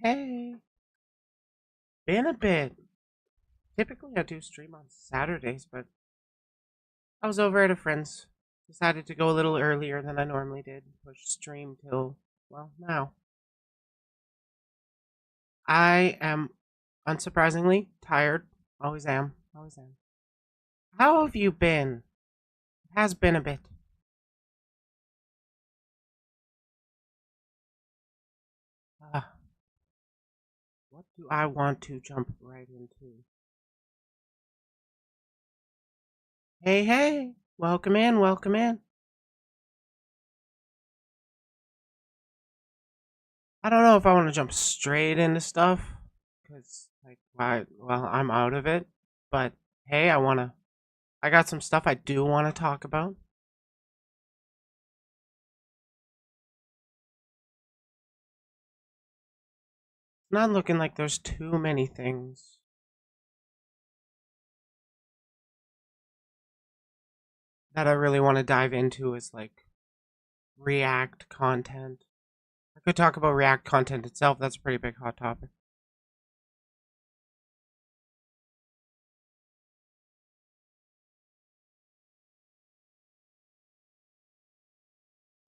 Hey, been a bit. Typically, I do stream on Saturdays, but I was over at a friend's. Decided to go a little earlier than I normally did. Push stream till, well, now. I am, unsurprisingly, tired. Always am. Always am. How have you been? It has been a bit. Uh, what do I want to jump right into? Hey, hey! Welcome in, welcome in. I don't know if I want to jump straight into stuff because, like, well, I'm out of it. But hey, I got some stuff I do want to talk about. It's not looking like there's too many things that I really want to dive into as like React content. I could talk about React content itself. That's a pretty big hot topic.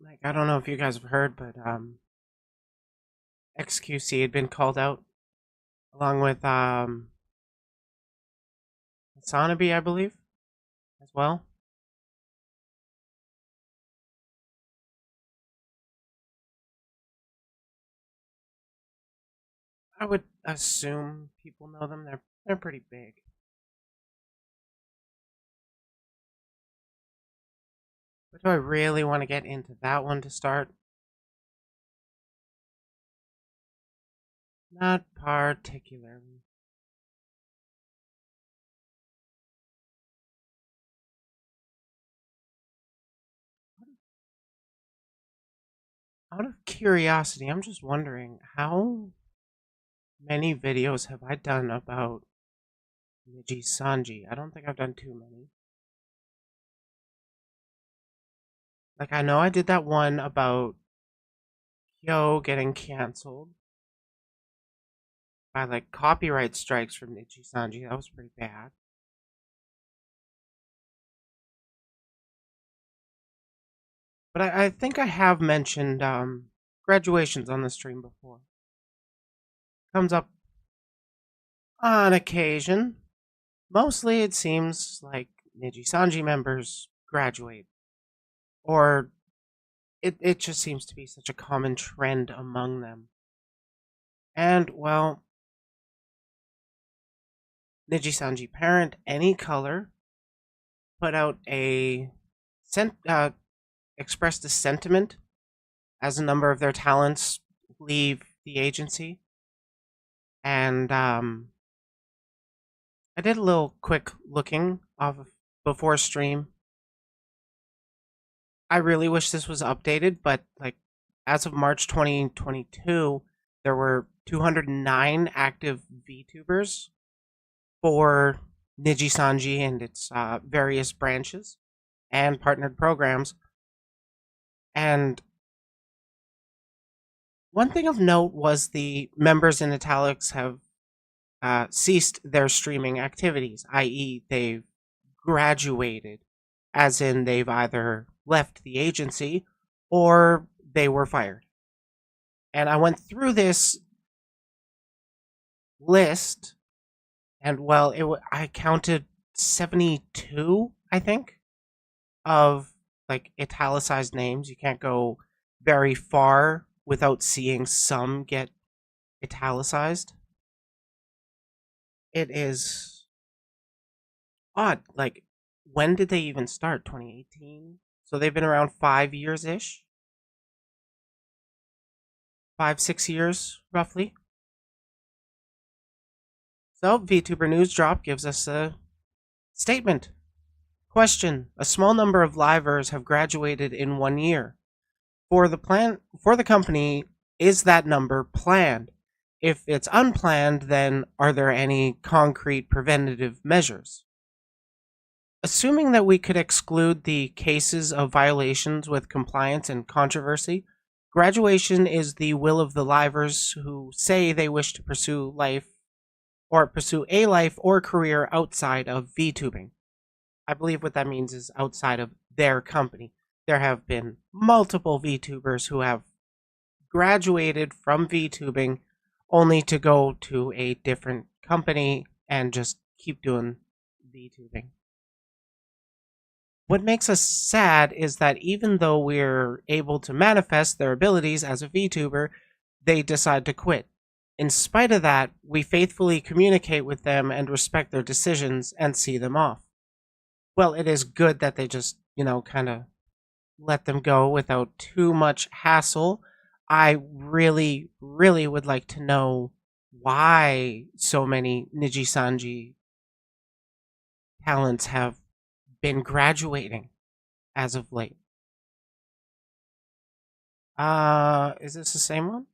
Like, I don't know if you guys have heard, but XQC had been called out along with Sonabe, I believe, as well. I would assume people know them. They're pretty big. But do I really want to get into that one to start? Not particularly. Out of curiosity, I'm just wondering how many videos have I done about Nijisanji? I don't think I've done too many. Like, I know I did that one about Yo getting canceled by like copyright strikes from Nijisanji. That was pretty bad. But I think I have mentioned graduations on the stream before. Comes up on occasion. Mostly it seems like Nijisanji members graduate. Or it just seems to be such a common trend among them. And, well, Nijisanji parent, Any Color, put out expressed a sentiment as a number of their talents leave the agency. And I did a little quick looking off of before stream. I really wish this was updated, but like as of March 2022, there were 209 active VTubers for Nijisanji and its various branches and partnered programs. And one thing of note was the members in italics have ceased their streaming activities, i.e., they've graduated, as in they've either left the agency or they were fired. And I went through this list, and well, I counted 72, I think, of like italicized names. You can't go very far without seeing some get italicized. It is odd. Like, when did they even start? 2018? So they've been around 5 years ish? 5, 6 years, roughly. So, VTuber News Drop gives us a statement. Question: a small number of livers have graduated in 1 year. For the company, is that number planned? If it's unplanned, then are there any concrete preventative measures? Assuming that we could exclude the cases of violations with compliance and controversy, Graduation is the will of the livers who say they wish to pursue life or pursue a life or career outside of VTubing. I believe what that means is outside of their company. There have been multiple VTubers who have graduated from VTubing only to go to a different company and just keep doing VTubing. What makes us sad is that even though we're able to manifest their abilities as a VTuber, they decide to quit. In spite of that, we faithfully communicate with them and respect their decisions and see them off. Well, it is good that they just, kind of let them go without too much hassle. I really, really would like to know why so many Nijisanji talents have been graduating as of late. Is this the same one?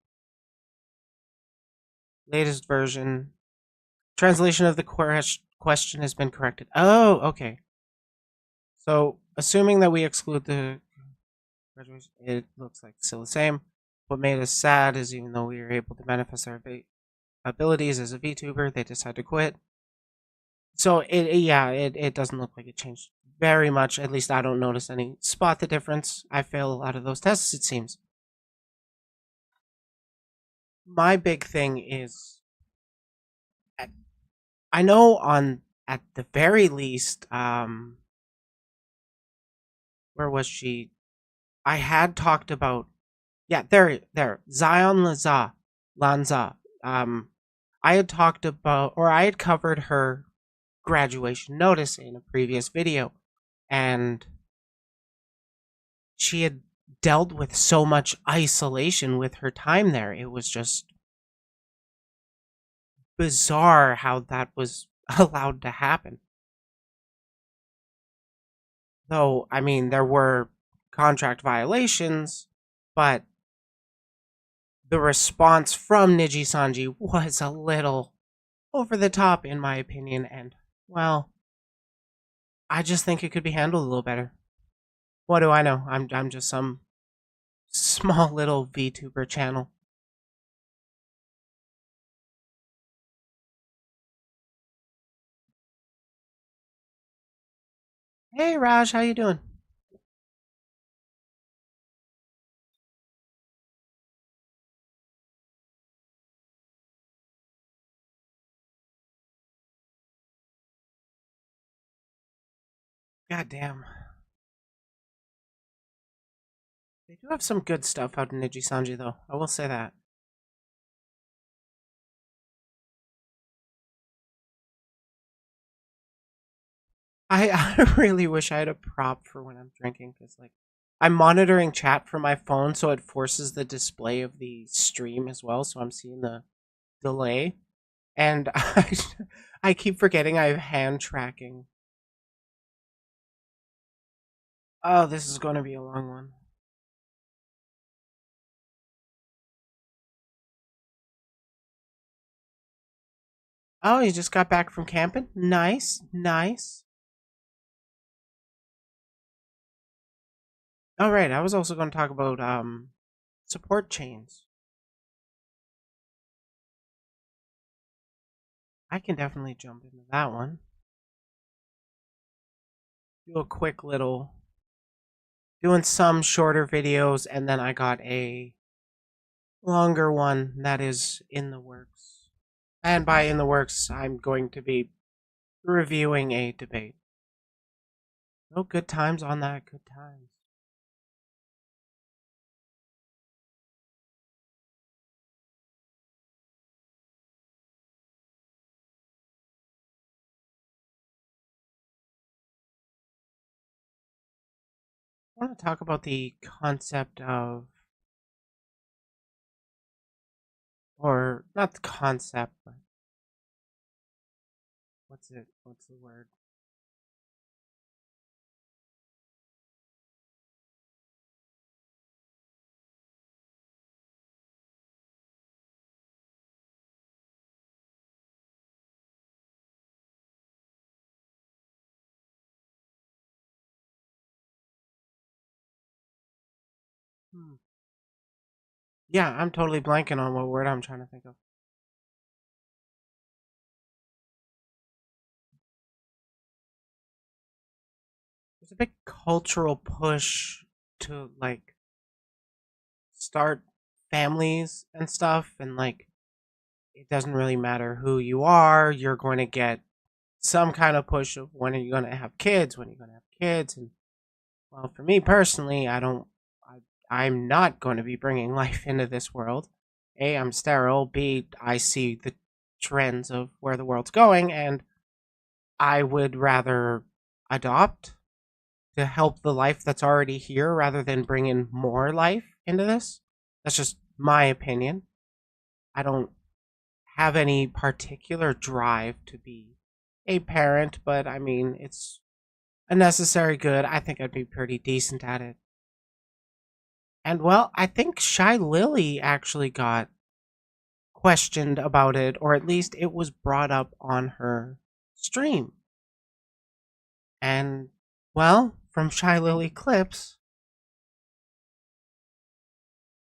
Latest version. Translation of the question has been corrected. Oh, okay. So, assuming that we exclude the graduation, it looks like still the same. What made us sad is even though we were able to manifest our abilities as a VTuber, they decided to quit. So it doesn't look like it changed very much. At least I don't notice any spot the difference. I fail a lot of those tests, it seems. My big thing is I know on at the very least, where was she? I had talked about Zion Lanza. I had talked about or I had covered her graduation notice in a previous video, and she had dealt with so much isolation with her time there. It was just bizarre how that was allowed to happen. Though, I mean, there were contract violations, but the response from Nijisanji was a little over the top, in my opinion, and, well, I just think it could be handled a little better. What do I know? I'm just some small little VTuber channel. Hey Raj, how you doing? God damn. They do have some good stuff out in Nijisanji, though. I will say that. I really wish I had a prop for when I'm drinking, because, like, I'm monitoring chat from my phone, so it forces the display of the stream as well, so I'm seeing the delay. And I keep forgetting I have hand tracking. Oh, this is going to be a long one. Oh, you just got back from camping? Nice, nice. All right, I was also going to talk about support chains. I can definitely jump into that one. Do a quick little doing some shorter videos, and then I got a longer one that is in the works. And by in the works, I'm going to be reviewing a debate. Oh, good times on that, good times. I want to talk about the concept of, or not the concept, but what's it? What's the word? Hmm. Yeah, I'm totally blanking on what word I'm trying to think of. There's a big cultural push to like start families and stuff, and like it doesn't really matter who you are, you're going to get some kind of push of when are you going to have kids, when are you going to have kids. And well, for me personally, I'm not going to be bringing life into this world. A, I'm sterile. B, I see the trends of where the world's going, and I would rather adopt to help the life that's already here rather than bring in more life into this. That's just my opinion. I don't have any particular drive to be a parent, but I mean, it's a necessary good. I think I'd be pretty decent at it. And well, I think Shy Lily actually got questioned about it, or at least it was brought up on her stream. And well, from Shy Lily clips,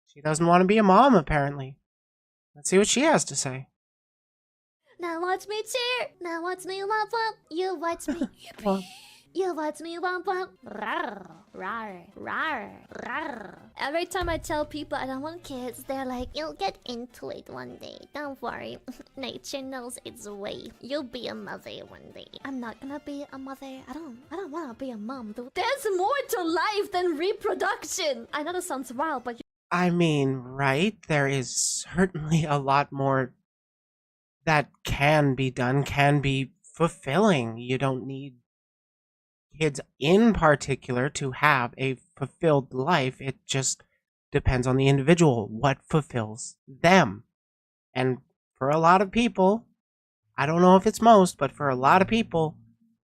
she doesn't want to be a mom apparently. Let's see what she has to say. Now watch me cheer. Now watch me womp womp. You watch me. Well, You watch me womp womp. Rawr, rawr, rawr, rawr. Every time I tell people I don't want kids, they're like, "You'll get into it one day. Don't worry. Nature knows its way. You'll be a mother one day." I'm not gonna be a mother. I don't wanna be a mom, dude. There's more to life than reproduction. I know this sounds wild, but I mean, right? There is certainly a lot more that can be done, can be fulfilling. You don't need kids in particular to have a fulfilled life. It just depends on the individual, what fulfills them. And for a lot of people, I don't know if it's most, but for a lot of people,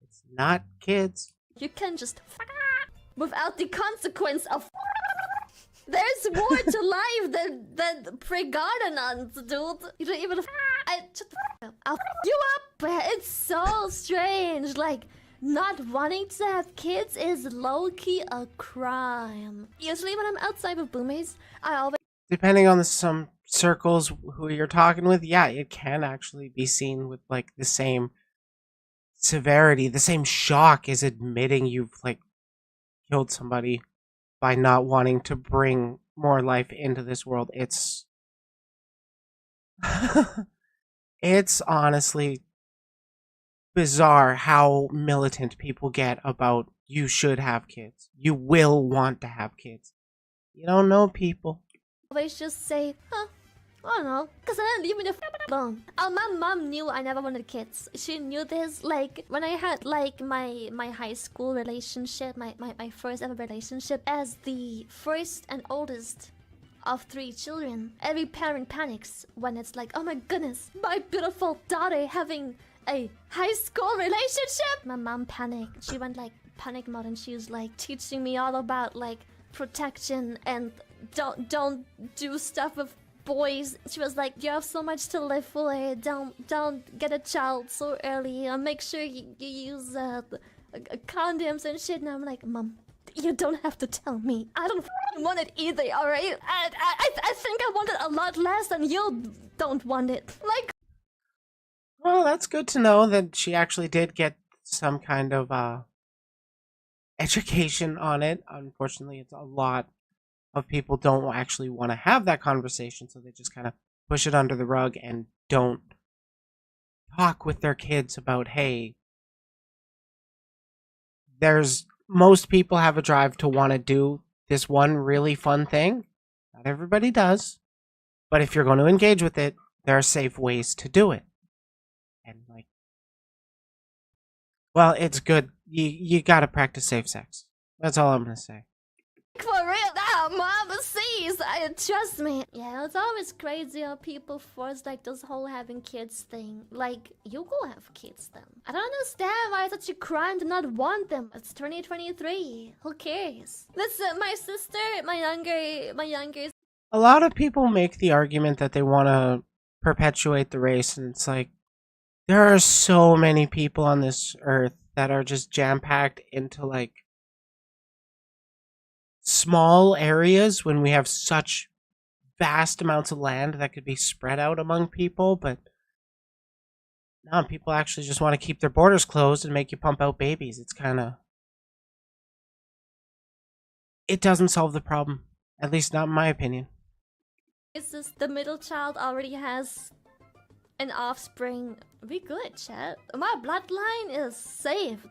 it's not kids. you can just without the consequence of. There's more to life than pre-gardenons, dude. You don't even. I'll you up, but it's so strange. Like, not wanting to have kids is low-key a crime. Usually when I'm outside with boomers, I always. Depending on some circles who you're talking with, yeah, it can actually be seen with like the same severity, the same shock as admitting you've like killed somebody by not wanting to bring more life into this world. It's it's honestly bizarre how militant people get about you should have kids. You will want to have kids. You don't know people. Always just say, huh, I don't know, because I didn't leave me the alone. Oh, my mom knew I never wanted kids. She knew this, like, when I had, like, my high school relationship, my first ever relationship, as the first and oldest of 3 children. Every parent panics when it's like, oh my goodness, my beautiful daughter having a high school relationship. My mom panicked. She went, like, panic mode, and she was, like, teaching me all about, like, protection and don't do stuff with boys. She was like, you have so much to live for. Don't get a child so early. Make sure you use condoms and shit. And I'm like, Mom, you don't have to tell me. I don't want it either. All right. I think I want it a lot less than you don't want it. Like. Well, that's good to know that she actually did get some kind of education on it. Unfortunately, it's a lot of people don't actually want to have that conversation, so they just kind of push it under the rug and don't talk with their kids about, hey, most people have a drive to want to do this one really fun thing. Not everybody does, but if you're going to engage with it, there are safe ways to do it. And like, well, it's good. You got to practice safe sex. That's all I'm going to say. For real, now, Mama sees. Trust me. Yeah, it's always crazy how people force like this whole having kids thing. Like, you go have kids then. I don't understand why it's such a crime to not want them. It's 2023. Who cares? Listen, my sister, my younger. A lot of people make the argument that they want to perpetuate the race, and it's like, there are so many people on this earth that are just jam-packed into like small areas when we have such vast amounts of land that could be spread out among people, but no, people actually just want to keep their borders closed and make you pump out babies. It's kind of, it doesn't solve the problem, at least not in my opinion. It's just the middle child already has an offspring. We good, chat. My bloodline is saved.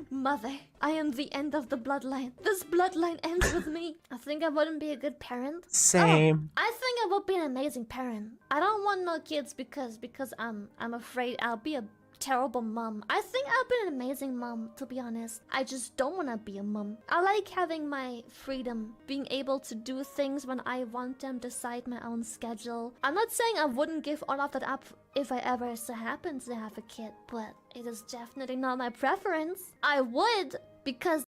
Mother, I am the end of the bloodline. This bloodline ends with me. I think I wouldn't be a good parent. Same. I think I would be an amazing parent. I don't want no kids because I'm afraid I'll be a terrible mom. I think I'll be an amazing mom, to be honest. I just don't want to be a mom. I like having my freedom, being able to do things when I want them, decide my own schedule. I'm not saying I wouldn't give all of that up if I ever so happen to have a kid, but it is definitely not my preference. I would, because...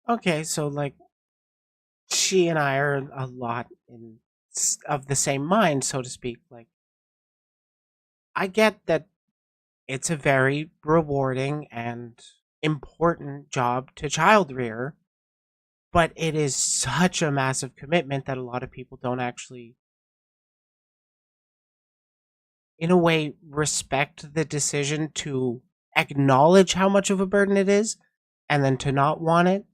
Okay, so like, she and I are a lot of the same mind, so to speak. Like, I get that it's a very rewarding and important job to child rear, but it is such a massive commitment that a lot of people don't actually, in a way, respect the decision to acknowledge how much of a burden it is and then to not want it.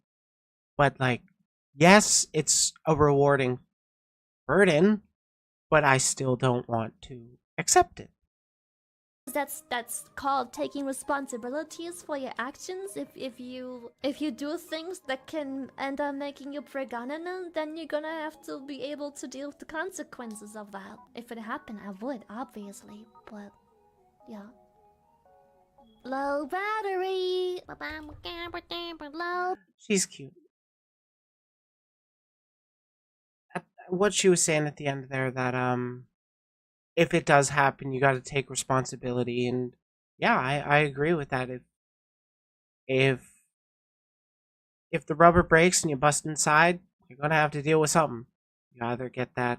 But like, yes, it's a rewarding burden, but I still don't want to accept it. That's called taking responsibilities for your actions. If you do things that can end up making you pregnant, then you're gonna have to be able to deal with the consequences of that. If it happened, I would, obviously, but yeah. Low battery. Low. She's cute. What she was saying at the end there, that if it does happen, you got to take responsibility, and yeah, I agree with that. If the rubber breaks and you bust inside, you're gonna have to deal with something. You either get that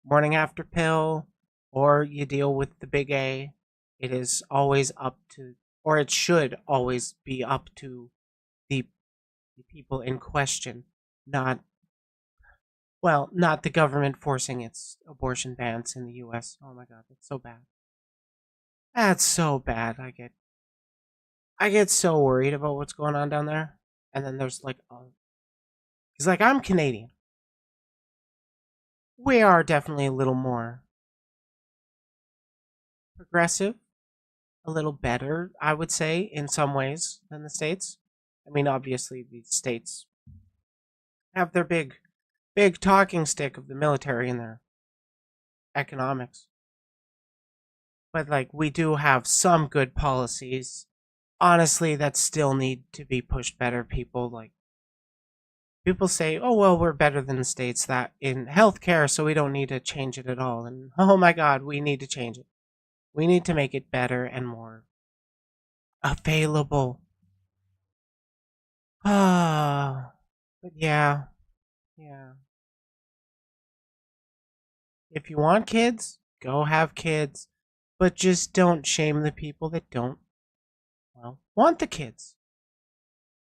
morning after pill, or you deal with the big A. It is always up to, or it should always be up to the people in question, not the government forcing its abortion bans in the US. Oh my god, that's so bad. That's so bad. I get so worried about what's going on down there. And then there's like, because like, I'm Canadian. We are definitely a little more progressive, a little better, I would say, in some ways than the States. I mean, obviously, the States have their big talking stick of the military and their economics. But like, we do have some good policies, honestly, that still need to be pushed better. People say, oh well, we're better than the States that in healthcare, so we don't need to change it at all. And oh my god, we need to change it. We need to make it better and more available. But yeah. If you want kids, go have kids, but just don't shame the people that don't, well, want the kids.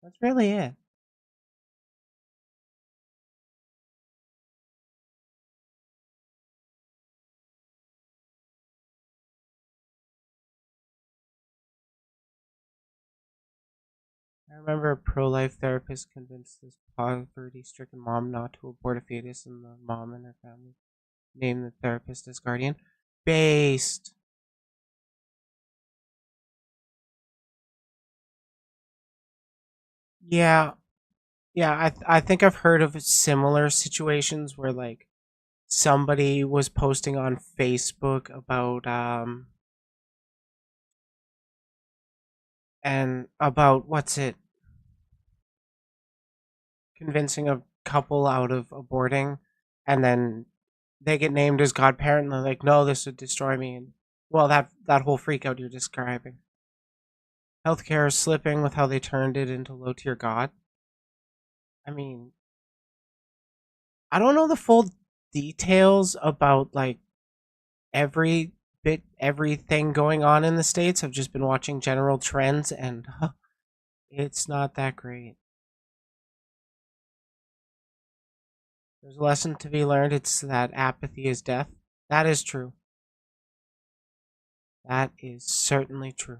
That's really it. I remember a pro-life therapist convinced this poverty-stricken mom not to abort a fetus, and the mom and her family named the therapist as guardian. Based. Yeah, I think I've heard of similar situations where like somebody was posting on Facebook about and about what's it, convincing a couple out of aborting, and then they get named as godparent, and they're like, no, this would destroy me. And well, that whole freak out you're describing. Healthcare is slipping with how they turned it into low tier god. I mean, I don't know the full details about like everything going on in the States. I've just been watching general trends, and it's not that great. There's a lesson to be learned. It's that apathy is death. That is true. That is certainly true.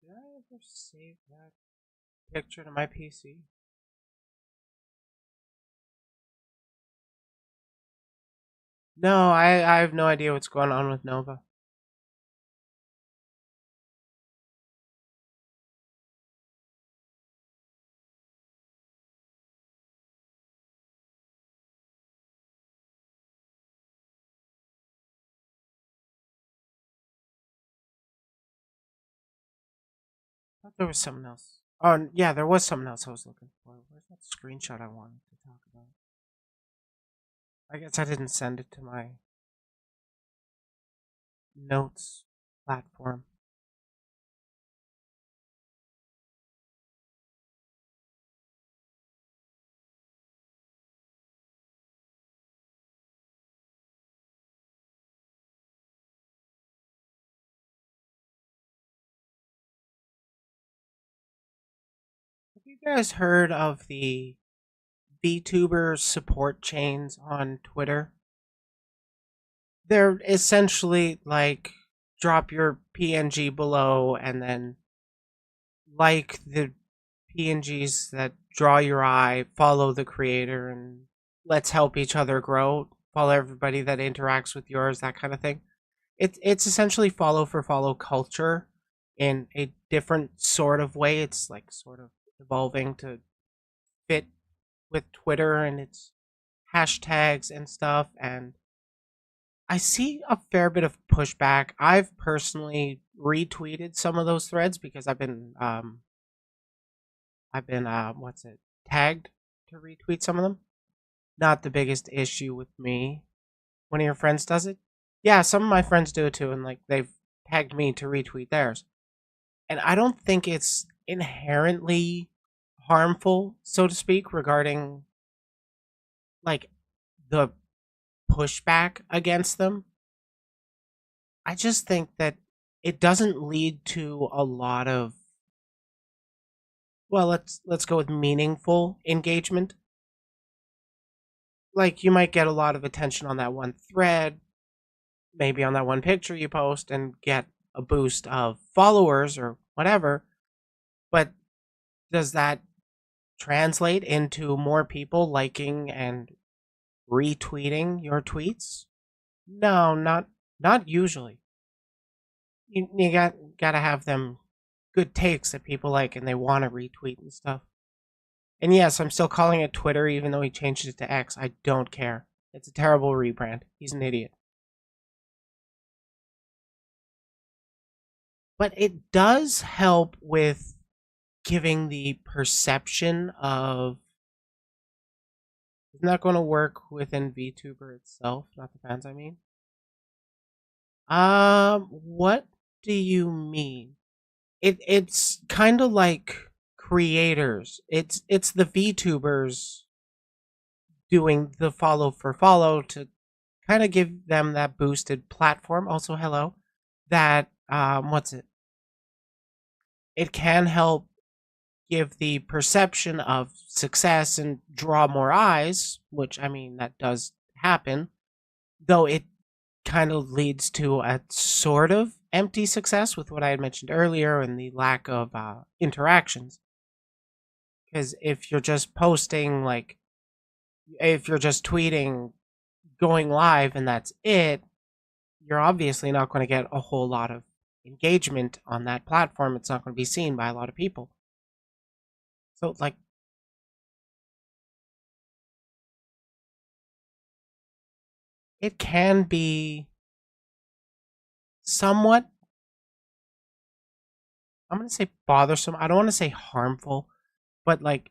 Did I ever save that picture to my PC? No, I have no idea what's going on with Nova. I thought there was something else. Oh, yeah, there was something else I was looking for. Where's that screenshot I wanted to talk about? I guess I didn't send it to my notes platform. Have you guys heard of the Vtuber support chains on Twitter? They're essentially like drop your PNG below and then like the PNGs that draw your eye, follow the creator, and let's help each other grow. Follow everybody that interacts with yours, that kind of thing. It's essentially follow for follow culture in a different sort of way. It's like sort of evolving to fit with Twitter and its hashtags and stuff. And I see a fair bit of pushback. I've personally retweeted some of those threads because I've been what's it, tagged to retweet some of them. Not the biggest issue with me. One of your friends does it? Yeah, some of my friends do it too, and like they've tagged me to retweet theirs. And I don't think it's inherently harmful, so to speak, regarding like the pushback against them. I just think that it doesn't lead to a lot of, well, let's go with meaningful engagement. Like you might get a lot of attention on that one thread, maybe on that one picture you post and get a boost of followers or whatever, but does that translate into more people liking and retweeting your tweets? No, not usually. You gotta have them good takes that people like and they want to retweet and stuff. And yes, I'm still calling it Twitter even though he changed it to X. I don't care. It's a terrible rebrand. He's an idiot. But it does help with giving the perception of, isn't that going to work within VTuber itself, not the fans I mean? What do you mean? It's kind of like creators. It's the VTubers doing the follow for follow to kind of give them that boosted platform. Also, hello, that what's it? It can help give the perception of success and draw more eyes, which I mean that does happen, though it kind of leads to a sort of empty success with what I had mentioned earlier and the lack of interactions. Because if you're just posting, like, if you're just tweeting, going live, and that's it, you're obviously not going to get a whole lot of engagement on that platform. It's not going to be seen by a lot of people. So, like, it can be somewhat, I'm going to say bothersome. I don't want to say harmful, but like,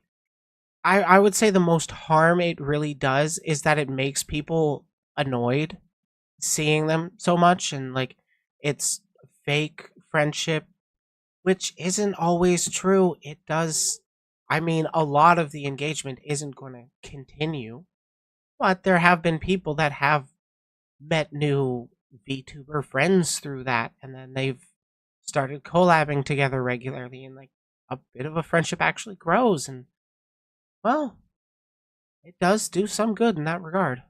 I would say the most harm it really does is that it makes people annoyed seeing them so much, and like it's fake friendship which isn't always true. It does. I mean, a lot of the engagement isn't going to continue, but there have been people that have met new VTuber friends through that, and then they've started collabing together regularly, and like a bit of a friendship actually grows, and well, it does do some good in that regard.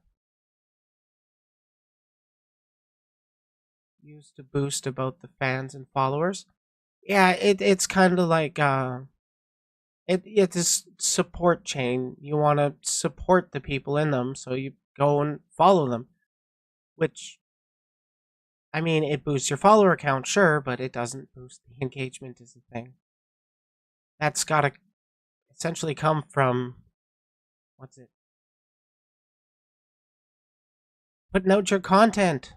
Used to boost about the fans and followers. Yeah, it's kind of like it's this support chain. You want to support the people in them, so you go and follow them. Which I mean, it boosts your follower count, sure, but it doesn't boost the engagement. Is the thing that's got to essentially come from what's it? Putting out your content,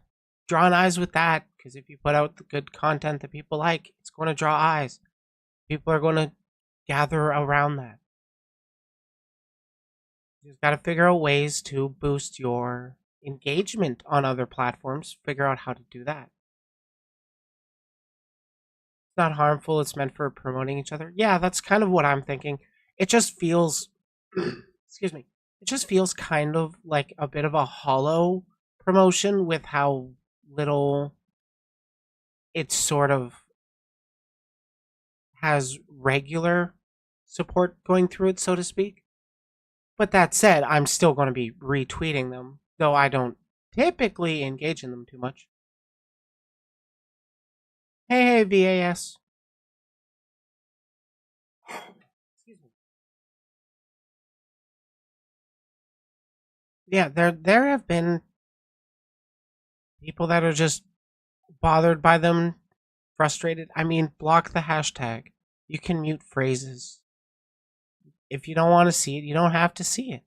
drawing eyes with that. Because if you put out the good content that people like, it's going to draw eyes. People are going to gather around that. You just got to figure out ways to boost your engagement on other platforms. Figure out how to do that. It's not harmful. It's meant for promoting each other. Yeah, that's kind of what I'm thinking. It just feels, excuse me, it just feels kind of like a bit of a hollow promotion with how little it sort of has regular support going through it, so to speak. But that said, I'm still going to be retweeting them, though I don't typically engage in them too much. Hey, VAS. Excuse me. Yeah, there have been people that are just bothered by them, frustrated. I mean, block the hashtag. You can mute phrases. If you don't want to see it, you don't have to see it.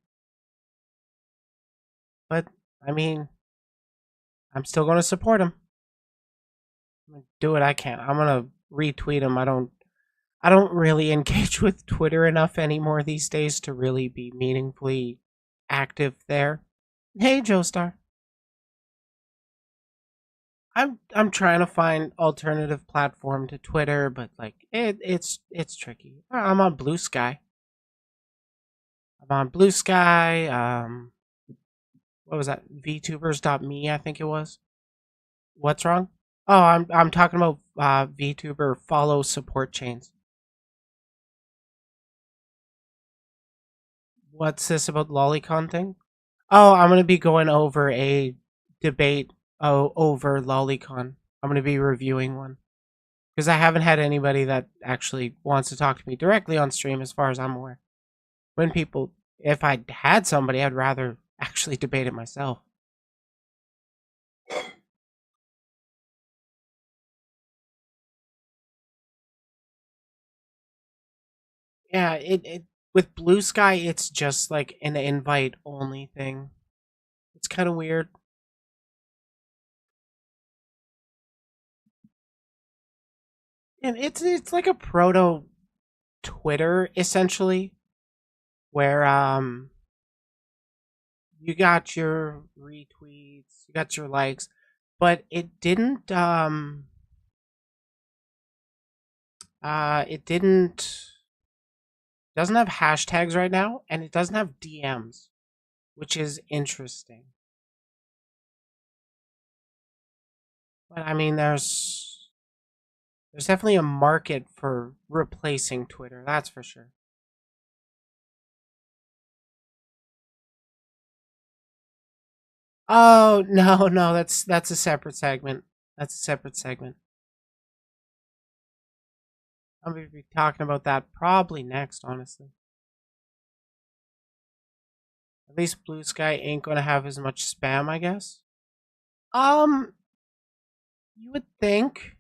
But I mean, I'm still going to support him. I'm gonna do what I can. I'm going to retweet him. I don't really engage with Twitter enough anymore these days to really be meaningfully active there. Hey, Joestar. I'm trying to find alternative platform to Twitter, but like it's tricky. I'm on Blue Sky. I'm on Blue Sky. What was that? VTubers.me, I think it was. What's wrong? Oh, I'm talking about VTuber follow support chains. What's this about Lolicon thing? Oh, I'm gonna be going over a debate over Lolicon. I'm gonna be reviewing one because I haven't had anybody that actually wants to talk to me directly on stream, as far as I'm aware. When people, if I had somebody, I'd rather actually debate it myself. Yeah, it with Blue Sky, it's just like an invite only thing. It's kind of weird. And it's like a proto Twitter essentially, where you got your retweets, you got your likes, but it didn't doesn't have hashtags right now, and it doesn't have DMs, which is interesting. But I mean, there's definitely a market for replacing Twitter, that's for sure. Oh no, no, that's a separate segment. That's a separate segment. I'm gonna be talking about that probably next, honestly. At least Blue Sky ain't gonna have as much spam, I guess. Um, you would think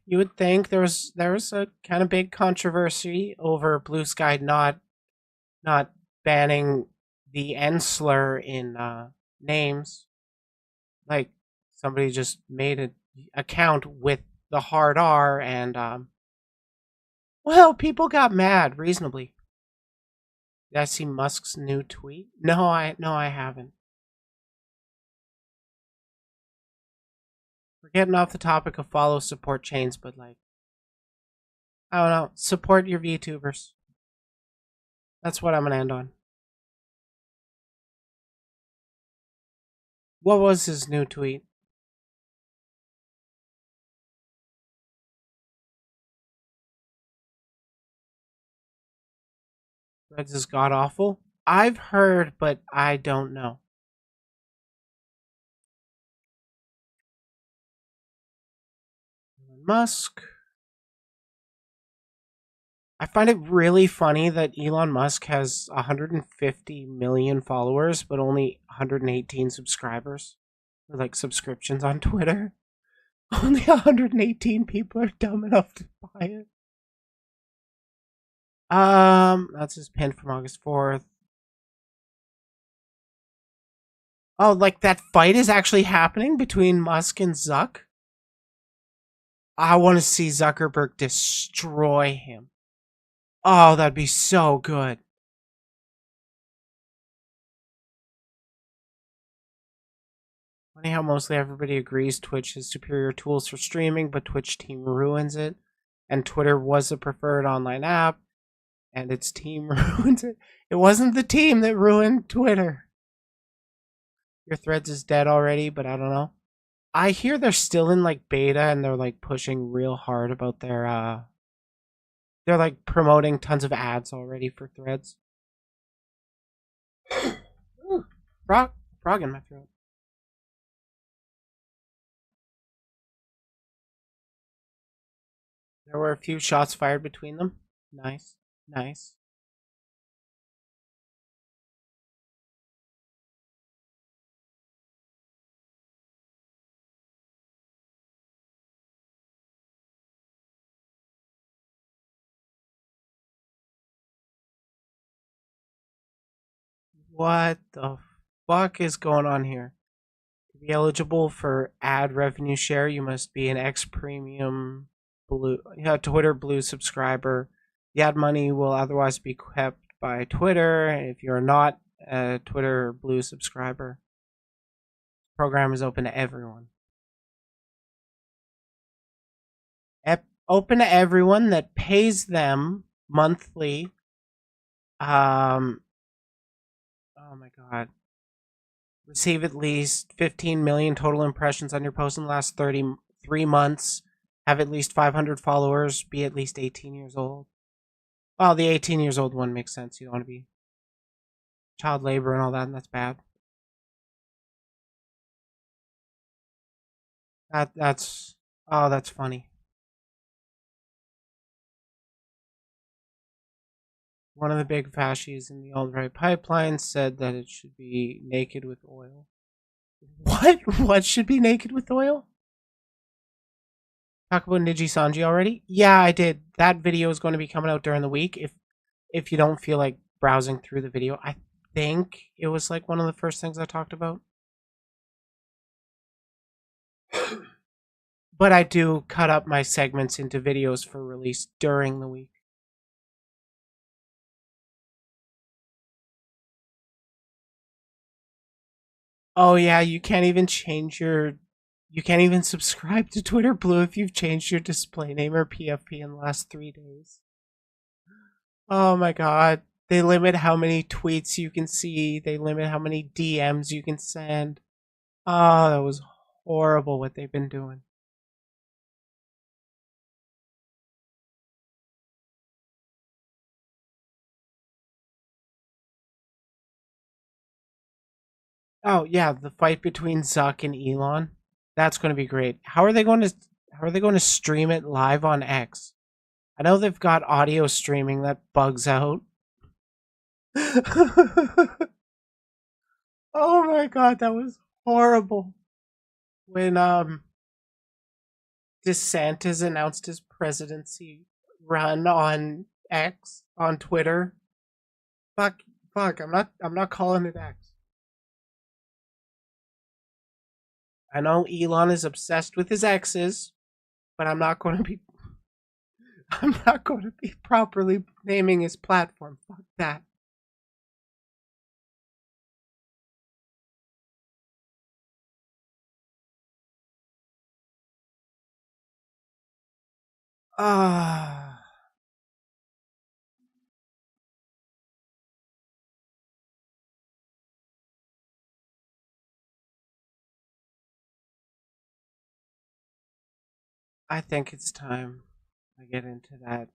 there was a kind of big controversy over Blue Sky not banning the N slur in names. Like somebody just made an account with the hard R, and well, people got mad reasonably. Did I see Musk's new tweet? No, I haven't. We're getting off the topic of follow support chains, but like I don't know. Support your VTubers. That's what I'm gonna end on. What was his new tweet? Threads is god awful. I've heard, but I don't know. Musk. I find it really funny that Elon Musk has 150 million followers, but only 118 subscribers. Or like subscriptions on Twitter. Only 118 people are dumb enough to buy it. That's his pin from August 4th. Oh, like that fight is actually happening between Musk and Zuck? I want to see Zuckerberg destroy him. Oh, that'd be so good. Funny how mostly everybody agrees Twitch has superior tools for streaming, but Twitch team ruins it. And Twitter was the preferred online app, and its team ruins it. It wasn't the team that ruined Twitter. Your Threads is dead already, but I don't know. I hear they're still in like beta and they're like pushing real hard about their they're like promoting tons of ads already for Threads. Ooh, frog in my throat. There were a few shots fired between them. Nice. Nice. What the fuck is going on here? To be eligible for ad revenue share, you must be an X Premium Blue, Twitter Blue subscriber. The ad money will otherwise be kept by Twitter. If you're not a Twitter Blue subscriber, the program is open to everyone. Open to everyone that pays them monthly. Oh my god. Receive at least 15 million total impressions on your post in the last 33 months. Have at least 500 followers. Be at least 18 years old. Well, the 18 years old one makes sense. You don't want to be child labor and all that, and that's bad. That's oh, that's funny. One of the big fascists in the alt-right pipeline said that it should be naked with oil. What? What should be naked with oil? Talk about Nijisanji already? Yeah, I did. That video is going to be coming out during the week. If you don't feel like browsing through the video, I think it was like one of the first things I talked about. But I do cut up my segments into videos for release during the week. Oh yeah, you can't even subscribe to Twitter Blue if you've changed your display name or PFP in the last 3 days. Oh my god. They limit how many tweets you can see. They limit how many DMs you can send. Oh, that was horrible what they've been doing. Oh yeah, the fight between Zuck and Elon. That's going to be great. How are they going to stream it live on X? I know they've got audio streaming that bugs out. Oh my god, that was horrible. When DeSantis announced his presidency run on X on Twitter. Fuck fuck, I'm not calling it X. I know Elon is obsessed with his exes, but I'm not going to be I'm not going to be properly naming his platform. Fuck that. Ah. I think it's time I get into that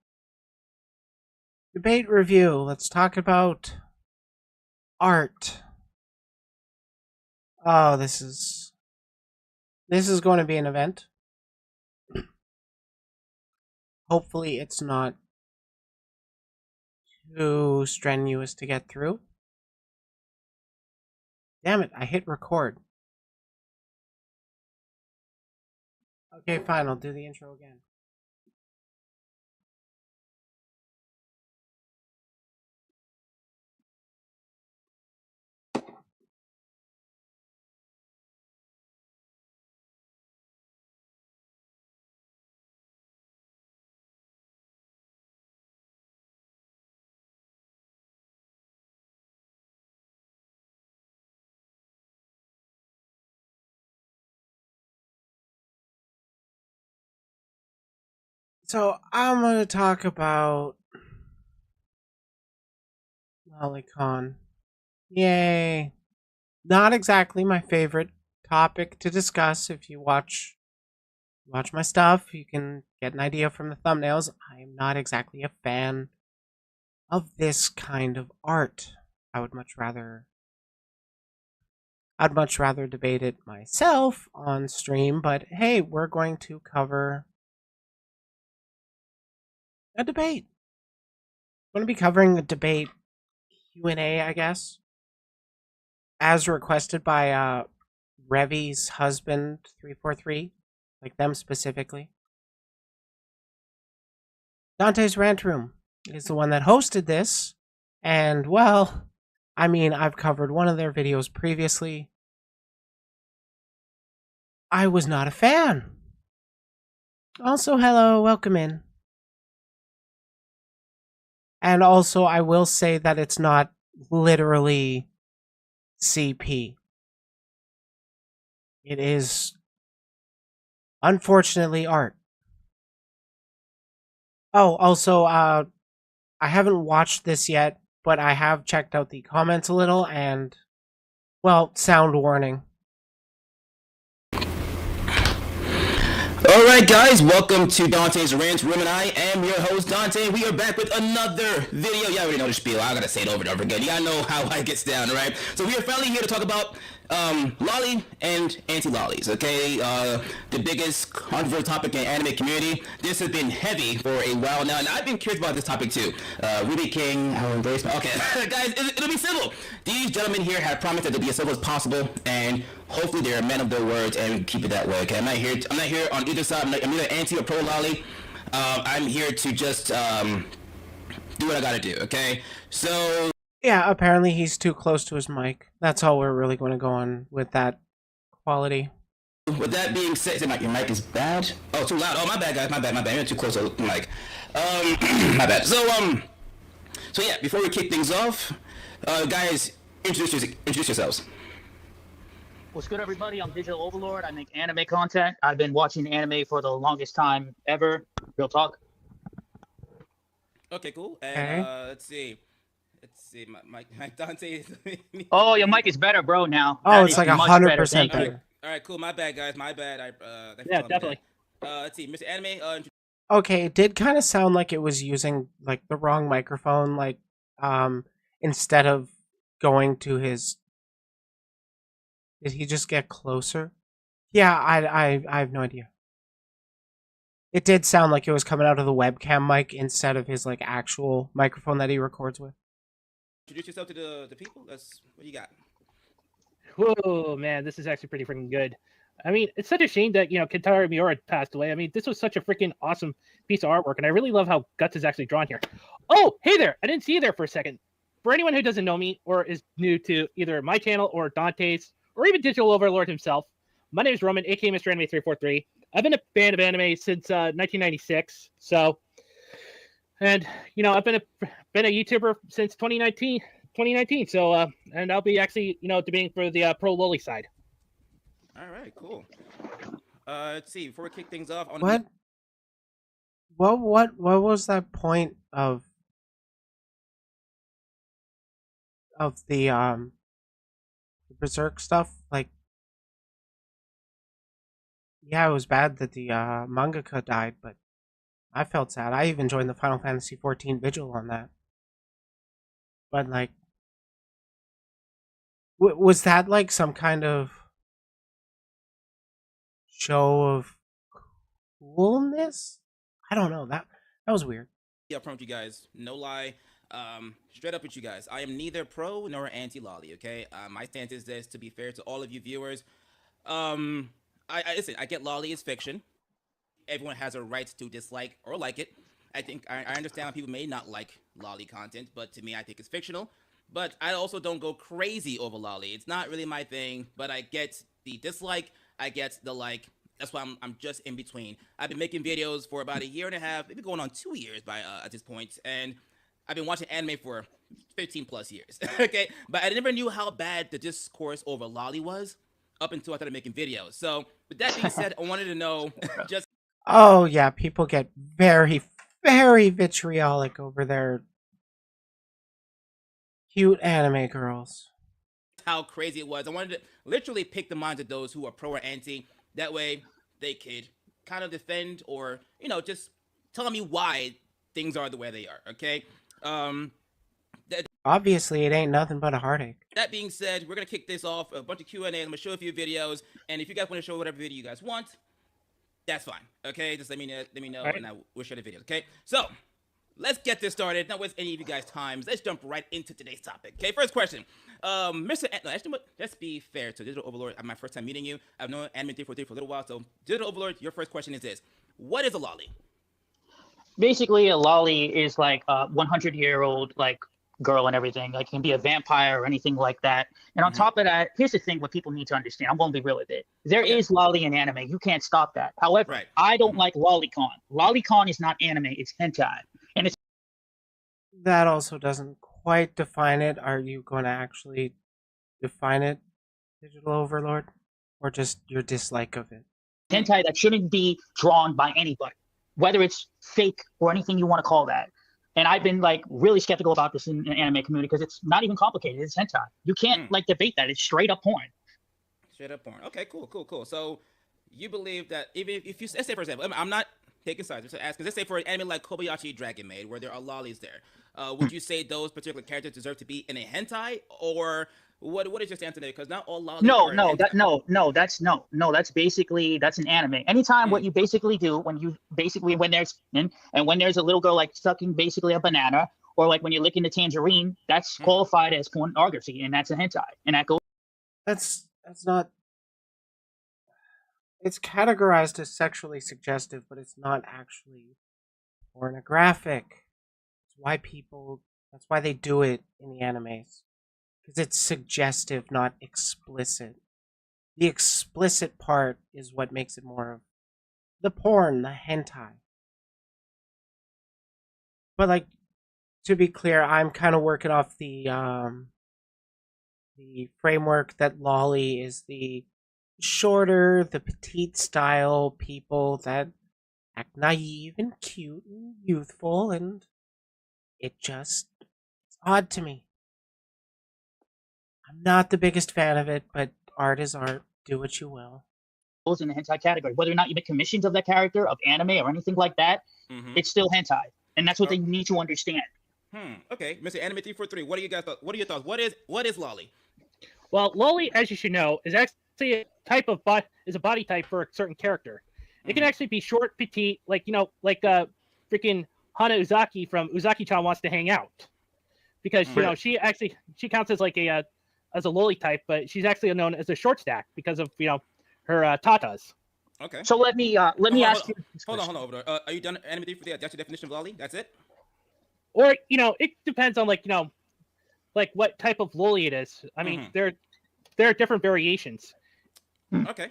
debate review. Let's talk about art. Oh, this is going to be an event. Hopefully, it's not too strenuous to get through. Damn it, I hit record. Okay, fine, I'll do the intro again. So, I'm going to talk about Lolicon. Yay. Not exactly my favorite topic to discuss. If you watch my stuff, you can get an idea from the thumbnails. I am not exactly a fan of this kind of art. I would much rather I'd much rather debate it myself on stream, but hey, we're going to cover a debate. We're going to be covering a debate Q&A, I guess, as requested by Revy's husband 343, like them specifically. Dante's Rant Room is the one that hosted this, and well, I mean, I've covered one of their videos previously. I was not a fan. Also, hello, welcome in. And also, I will say that it's not literally CP. It is, unfortunately, art. Oh, also, I haven't watched this yet, but I have checked out the comments a little, and, well, sound warning. Alright guys, welcome to Dante's Rant Room, and I am your host Dante. We are back with another video. You already know the spiel, I gotta say it over and over again. You gotta know how I gets down, right? So we are finally here to talk about lolly and anti-lollies, okay? The biggest controversial topic in anime community. This has been heavy for a while now, and I've been curious about this topic too. Ruby King, our embracement. Okay, guys, it'll be civil. These gentlemen here have promised that it'll be as civil as possible, and hopefully they're men of their words and keep it that way. Okay, I'm not here on either side. I'm neither anti or pro lolly. I'm here to just do what I gotta do. Okay, so Yeah, apparently he's too close to his mic. That's all we're really going to go on with that quality. with that being said, your mic is bad. Oh, too loud. Oh, my bad, guys. My bad. You're too close to the mic. My bad. So yeah. Before we kick things off, guys, introduce yourselves. What's good, everybody? I'm Digital Overlord. I make anime content. I've been watching anime for the longest time ever. Real talk. Okay, cool. Okay. And let's see. My Dante. Oh, your mic is better, bro. Now. Oh, That it's is like much 100% better. Thank better. you. All right, cool. My bad, guys. My bad. Yeah, definitely. Let's see, Mr. Anime. Okay, it did kind of sound like it was using like the wrong microphone, like instead of going to his. Did he just get closer? Yeah, I have no idea. It did sound like it was coming out of the webcam mic instead of his like actual microphone that he records with. Introduce yourself to the people. What do you got? Whoa, man, this is actually pretty freaking good. I mean, it's such a shame that, Kentaro Miura passed away. I mean, this was such a freaking awesome piece of artwork, and I really love how Guts is actually drawn here. Oh, hey there! I didn't see you there for a second. For anyone who doesn't know me or is new to either my channel or Dante's or even Digital Overlord himself, my name is Roman, aka Mr. Anime 343. I've been a fan of anime since 1996, so... And, I've been a YouTuber since 2019. So, and I'll be actually, debating for the pro lolly side. All right, cool. Let's see. Before we kick things off, What? What was that point of the Berserk stuff? Like, yeah, it was bad that the mangaka died, but I felt sad. I even joined the Final Fantasy 14 vigil on that. But like, was that like some kind of show of coolness? I don't know. That was weird. Yeah, upfront with you guys, no lie. Straight up with you guys, I am neither pro nor anti-lolly. Okay, my stance is this: to be fair to all of you viewers, I listen. I get lolly is fiction. Everyone has a right to dislike or like it. I think I understand how people may not like lolly content, but to me, I think it's fictional. But I also don't go crazy over lolly. It's not really my thing. But I get the dislike. I get the like. That's why I'm just in between. I've been making videos for about a year and a half, maybe going on 2 years by at this point, and I've been watching anime for 15 plus years. Okay, but I never knew how bad the discourse over lolly was up until I started making videos. So, with that being said, I wanted to know just Oh yeah, people get very, very vitriolic over their cute anime girls. how crazy it was. I wanted to literally pick the minds of those who are pro or anti. That way, they could kind of defend or just tell me why things are the way they are. Okay. Obviously, it ain't nothing but a heartache. That being said, we're gonna kick this off. A bunch of Q&A. I'm gonna show a few videos, and if you guys want to show whatever video you guys want, that's fine. Okay, just let me know, Right. and I will share the videos. Okay, so let's get this started. Not waste any of you guys' times. Let's jump right into today's topic. Okay, first question. Mr. No, actually, let's be fair to Digital Overlord. I'm my first time meeting you. I've known Anime 343 for a little while, so Digital Overlord, your first question is this: what is a lolly? Basically, a lolly is like a 100-year-old like girl and everything. Like, can be a vampire or anything like that. And on top of that, here's the thing: what people need to understand. I'm going to be real with it. There is lolly in anime. You can't stop that. However, Right. I don't like Lolicon. Lolicon is not anime. It's hentai, and it's That also doesn't quite define it. Are you going to actually define it, Digital Overlord? Or just your dislike of it? hentai that shouldn't be drawn by anybody, whether it's fake or anything you want to call that. And I've been like really skeptical about this in the anime community because it's not even complicated. It's hentai. You can't like debate that. It's straight up porn. Straight up porn. Okay, cool. So you believe that even if you let's say for example, I'm not taking sides. I'm just asking. Let's say for an anime like Kobayashi Dragon Maid, where there are lollies there, would you say those particular characters deserve to be in a hentai, or what is your stance on it? Because not all lollies. No, are no, hentai. that no, that's basically that's an anime. Anytime what you basically do when you basically when there's and when there's a little girl like sucking basically a banana, or like when you're licking the tangerine, that's qualified as pornography, and that's a hentai, and that goes. That's not. It's categorized as sexually suggestive, but it's not actually pornographic. That's why they do it in the animes. Because it's suggestive, not explicit. The explicit part is what makes it more of the porn, the hentai. But like, to be clear, I'm kind of working off the framework that lolly is the shorter, the petite style people that act naive and cute and youthful, and it's odd to me. I'm not the biggest fan of it, but art is art. Do what you will. In the hentai category, whether or not you make commissions of that character, of anime or anything like that, it's still hentai, and that's what they need to understand. Okay, Mr. Anime 343, what are you guys? What are your thoughts? What is lolly? Well, lolly, as you should know, is actually a type of is a body type for a certain character. It can actually be short, petite, like freaking Hana Uzaki from Uzaki-chan Wants to Hang Out, because she counts as like a lolly type, but she's actually known as a short stack because of her tatas. Okay. So let me ask you. Hold on, over there. Are you done Anime 343? That's your definition of lolly? That's it? Or it depends on like what type of lolly it is. I mean, there are different variations. Okay.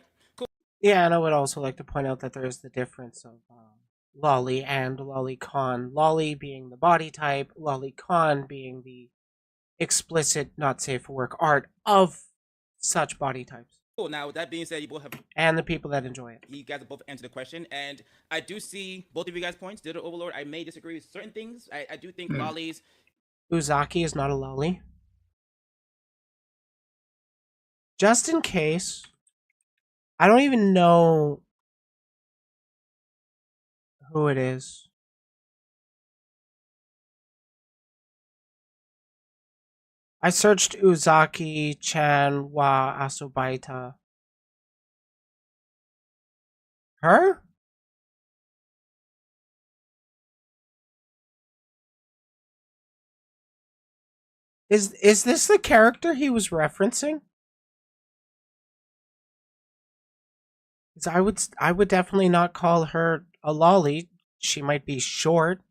Yeah, and I would also like to point out that there is the difference of lolly and lolicon. Lolly being the body type, lolicon being the explicit, not safe for work art of such body types. Cool. Now, with that being said, you both have. And the people that enjoy it. You guys have both answered the question, and I do see both of you guys' points. Digital Overlord, I may disagree with certain things. I do think lollies. Uzaki is not a lolly. Just in case, I don't even know who it is. I searched Uzaki-chan wa Asobaita. Her? Is this the character he was referencing? 'Cause I would definitely not call her a lolly. She might be short,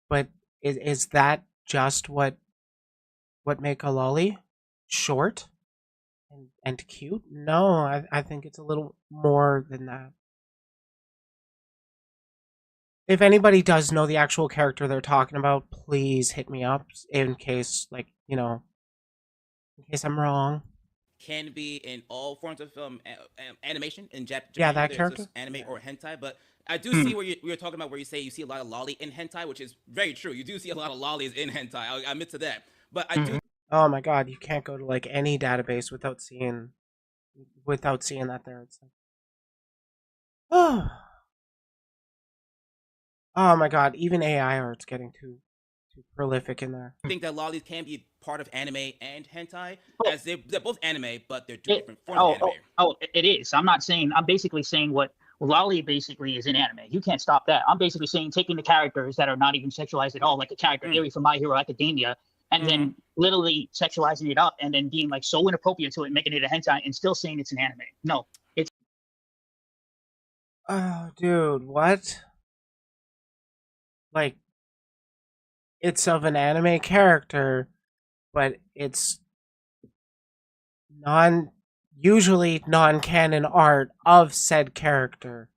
but is that just what make a lolly? Short and cute? No, I think it's a little more than that. If anybody does know the actual character they're talking about, please hit me up in case, like, you know, in case I'm wrong. Can be in all forms of animation in Japan. Yeah, that There's character? just anime Yeah. or hentai, but I do see where you're talking about where you say you see a lot of lolly in hentai, which is very true. You do see a lot of lollies in hentai. I admit to that. But I do. Oh my god, you can't go to like any database without seeing that there. It's like, oh, oh my god, even AI art's getting too prolific in there. think that lollies can be part of anime and hentai, Oh. as they're both anime, but they're two It, different forms of anime. it is. I'm not saying. I'm basically saying what lolly basically is in anime. You can't stop that. I'm basically saying taking the characters that are not even sexualized at all, like a character Eri from My Hero Academia, and then literally sexualizing it up and then being like so inappropriate to it, making it a hentai, and still saying it's an anime. No, it's Oh, dude, what? Like, it's of an anime character, but it's usually non-canon art of said character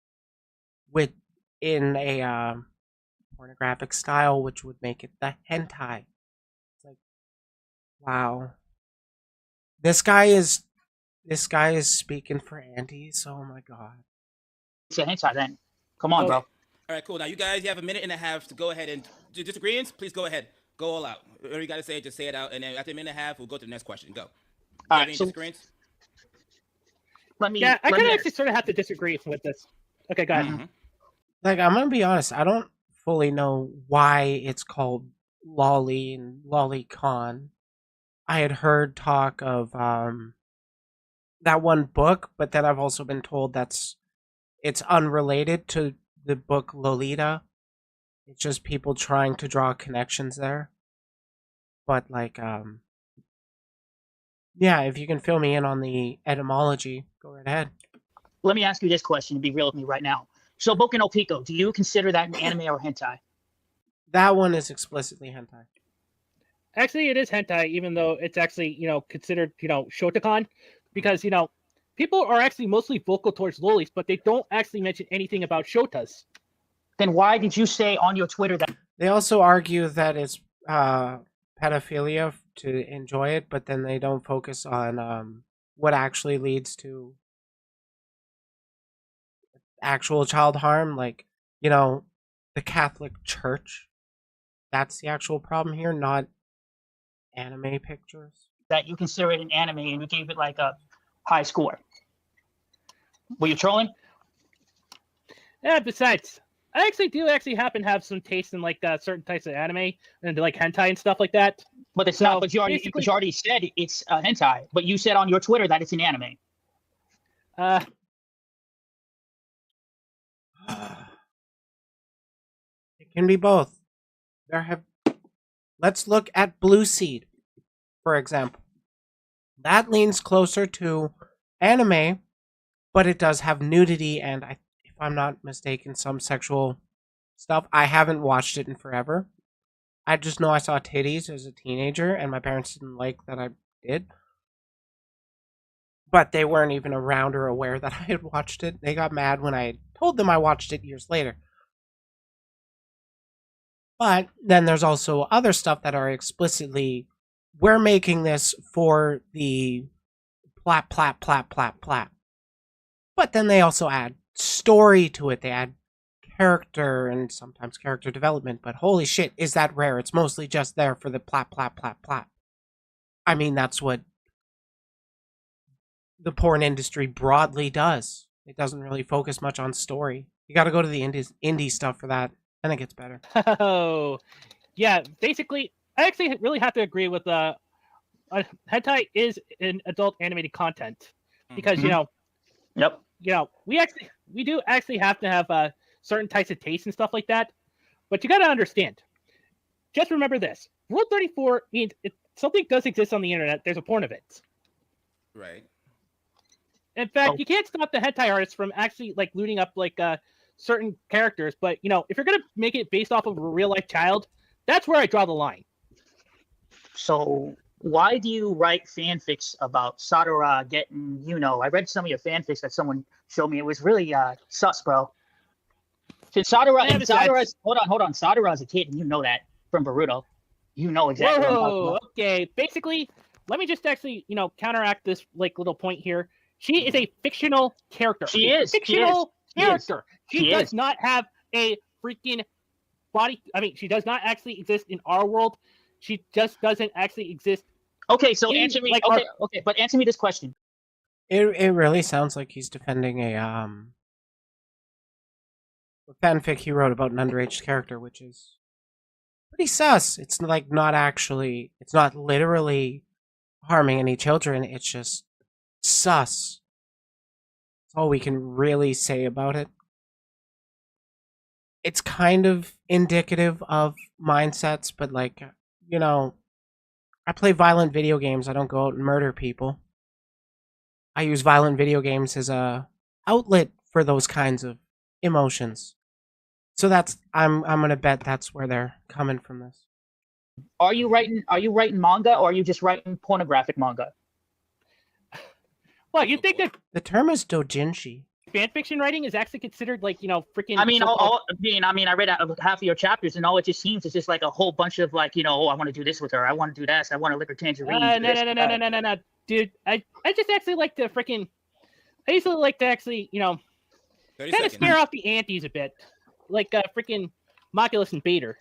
within a pornographic style, which would make it the hentai. It's like, wow, this guy is speaking for aunties. Oh my god. a hentai. Then come on, bro. All right, cool. Now you guys, you have a minute and a half to go ahead and do disagreements. Please go ahead, go all out. Whatever you got to say, just say it out, and then after a minute and a half, we'll go to the next question. Go. All Any right, so disagreements? let me. Yeah, I let kind me- of actually sort of have to disagree with this. Okay, go ahead. Like, I'm gonna be honest, I don't fully know why it's called Lolly and Lolicon. I had heard talk of that one book, but then I've also been told it's unrelated to the book Lolita. It's just people trying to draw connections there. But like, yeah, if you can fill me in on the etymology, go right ahead. Let me ask you this question. Be real with me right now. So, Boku no Pico, do you consider that an anime or hentai? That one is explicitly hentai. Actually, it is hentai, even though it's actually, considered, shotacon, because, people are actually mostly vocal towards lolis, but they don't actually mention anything about shotas. Then why did you say on your Twitter that They also argue that it's pedophilia to enjoy it, but then they don't focus on what actually leads to actual child harm, like, the Catholic Church. That's the actual problem here, not anime pictures. you consider it an anime and you gave it like a high score? Were you trolling? Yeah, besides, I actually do happen to have some taste in like certain types of anime and like hentai and stuff like that. But it's So, not. But you basically- already said it's a hentai. But you said on your Twitter that it's an anime. It can be both. Let's look at Blue Seed, for example. That leans closer to anime, but it does have nudity and, if I'm not mistaken, some sexual stuff. I haven't watched it in forever. I just know I saw titties as a teenager, and my parents didn't like that I did. But they weren't even around or aware that I had watched it. They got mad when I told them I watched it years later. But then there's also other stuff that are explicitly, we're making this for the plat, plat, plat, plat, plat. But then they also add story to it. They add character and sometimes character development. But holy shit, is that rare? It's mostly just there for the plat, plat, plat, plat. I mean, that's what the porn industry broadly does. It doesn't really focus much on story. You got to go to the indie stuff for that, and it gets better. Oh, yeah. Basically, I actually really have to agree with hentai is an adult animated content because Yep. we do actually have to have certain types of tastes and stuff like that. But you got to understand. Just remember this: Rule 34 means if something does exist on the internet, there's a porn of it. Right. In fact, you can't stop the hentai artists from actually like looting up like certain characters. But if you're gonna make it based off of a real life child, that's where I draw the line. So why do you write fanfics about Sadara getting, I read some of your fanfics that someone showed me. It was really sus, bro. Since Sadara, hold on. Sadara is a kid, and you know that from Boruto. You know exactly what I'm talking about. Okay. Basically, let me just actually, counteract this like little point here. She is a fictional character. She is. Fictional character. She does is. not have a freaking body. I mean, she does not actually exist in our world. She just doesn't actually exist. Okay, so answer me. Okay, but answer me this question. It really sounds like he's defending a fanfic he wrote about an underage character, which is pretty sus. It's like it's not literally harming any children. It's just sus. That's all we can really say about it. It's kind of indicative of mindsets, but like, I play violent video games. I don't go out and murder people. I use violent video games as a outlet for those kinds of emotions. So I'm gonna bet that's where they're coming from this. Are you writing manga, or are you just writing pornographic manga? Well, you think that the term is doujinshi. Fan fiction writing is actually considered like freaking. I mean, I read half of your chapters, and all it just seems is just like a whole bunch of like, I want to do this with her, I want to do this, I want to lick her tangerine. No, dude. I just actually like to freaking. I usually like to actually kind of scare off the anties a bit, like freaking Moculus and Bader.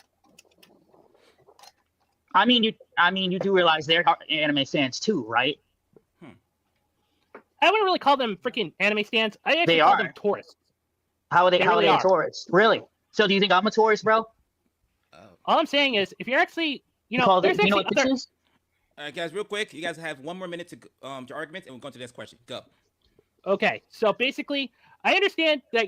I mean, you do realize they're anime fans too, right? I wouldn't really call them freaking anime stands. I actually call them tourists. How are they tourists? Really? So do you think I'm a tourist, bro? All I'm saying is, if you're actually, All right, guys, real quick. You guys have 1 more minute to argument, and we'll go to the next question. Go. Okay, so basically, I understand that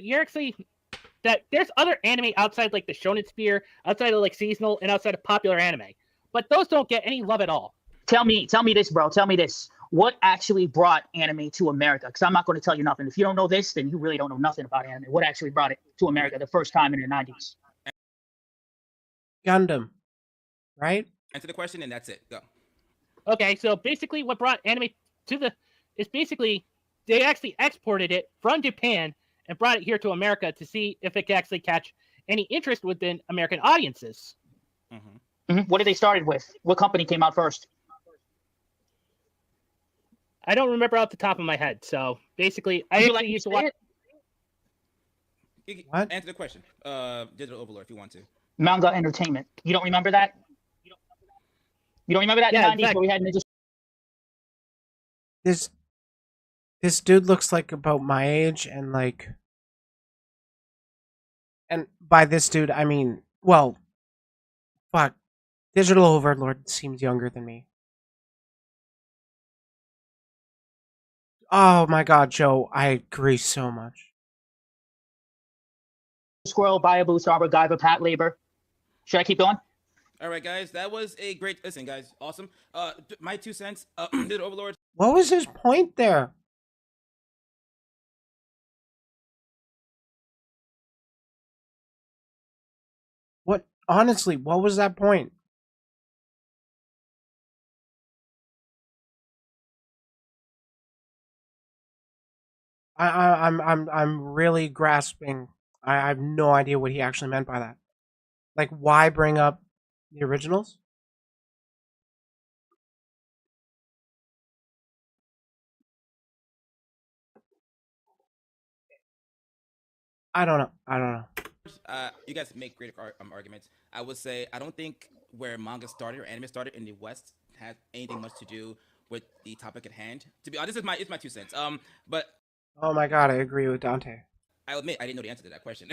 that there's other anime outside like the shonen sphere, outside of like seasonal, and outside of popular anime, but those don't get any love at all. Tell me this, bro. Tell me this. What actually brought anime to America? Because I'm not going to tell you nothing. If you don't know this, then you really don't know nothing about anime. What actually brought it to America the first time in the 90s? Gundam, right? Answer the question, and that's it. Go. Okay, so basically, what brought anime is basically they actually exported it from Japan and brought it here to America to see if it could actually catch any interest within American audiences. What did they started with? What company came out first? I don't remember off the top of my head. So basically, I actually used to watch. What? Answer the question. Digital Overlord, if you want to. Manga Entertainment. You don't remember that? You don't remember that in the 90s where we had Ninja? This dude looks like about my age, and like, and by this dude I mean, well, fuck, Digital Overlord seems younger than me. Oh my god, Joe, I agree so much. Squirrel, Buyaboo, Starboard, Guyver, Pat Labor. Should I keep going? All right, guys, that was a great listen, guys. Awesome. My 2 cents. Digital Overlord. What was his point there? What, honestly, what was that point? I'm really grasping. I have no idea what he actually meant by that. Like, why bring up the originals? I don't know. You guys make great arguments. I would say I don't think where manga started or anime started in the West had anything much to do with the topic at hand. To be honest, it's my 2 cents. But Oh my god, I agree with Dante. I admit I didn't know the answer to that question,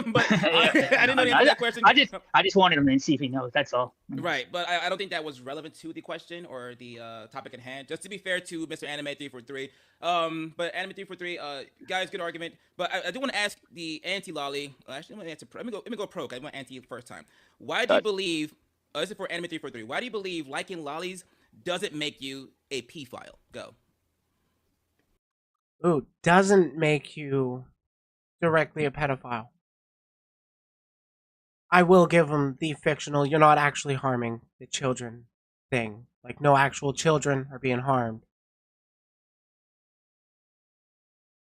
but I didn't know the answer to that question. I just wanted him to see if he knows. That's all. Right, but I don't think that was relevant to the question or the topic at hand. Just to be fair to Mr. Anime 343, but Anime 343, guys, good argument. But I do want to ask the anti Lolly. Actually, let me go pro. I want anti first time. Why do you believe? This is for Anime 343. Why do you believe liking lollies doesn't make you a p-file? Go. Ooh, doesn't make you directly a pedophile. I will give them the fictional, you're not actually harming the children thing. Like, no actual children are being harmed.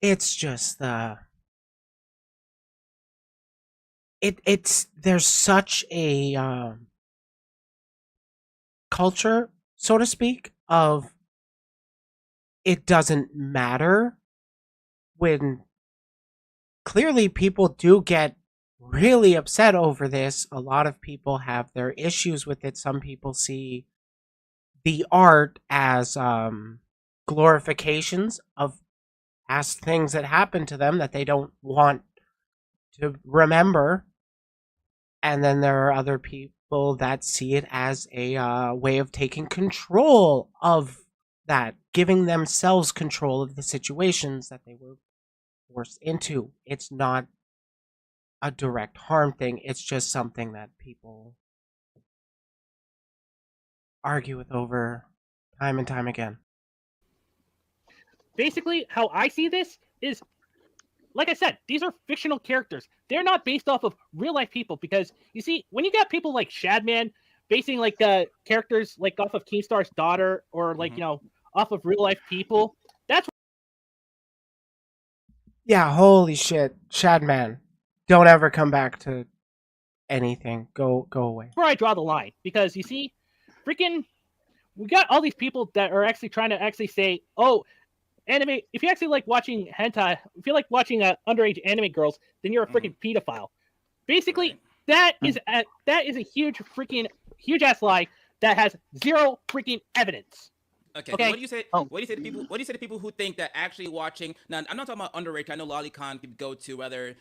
It's just there's such a culture, so to speak, of it doesn't matter, when clearly people do get really upset over this. A lot of people have their issues with it. Some people see the art as glorifications of past things that happened to them that they don't want to remember. And then there are other people that see it as a way of taking control of that, giving themselves control of the situations that they were forced into. It's not a direct harm thing. It's just something that people argue with over time and time again. Basically, how I see this is, like I said, these are fictional characters. They're not based off of real life people, because you see, when you got people like Shadman basing like characters like off of Keemstar's daughter, or like off of real life people, that's yeah, holy shit, Shadman, don't ever come back to anything. Go away. where I draw the line. Because you see, freaking, we got all these people that are actually trying to actually say, oh, anime, if you actually like watching hentai, if you like watching underage anime girls, then you're a freaking pedophile. Basically, that is a huge ass lie that has zero freaking evidence. Okay. What do you say? What do you say to people? What do you say to people who think that actually watching? Now, I'm not talking about underage. I know Lolicon can go to whether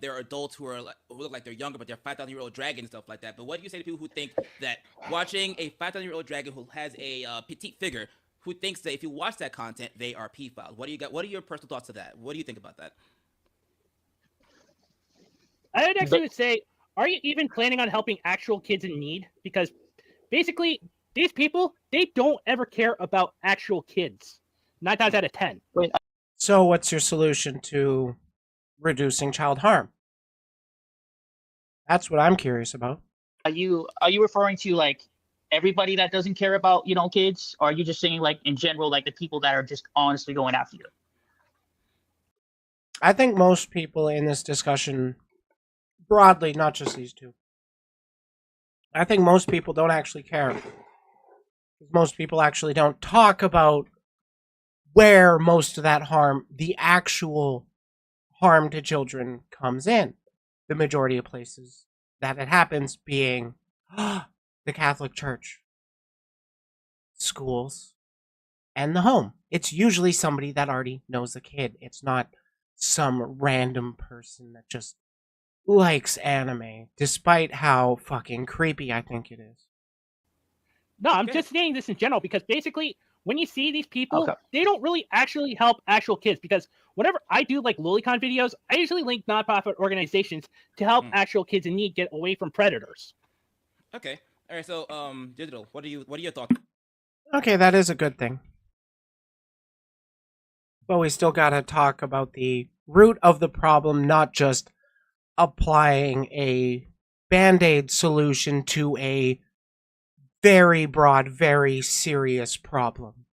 there are adults who look like they're younger, but they're 5,000-year-old dragon and stuff like that. But what do you say to people who think that watching a 5,000-year-old dragon who has a petite figure, who thinks that if you watch that content, they are pedophiles? What do you got? What are your personal thoughts of that? What do you think about that? I would actually say, are you even planning on helping actual kids in need? Because basically, these people, they don't ever care about actual kids. 9 times out of 10. So what's your solution to reducing child harm? That's what I'm curious about. Are you referring to like everybody that doesn't care about kids, or are you just saying like in general, like the people that are just honestly going after you? I think most people in this discussion, broadly, not just these two, I think most people don't actually care. Most people actually don't talk about where most of that harm, the actual harm to children, comes in. The majority of places that it happens being the Catholic Church, schools, and the home. It's usually somebody that already knows the kid. It's not some random person that just likes anime, despite how fucking creepy I think it is. No, I'm just saying this in general, because basically, when you see these people, they don't really actually help actual kids. Because whenever I do like Lolicon videos, I usually link nonprofit organizations to help actual kids in need get away from predators. Okay. All right. So, Digital, what are your thoughts? Okay, that is a good thing. But we still gotta talk about the root of the problem, not just applying a band-aid solution to a very broad, very serious problem.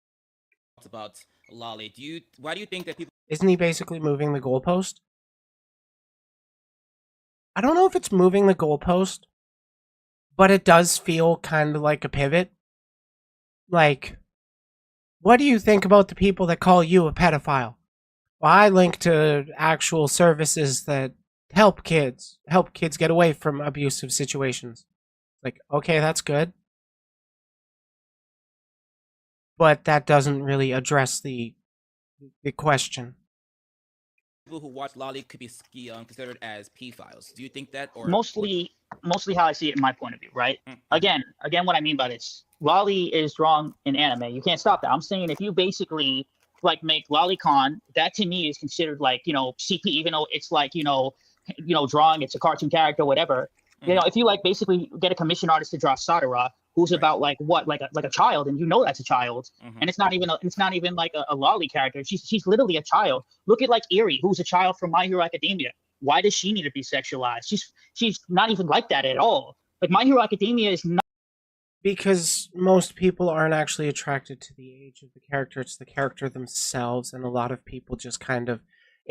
About Lolly, why do you think that people? Isn't he basically moving the goalpost? I don't know if it's moving the goalpost, but it does feel kind of like a pivot. Like, what do you think about the people that call you a pedophile? Well, I link to actual services that help kids get away from abusive situations. Like, okay, that's good. But that doesn't really address the question. people who watch Lolly could be considered as pedophiles. Do you think that, or mostly how I see it in my point of view, right? Again, what I mean by this, Lolly is drawn in anime. You can't stop that. I'm saying if you basically like make Lolicon, that to me is considered like, you know, CP, even though it's like, drawing, it's a cartoon character, whatever. You know, if you like basically get a commission artist to draw Sadara, who's about like what, like a child, and you know that's a child, and it's not even like a Lolly character. She's literally a child. Look at like Eri, who's a child from My Hero Academia. Why does she need to be sexualized? She's not even like that at all. Like My Hero Academia is not. Because most people aren't actually attracted to the age of the character, it's the character themselves, and a lot of people just kind of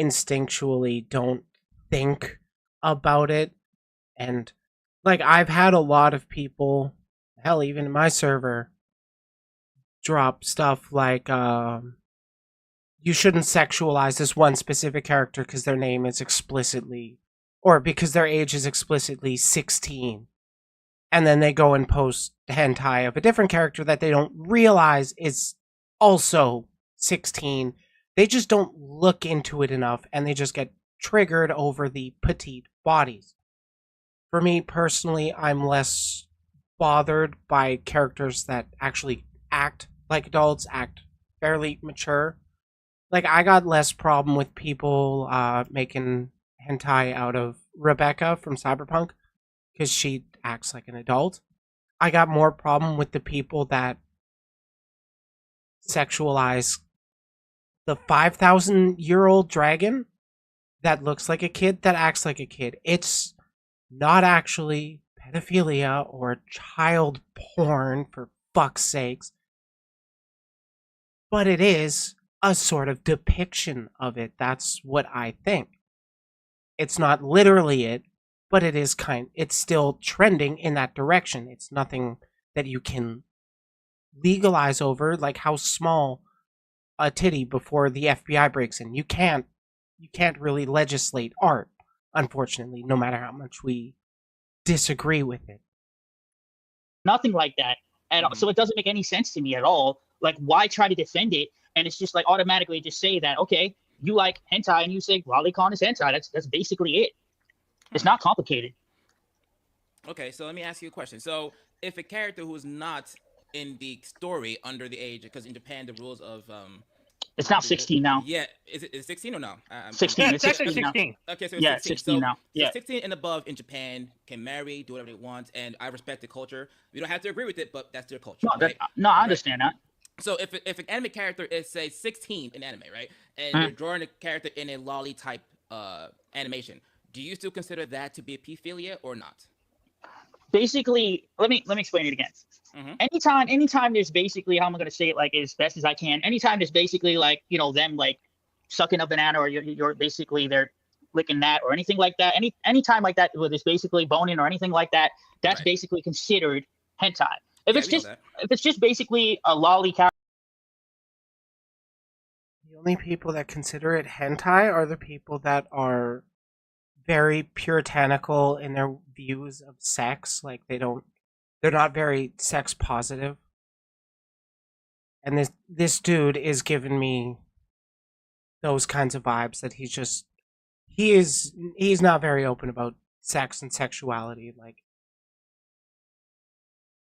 instinctually don't think about it. And like I've had a lot of people, hell, even in my server, drop stuff like you shouldn't sexualize this one specific character because their name is explicitly, or because their age is explicitly 16. And then they go and post hentai of a different character that they don't realize is also 16. They just don't look into it enough, and they just get triggered over the petite bodies. For me personally, I'm less bothered by characters that actually act like adults, act fairly mature. Like, I got less problem with people making hentai out of Rebecca from Cyberpunk, because she acts like an adult. I got more problem with the people that sexualize the 5,000-year-old dragon that looks like a kid, that acts like a kid. It's not actually pedophilia or child porn, for fuck's sakes, but it is a sort of depiction of it. That's what I think. It's not literally it, but it's still trending in that direction. It's nothing that you can legalize over, like how small a titty before the FBI breaks in. You can't really legislate art, unfortunately, no matter how much we disagree with it. Nothing like that. And so it doesn't make any sense to me at all. Like, why try to defend it? And it's just like automatically just say that, okay, you like hentai and you say Lolicon is hentai. That's basically it. It's not complicated. Okay, so let me ask you a question. So if a character who's not in the story under the age, because in Japan the rules of it's now 16 now. Yeah, is it 16 or no? 16. Yeah, It's it's actually 16 16. Okay, so Yeah, it's 16 so, now. Yeah. So 16 and above in Japan can marry, do whatever they want, and I respect the culture. We don't have to agree with it, but that's their culture. No, I understand that. So if an anime character is, say, 16 in anime, right, and you're drawing a character in a lolly type animation, do you still consider that to be a pedophilia or not? Basically, let me explain it again. Anytime there's basically, how am I going to say it like as best as I can? Anytime there's basically like, them like sucking a banana, or you're basically they're licking that or anything like that. Anytime like that where there's basically boning or anything like that, that's basically considered hentai. If it's just basically a lolly character. The only people that consider it hentai are the people that are very puritanical in their views of sex. Like they're not very sex positive. And this dude is giving me those kinds of vibes that he's not very open about sex and sexuality. Like,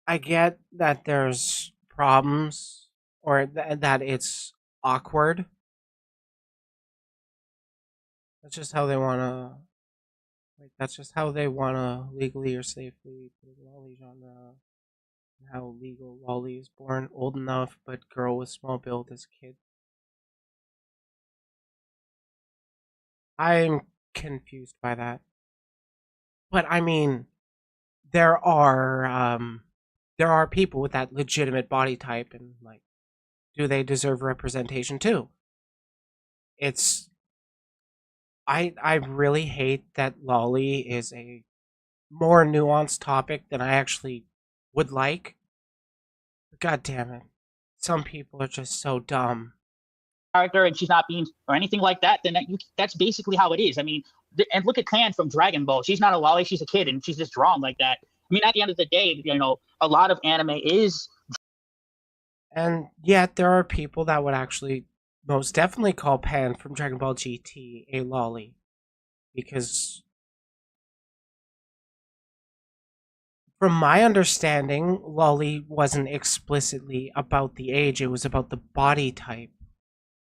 I get that there's problems, or that it's awkward. That's just how they wanna legally or safely put a lolly genre. How legal lolly is born old enough, but girl with small build as a kid. I'm confused by that. But I mean, there are people with that legitimate body type, and like, do they deserve representation too? I really hate that lolly is a more nuanced topic than I actually would like. But God damn it, some people are just so dumb. Character and she's not being or anything like that, then that's basically how it is. I mean, and look at Kan from Dragon Ball. She's not a lolly, she's a kid, and she's just drawn like that. I mean, at the end of the day, a lot of anime is. And yet there are people that would actually most definitely call Pan from Dragon Ball GT a lolly, because from my understanding, lolly wasn't explicitly about the age, it was about the body type.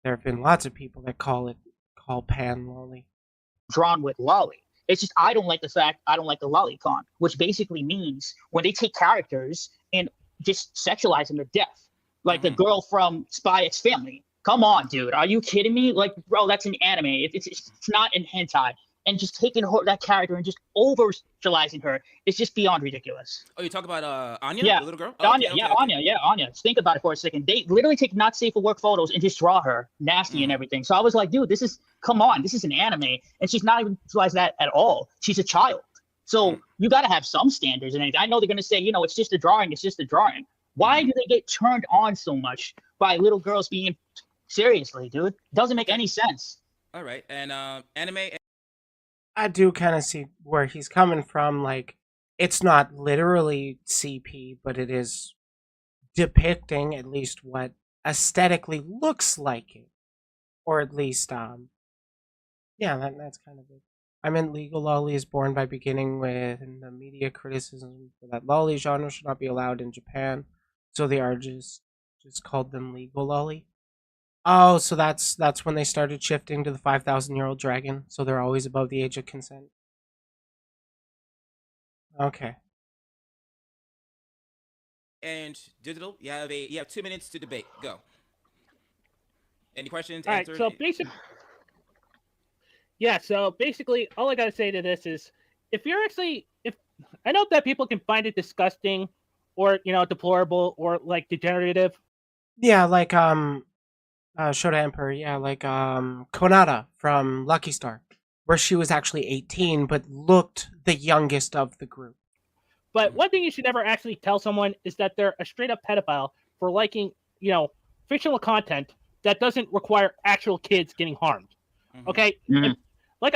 There have been lots of people that call Pan lolly. Drawn with lolly. It's just I don't like the fact I don't like the lolicon, which basically means when they take characters and just sexualize them to death, like the girl from Spy X Family. Come on, dude, are you kidding me? Like, bro, that's an anime. It's not in hentai. And just taking that character and just over sexualizing her, it's just beyond ridiculous. Oh, you talk about Anya, Yeah, the little girl? Anya, Anya. Just think about it for a second. They literally take not safe for work photos and just draw her nasty and everything. So I was like, dude, come on, this is an anime, and she's not even sexualized that at all. She's a child, so you got to have some standards and anything. I know they're gonna say, it's just a drawing, it's just a drawing. Why do they get turned on so much by little girls being seriously, dude? Doesn't make any sense. All right, and anime. I do kind of see where he's coming from. Like, it's not literally CP, but it is depicting at least what aesthetically looks like it, or at least, yeah, that's kind of it. I mean, legal lolly is born by beginning with the media criticism for that lolly genre should not be allowed in Japan, so they are just called them legal lolly. Oh, so that's when they started shifting to the 5,000-year-old dragon, so they're always above the age of consent. Okay. And digital, you have 2 minutes to debate. Go. Any questions? All right, answers? so basically, all I gotta say to this is, if I know that people can find it disgusting, or deplorable, or like degenerative. Yeah, like Shota Emperor, yeah, like Konata from Lucky Star, where she was actually 18 but looked the youngest of the group. But one thing you should never actually tell someone is that they're a straight up pedophile for liking, fictional content that doesn't require actual kids getting harmed. Okay? If, like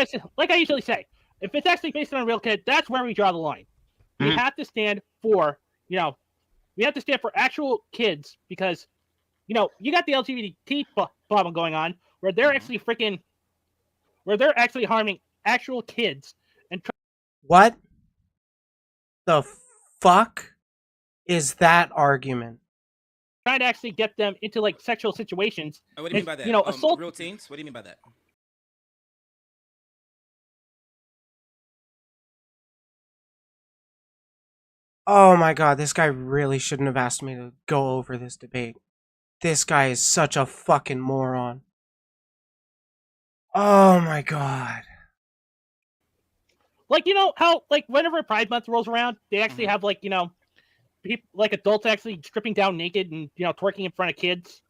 I usually say, if it's actually based on a real kid, that's where we draw the line. We have to stand for, actual kids, because you got the LGBT problem going on where they're actually harming actual kids and what the fuck is that argument? trying to actually get them into like sexual situations. What do you mean by that? Assault real teens? What do you mean by that? Oh my god, this guy really shouldn't have asked me to go over this debate. This guy is such a fucking moron. Oh my god. Like, how, like, whenever Pride Month rolls around, they actually have, like, people, like, adults actually stripping down naked and, twerking in front of kids.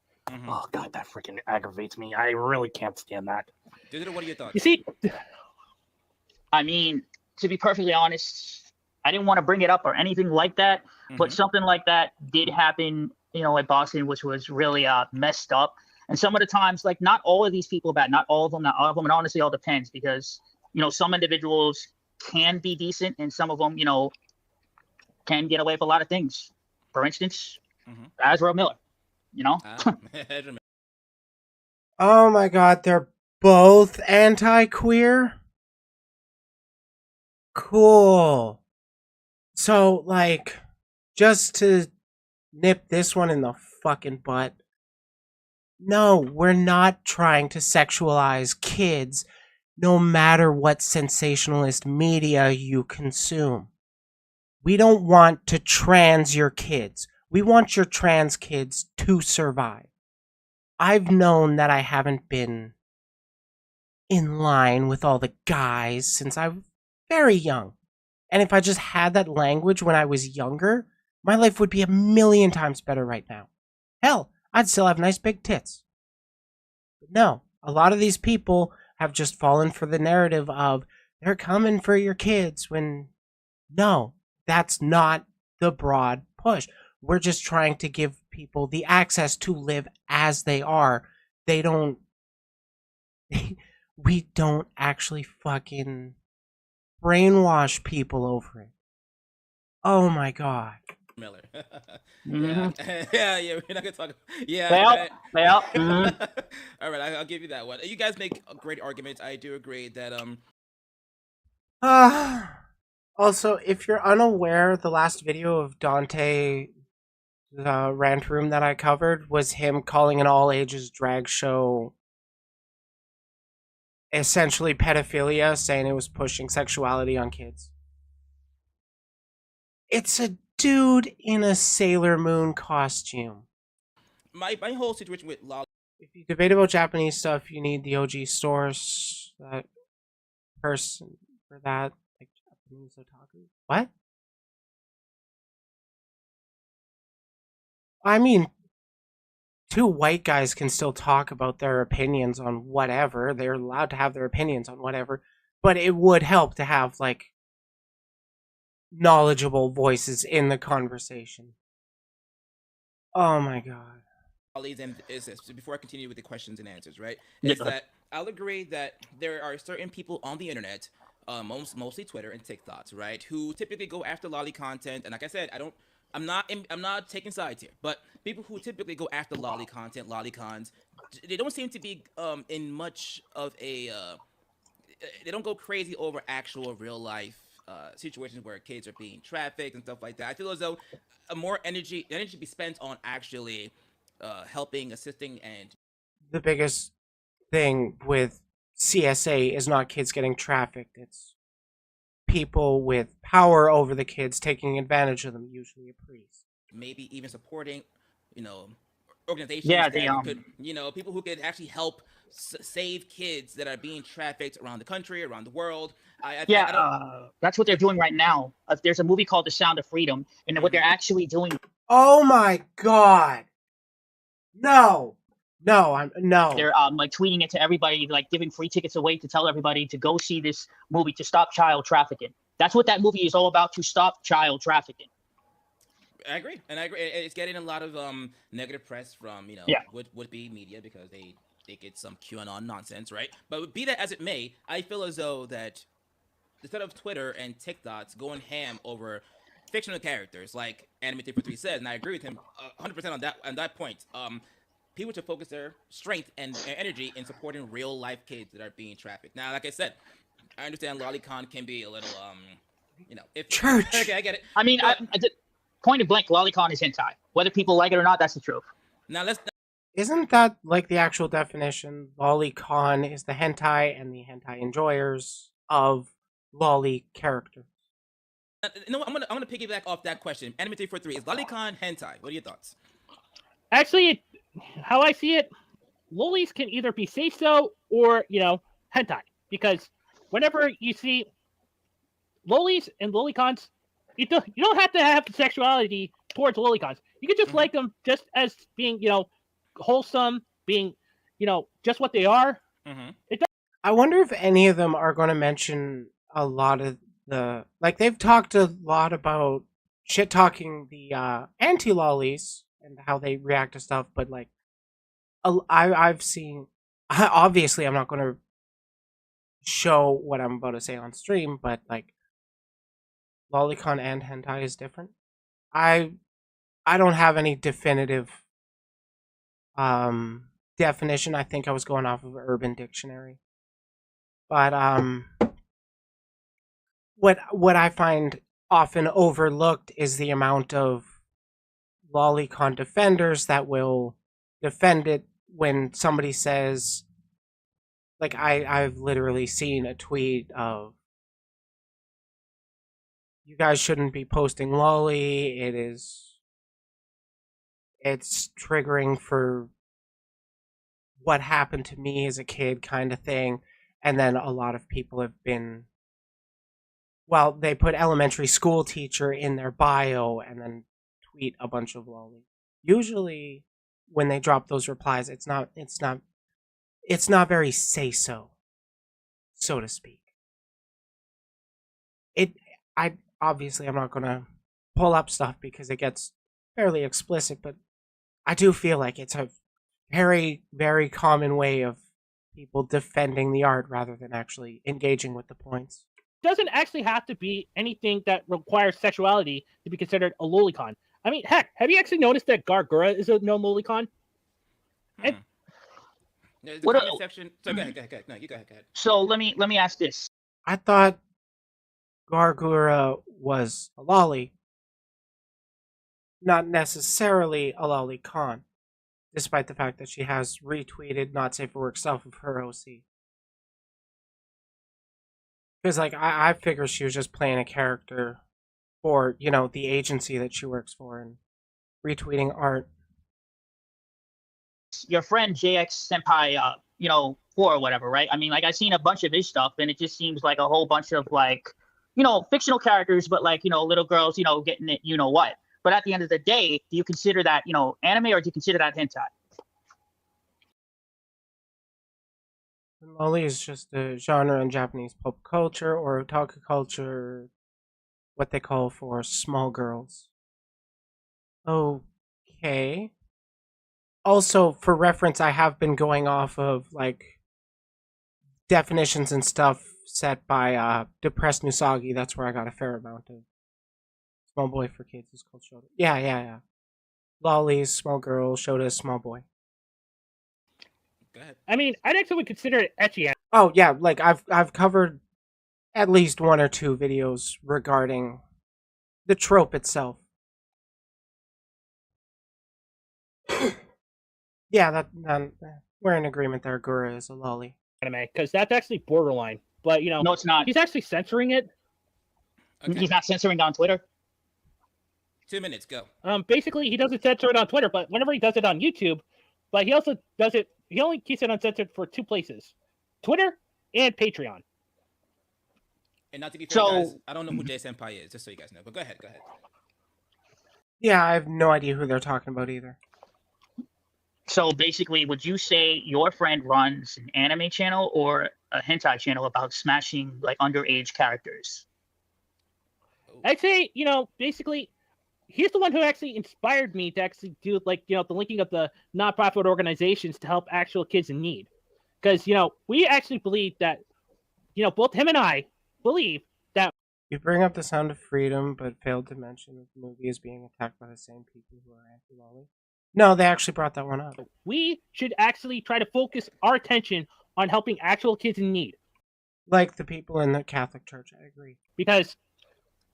Oh, God, that freaking aggravates me. I really can't stand that. Digital, what are your thoughts? You see? I mean, to be perfectly honest, I didn't want to bring it up or anything like that, but something like that did happen, at Boston, which was really messed up. And some of the times, like, not all of these people are bad, not all of them, and honestly, all depends, because, some individuals can be decent and some of them, can get away with a lot of things. For instance, Ezra Miller, Oh my god, they're both anti-queer? Cool. So, like, just to nip this one in the fucking butt, no, we're not trying to sexualize kids, no matter what sensationalist media you consume. We don't want to trans your kids. We want your trans kids to survive. I've known that I haven't been in line with all the guys since I was very young. And if I just had that language when I was younger, my life would be a million times better right now. Hell, I'd still have nice big tits. But no, a lot of these people have just fallen for the narrative of they're coming for your kids when no, that's not the broad push. We're just trying to give people the access to live as they are. We don't actually fucking brainwash people over it. Oh my god. Miller. Mhm. Yeah, we're not gonna talk. Yeah. Well, well. All right, I'll give you that one. You guys make great arguments. I do agree that Also, if you're unaware, the last video of Dante, the rant room that I covered, was him calling an all ages drag show essentially pedophilia, saying it was pushing sexuality on kids. It's a dude in a Sailor Moon costume. my whole situation with Lolly. If you debate about Japanese stuff, you need the OG source, that person for that, like Japanese otaku. What? I mean, two white guys can still talk about their opinions on whatever. They're allowed to have their opinions on whatever, but it would help to have like knowledgeable voices in the conversation. Oh my god. And is this before I continue with the questions and answers, right? Yeah, Is go ahead. that I'll agree that there are certain people on the internet, mostly Twitter and TikToks, right, who typically go after lolly content. And like I said, I'm not taking sides here, but people who typically go after lolly content, lolicons, they don't seem to be in much of a they don't go crazy over actual real life situations where kids are being trafficked and stuff like that. I feel as though more energy be spent on actually helping, assisting, and The biggest thing with CSA is not kids getting trafficked. It's people with power over the kids taking advantage of them, usually a priest. maybe even supporting, you know, organizations Yeah, that could, people who could actually help save kids that are being trafficked around the country, around the world. I Yeah, don't. that's what they're doing right now. There's a movie called The Sound of Freedom, and what they're actually doing. Oh my god. No. No, no. They're like tweeting it to everybody, like giving free tickets away to tell everybody to go see this movie to stop child trafficking. That's what that movie is all about, to stop child trafficking. I agree, and I agree. It's getting a lot of negative press from Yeah. would be media because they get some QAnon nonsense, right? But be that as it may, I feel as though that instead of Twitter and TikToks going ham over fictional characters like Anime 343 says, and I agree with him 100% on that point. People should focus their strength and energy in supporting real life kids that are being trafficked. Now, like I said, I understand Lolicon can be a little if Church. Okay, I get it. I mean, But point of blank, Lolicon is hentai. Whether people like it or not, that's the truth. now let's Isn't that like the actual definition? Lolicon is the hentai and the hentai enjoyers of lolly characters. I'm gonna piggyback off that question. Anime 343 is Lolicon hentai. What are your thoughts? Actually, how I see it, lolis can either be say-so or, hentai. Because whenever you see lolis and lolicons, you don't have to have sexuality towards lolicons. You can just like them just as being, wholesome, being, just what they are. I wonder if any of them are going to mention a lot of like they've talked a lot about shit talking the anti-lollies and how they react to stuff, but like I've seen, obviously I'm not going to show what I'm about to say on stream, but like lolicon and hentai is different. I don't have any definitive definition. I think I was going off of Urban Dictionary. But what I find often overlooked is the amount of lolicon defenders that will defend it when somebody says, like I've literally seen a tweet of, you guys shouldn't be posting lolly, it's triggering for what happened to me as a kid kind of thing. And then a lot of people have been, well, they put elementary school teacher in their bio and then tweet a bunch of lolly. Usually when they drop those replies, it's not very say-so to speak. I'm not gonna pull up stuff because it gets fairly explicit, but I do feel like it's a very, very common way of people defending the art rather than actually engaging with the points. Doesn't actually have to be anything that requires sexuality to be considered a lolicon. I mean, heck, have you actually noticed that Gargura is a no Lolicon? And There's the What comment a- section. So go ahead. No, you go ahead. So let me ask this. I thought Gargura was a lolly, not necessarily a lolicon, despite the fact that she has retweeted not safe for work stuff of her OC. Because like I figure she was just playing a character for, you know, the agency that she works for and retweeting art. Your friend JX Senpai, you know, 4 or whatever, right? I mean, like I've seen a bunch of his stuff, and it just seems like a whole bunch of like, you know, fictional characters, but like, you know, little girls, you know, getting it, you know what? But at the end of the day, do you consider that, you know, anime, or do you consider that hentai? Lolly is just a genre in Japanese pop culture or otaku culture, what they call for small girls. Okay. Also, for reference, I have been going off of like definitions and stuff set by Depressed Nusagi. That's where I got a fair amount of small boy for kids is called Shota. Yeah. Lollies, small girl, Shota, small boy. Go ahead. I mean, I'd actually consider it ecchi. Oh yeah, like I've covered at least 1 or 2 videos regarding the trope itself. Yeah, that we're in agreement there. Gura is a lolly. Anime, because that's actually borderline. But you know, No, it's not. he's actually censoring it. Okay. He's not censoring on Twitter. 2 minutes. Go. Basically, he doesn't censor it on Twitter, but whenever he does it on YouTube, but he also does it. He only keeps it uncensored for 2 places: Twitter and Patreon. And not to be fair, So- guys, I don't know who J Senpai is, just so you guys know. But go ahead. Yeah, I have no idea who they're talking about either. So basically, would you say your friend runs an anime channel or a hentai channel about smashing like underage characters? I'd say, you know, basically, he's the one who actually inspired me to actually do like, you know, the linking of the nonprofit organizations to help actual kids in need. Because, you know, we actually believe that, you know, both him and I believe that You bring up the Sound of Freedom, but failed to mention that the movie is being attacked by the same people who are anti-lolly. No, they actually brought that one up. we should actually try to focus our attention on helping actual kids in need. Like the people in the Catholic Church, I agree. Because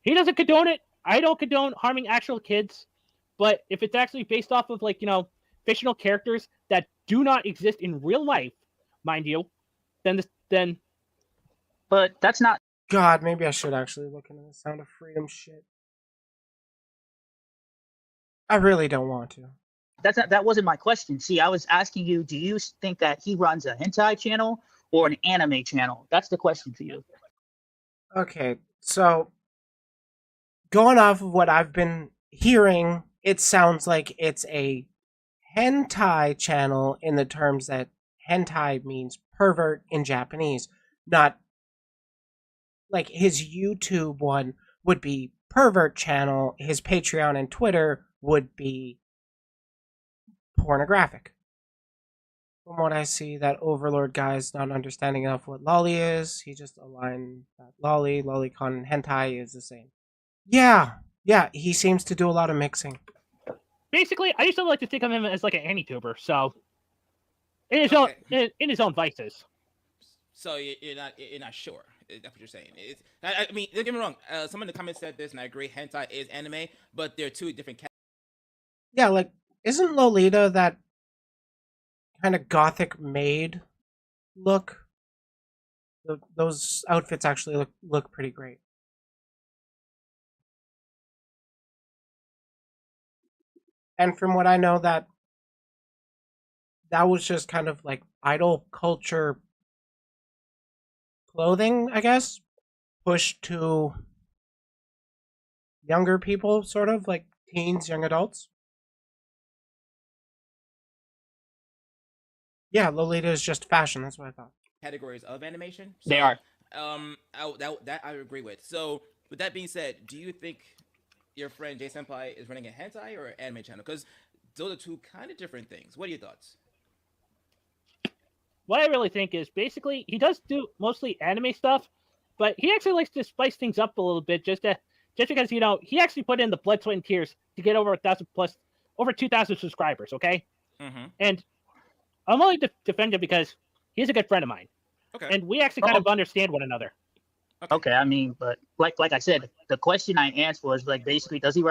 he doesn't condone it. I don't condone harming actual kids. But if it's actually based off of, like, you know, fictional characters that do not exist in real life, mind you, then But that's not. God, maybe I should actually look into the Sound of Freedom shit. I really don't want to. That wasn't my question. See, I was asking you, do you think that he runs a hentai channel or an anime channel? That's the question for you. Okay, so going off of what I've been hearing, it sounds like it's a hentai channel in the terms that hentai means pervert in Japanese, not like his YouTube one would be pervert channel, his Patreon and Twitter would be pornographic. From what I see, that Overlord guy is not understanding enough what lolly is. He just aligned that lolly, lolicon, and hentai is the same. Yeah, he seems to do a lot of mixing. basically, I used to like to think of him as like an anti-tuber. So in his Okay. in his own vices. So you're not sure. That's what you're saying. I mean, don't get me wrong. Someone in the comments said this, and I agree. Hentai is anime, but they're 2 different. Yeah, like, isn't Lolita that kind of gothic maid look? Those outfits actually look pretty great. And from what I know, that was just kind of like idol culture clothing, I guess, pushed to younger people, sort of like teens, young adults. Yeah, Lolita is just fashion. That's what I thought. Categories of animation. They are. That I agree with. So with that being said, do you think your friend J Senpai is running a hentai or an anime channel? Because those are 2 kind of different things. What are your thoughts? What I really think is basically he does do mostly anime stuff, but he actually likes to spice things up a little bit just to just because he actually put in the blood, sweat, and tears to get over 2,000 subscribers. Okay, and I'm only defend him because he's a good friend of mine, and we actually kind of understand one another. Okay, I mean, but like I said, the question I answered was like basically, does he?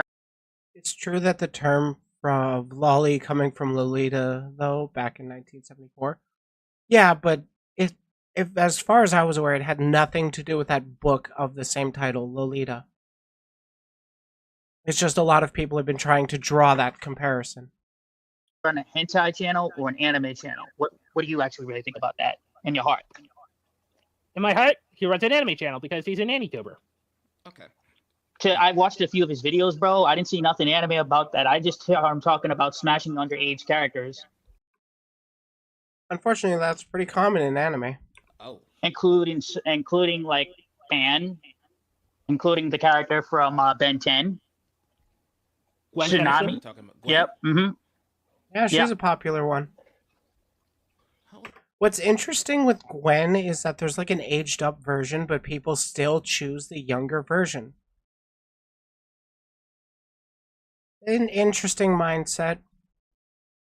It's true that the term from lolly coming from Lolita, though, back in 1974. Yeah, but if as far as I was aware, it had nothing to do with that book of the same title, Lolita. It's just a lot of people have been trying to draw that comparison. Run a hentai channel or an anime channel? What do you actually really think about that in your heart? In my heart, he runs an anime channel because he's an Anituber. Okay. I watched a few of his videos, bro. I didn't see nothing anime about that. I just hear him talking about smashing underage characters. Unfortunately, that's pretty common in anime. Oh. Including like Anne, including the character from Ben 10. Tsunami. Yep. Mm-hmm. Yeah, she's a popular one. What's interesting with Gwen is that there's like an aged up version, but people still choose the younger version. An interesting mindset.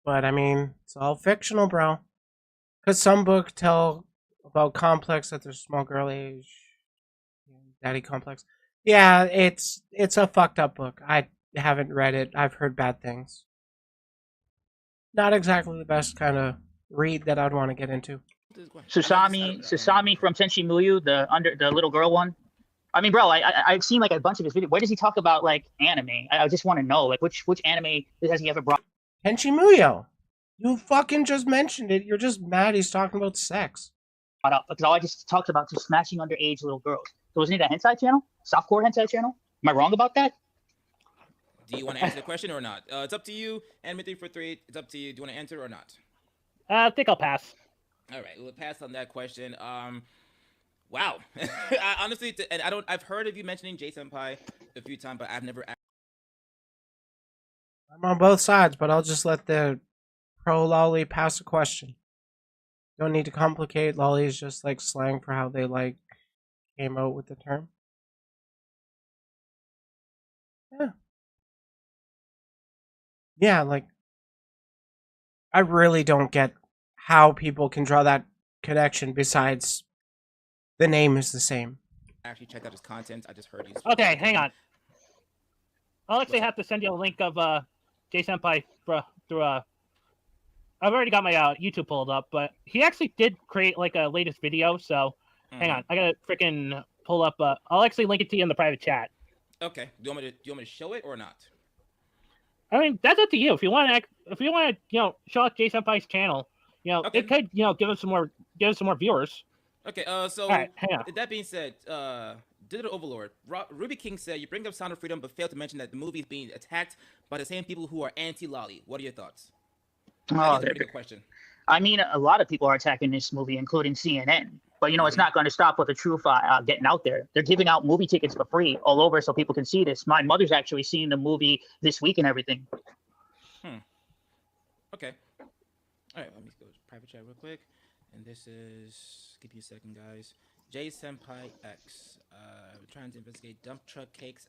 But I mean, it's all fictional, bro. Because some books tell about complex that there's small girl age, daddy complex. Yeah, it's a fucked up book. I haven't read it. I've heard bad things. Not exactly the best kind of read that I'd want to get into. Susami from Senshi Muyu, the little girl one. I mean, bro, I've seen like a bunch of his videos. Where does he talk about like anime? I just want to know like which anime has he ever brought? Tenchi Muyo. You fucking just mentioned it. You're just mad he's talking about sex. Up because all I just talked about just smashing underage little girls. So wasn't it a hentai channel? Softcore hentai channel? Am I wrong about that? Do you want to answer the question or not? It's up to you. Anime 343. It's up to you. Do you want to answer or not? I think I'll pass. All right, we'll pass on that question. Wow. Honestly, and I've heard of you mentioning J Senpai a few times, but I've never. I'm on both sides, but I'll just let the pro lolly pass a question. Don't need to complicate. Lolly is just like slang for how they like came out with the term. Yeah. Yeah, like I really don't get how people can draw that connection besides the name is the same. Actually checked out his content. I just heard you. Okay, hang on. I'll actually have to send you a link of J Senpai through I've already got my YouTube pulled up, but he actually did create like a latest video. So hang on, I gotta freaking pull up. I'll actually link it to you in the private chat. Okay. Do you want me to show it or not? I mean, that's up to you. If you want to, show off J Senpai's channel, Okay. it could, give us some more viewers. Okay. So right, hang on. That being said, Digital Overlord, Ruby King said you bring up Sound of Freedom, but failed to mention that the movie is being attacked by the same people who are anti-lolly. What are your thoughts? That's a pretty good question. I mean, a lot of people are attacking this movie, including CNN. But it's not going to stop with the truth getting out there. They're giving out movie tickets for free all over so people can see this. My mother's actually seen the movie this week and everything. Okay. All right, let me go to private chat real quick. And this is, give me a second, guys. J Senpai X. Trying to investigate dump truck cakes.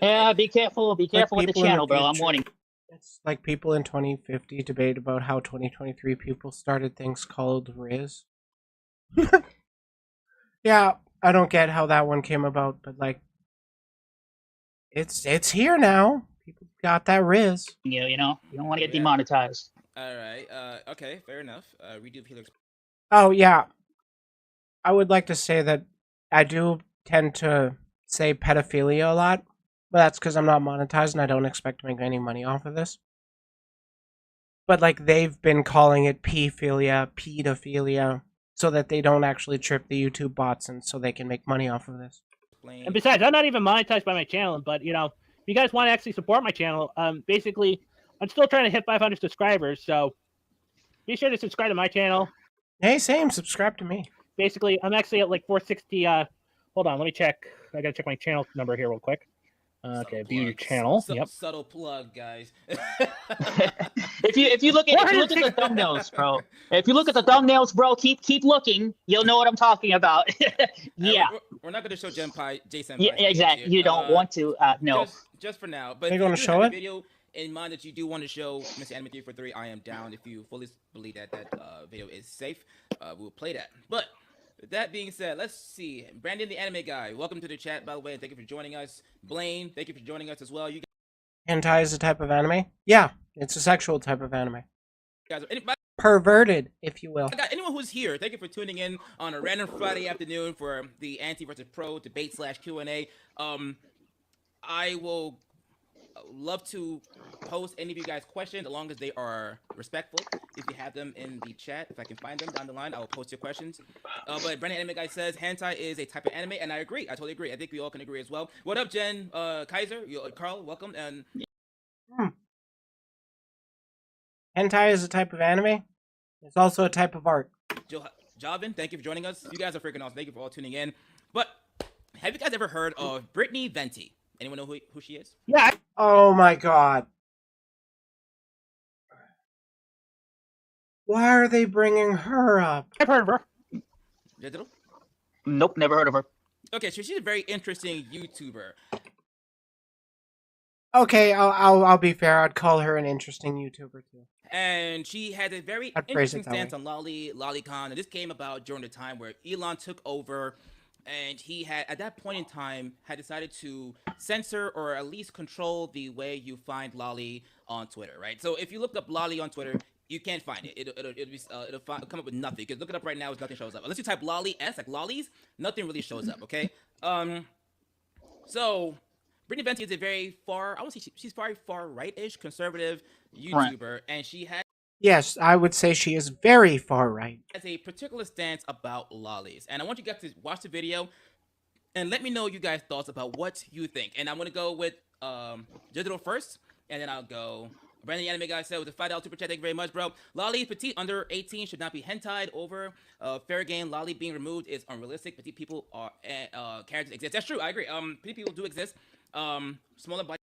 Yeah, be careful. Be careful with the channel, bro. I'm warning. It's like people in 2050 debate about how 2023 people started things called Riz. Yeah, I don't get how that one came about, but like, it's here now. People got that Riz. You don't want to get demonetized. All right. Okay. Fair enough. Redo Helix. Oh yeah, I would like to say that I do tend to say pedophilia a lot, but that's because I'm not monetized and I don't expect to make any money off of this. But like they've been calling it pedophilia, so that they don't actually trip the YouTube bots and so they can make money off of this. And besides, I'm not even monetized by my channel, but if you guys want to actually support my channel, basically, I'm still trying to hit 500 subscribers, so be sure to subscribe to my channel. Hey, same. Subscribe to me. Basically, I'm actually at like 460. Hold on, let me check. I gotta check my channel number here real quick. Okay, Subtle view your plug. channel. Yep. Subtle plug, guys. if you look at the thumbnails, bro. If you look at the thumbnails, bro, keep looking. You'll know what I'm talking about. Yeah. We're not going to show Jason Yeah, exactly. You don't want to. No. Just for now. But Are if you you gonna do show have a it? video in mind that you do want to show Mr. Anime 343, I am down. If you fully believe that video is safe, we'll play that. But with that being said, let's see. Brandon, the anime guy, welcome to the chat, by the way, and thank you for joining us. Blaine, thank you for joining us as well. You Hentai is a type of anime? Yeah, it's a sexual type of anime. guys, Perverted, if you will. anyone who's here, thank you for tuning in on a random Friday afternoon for the anti versus pro debate / Q&A. I will love to post any of you guys' questions, as long as they are respectful. If you have them in the chat, if I can find them down the line, I will post your questions. But Brandon Anime Guy says hentai is a type of anime, and I agree. I totally agree. I think we all can agree as well. What up, Jen? Kaiser, Carl, welcome. And Hentai is a type of anime. It's also a type of art. Javin, thank you for joining us. You guys are freaking awesome. Thank you for all tuning in. But have you guys ever heard of Brittany Venti? Anyone know who she is? Yeah. Oh my god. Why are they bringing her up? I've heard of her. Digital? Nope, never heard of her. Okay, so she's a very interesting YouTuber. Okay, I'll be fair. I'd call her an interesting YouTuber too. And she had a very I'd phrase interesting it that stance way. on Lolicon. And this came about during the time where Elon took over, and he had, at that point in time, had decided to censor or at least control the way you find Lolly on Twitter, right? So if you look up Lolly on Twitter, you can't find it. It'll come up with nothing. Because look it up right now, nothing shows up. Unless you type Lolly S, like lollies, nothing really shows up, okay? So Brittany Venti is a very far, I would say she's very far right-ish conservative YouTuber, and she has Yes, I would say she is very far right. a particular stance about lollies. And I want you guys to watch the video and let me know you guys' thoughts about what you think. And I'm gonna go with Digital first, and then I'll go. Brandon the Anime Guy said with a $5 super chat, thank you very much, bro. Lolly petite under 18 should not be hentai'd over. Fair game. Lolly being removed is unrealistic. Petite people are characters exist. That's true. I agree. Petite people do exist. Smaller body.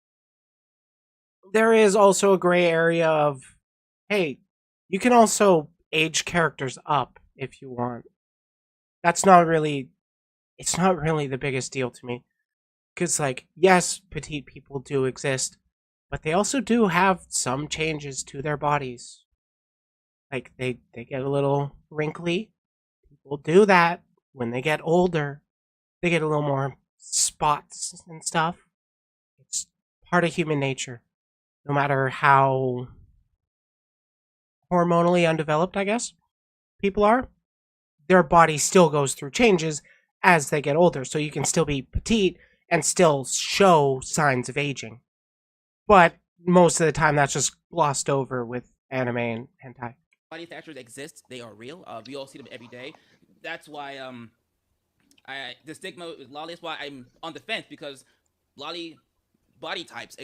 There is also a gray area of, hey, you can also age characters up if you want. It's not really the biggest deal to me. Because, like, yes, petite people do exist, but they also do have some changes to their bodies. Like, they get a little wrinkly. People do that when they get older. They get a little more spots and stuff. It's part of human nature. No matter how hormonally undeveloped, I guess, people are, their body still goes through changes as they get older. So you can still be petite and still show signs of aging. But most of the time that's just glossed over with anime and hentai. Body factors exist. They are real. We all see them every day. That's why the stigma with lolly is why I'm on the fence, because lolly body types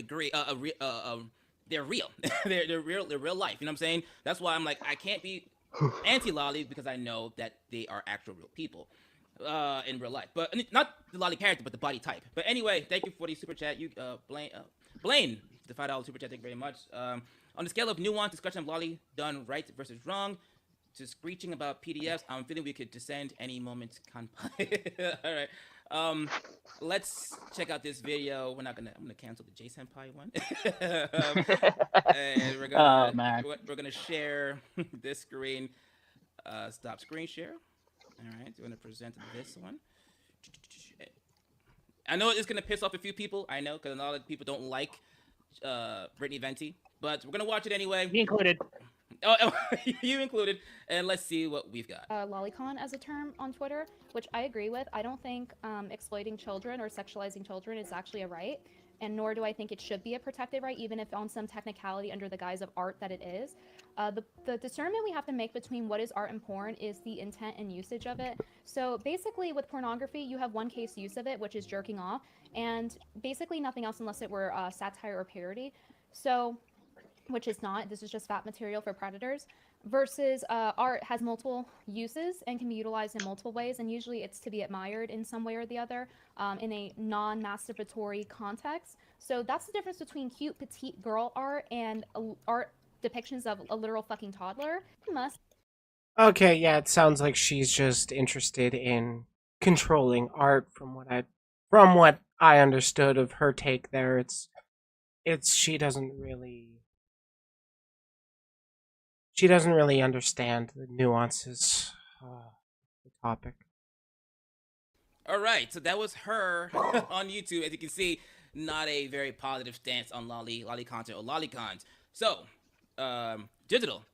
they're real. they're real. They're real life. You know what I'm saying? That's why I'm like, I can't be anti-lolly, because I know that they are actual real people in real life. But not the lolly character, but the body type. But anyway, thank you for the super chat. You Blaine, the $5 super chat. Thank you very much. On the scale of nuanced discussion of lolly done right versus wrong to screeching about PDFs, I'm feeling we could descend any moment. All right. Let's check out this video. I'm gonna cancel the JSenpai one. And we're gonna share this screen. Stop screen share. All right, we're gonna present this one. I know it's gonna piss off a few people. I know, because a lot of people don't like Brittany Venti, but we're gonna watch it anyway. Me included. Oh, you included. And let's see what we've got. Lolicon as a term on Twitter, which I agree with. I don't think exploiting children or sexualizing children is actually a right, and nor do I think it should be a protected right, even if on some technicality under the guise of art that it is. The discernment we have to make between what is art and porn is the intent and usage of it. So basically with pornography, you have one case use of it, which is jerking off, and basically nothing else unless it were satire or parody. So, which is not, this is just fat material for predators. versus art has multiple uses and can be utilized in multiple ways, and usually it's to be admired in some way or the other in a non-masturbatory context. So that's the difference between cute petite girl art and art depictions of a literal fucking toddler. Okay, yeah, it sounds like she's just interested in controlling art from what I understood of her take there. It's she doesn't really understand the nuances of the topic. All right, so that was her on YouTube. As you can see, not a very positive stance on Lolicon or Lolicons. So, Digital,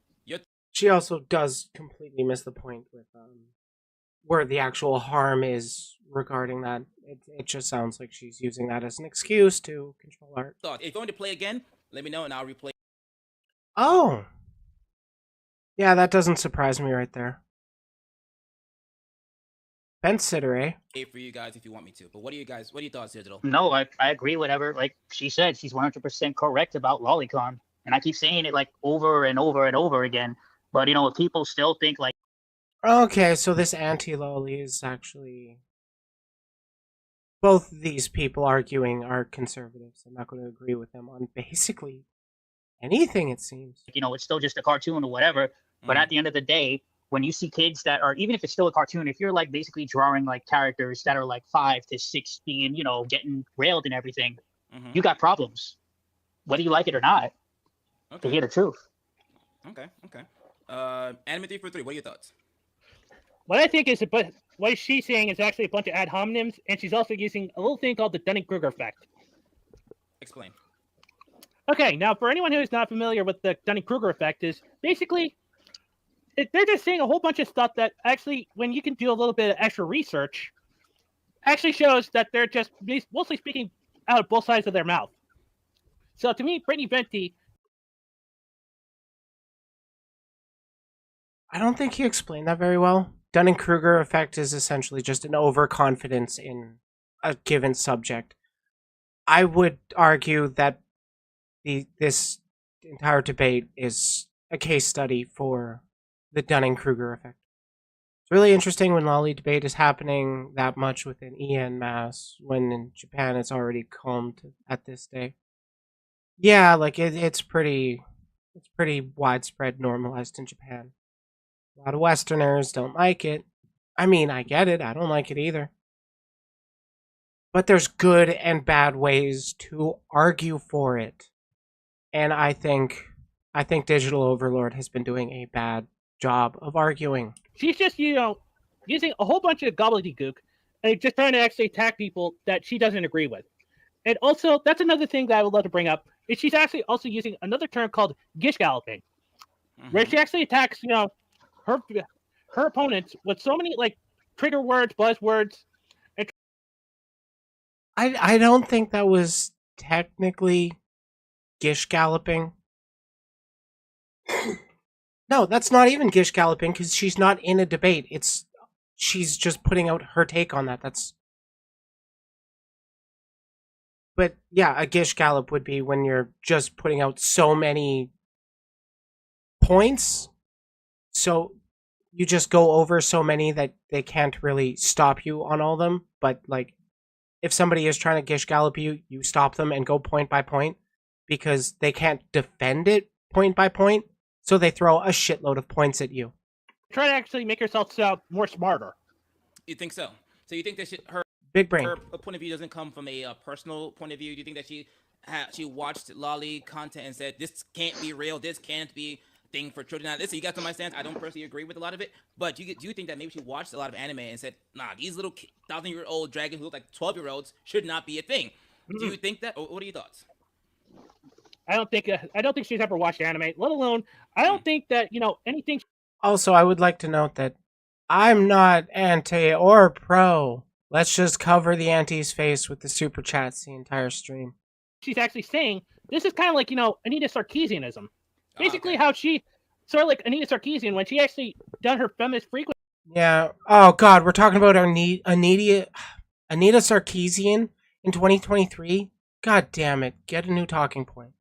She also does completely miss the point with where the actual harm is regarding that. It just sounds like she's using that as an excuse to control art. thought. If you're going to play again, let me know and I'll replay. Oh! Yeah, that doesn't surprise me right there. Fence sitter, eh? For you guys if you want me to. But what are your thoughts, Digital? No, I agree with whatever like she said. She's 100% correct about Lolicon, and I keep saying it like over and over and over again. But you know, people still think like. Okay, so this anti-loli is actually... Both these people arguing are conservatives. I'm not going to agree with them on basically anything, it seems. You know, it's still just a cartoon or whatever. But at the end of the day, when you see kids that are, even if it's still a cartoon, if you're like basically drawing like characters that are like 5 to 16, you know, getting railed and everything, you got problems, whether you like it or not. To hear the truth. Okay. Anime 3 for 3. What are your thoughts? What I think is, but what she's saying is actually a bunch of ad hominems, and she's also using a little thing called the Dunning-Kruger effect. Explain. Okay, now for anyone who is not familiar with the Dunning-Kruger effect, is basically they're just saying a whole bunch of stuff that actually, when you can do a little bit of extra research, actually shows that they're just mostly speaking out of both sides of their mouth. So to me, Brittany Venti... I don't think he explained that very well. Dunning-Kruger effect is essentially just an overconfidence in a given subject. I would argue that this entire debate is a case study for the Dunning-Kruger effect. It's really interesting when lolly debate is happening that much within en masse, when in Japan it's already calmed at this day. Yeah, like it's pretty widespread, normalized in Japan. A lot of Westerners don't like it. I mean, I get it. I don't like it either. But there's good and bad ways to argue for it. And I think Digital Overlord has been doing a bad job of arguing. She's just, using a whole bunch of gobbledygook and just trying to actually attack people that she doesn't agree with. And also, that's another thing that I would love to bring up, is she's actually also using another term called gish galloping, where she actually attacks, her opponents with so many like trigger words, buzzwords. I don't think that was technically gish galloping. No, that's not even gish galloping because she's not in a debate. She's just putting out her take on that. But yeah, a gish gallop would be when you're just putting out so many points, so you just go over so many that they can't really stop you on all of them. But like, if somebody is trying to gish gallop you, you stop them and go point by point because they can't defend it point by point. So they throw a shitload of points at you. Try to actually make yourself sound more smarter. You think so? So you think that her big brain, her point of view doesn't come from a personal point of view? Do you think that she watched lolly content and said this can't be real, this can't be thing for children? Now, listen, you got to my stance. I don't personally agree with a lot of it, but do you think that maybe she watched a lot of anime and said, nah, these little 1,000-year-old dragons who look like 12-year-olds should not be a thing? Do you think that? Or what are your thoughts? I don't think she's ever watched anime, let alone I don't think that anything. Also, I would like to note that I'm not anti or pro. Let's just cover the anti's face with the super chats the entire stream. She's actually saying this is kind of like Anita Sarkeesianism. Basically, how she sort of like Anita Sarkeesian when she actually done her feminist frequency. Yeah. Oh God, we're talking about Anita Sarkeesian in 2023. God damn it! Get a new talking point.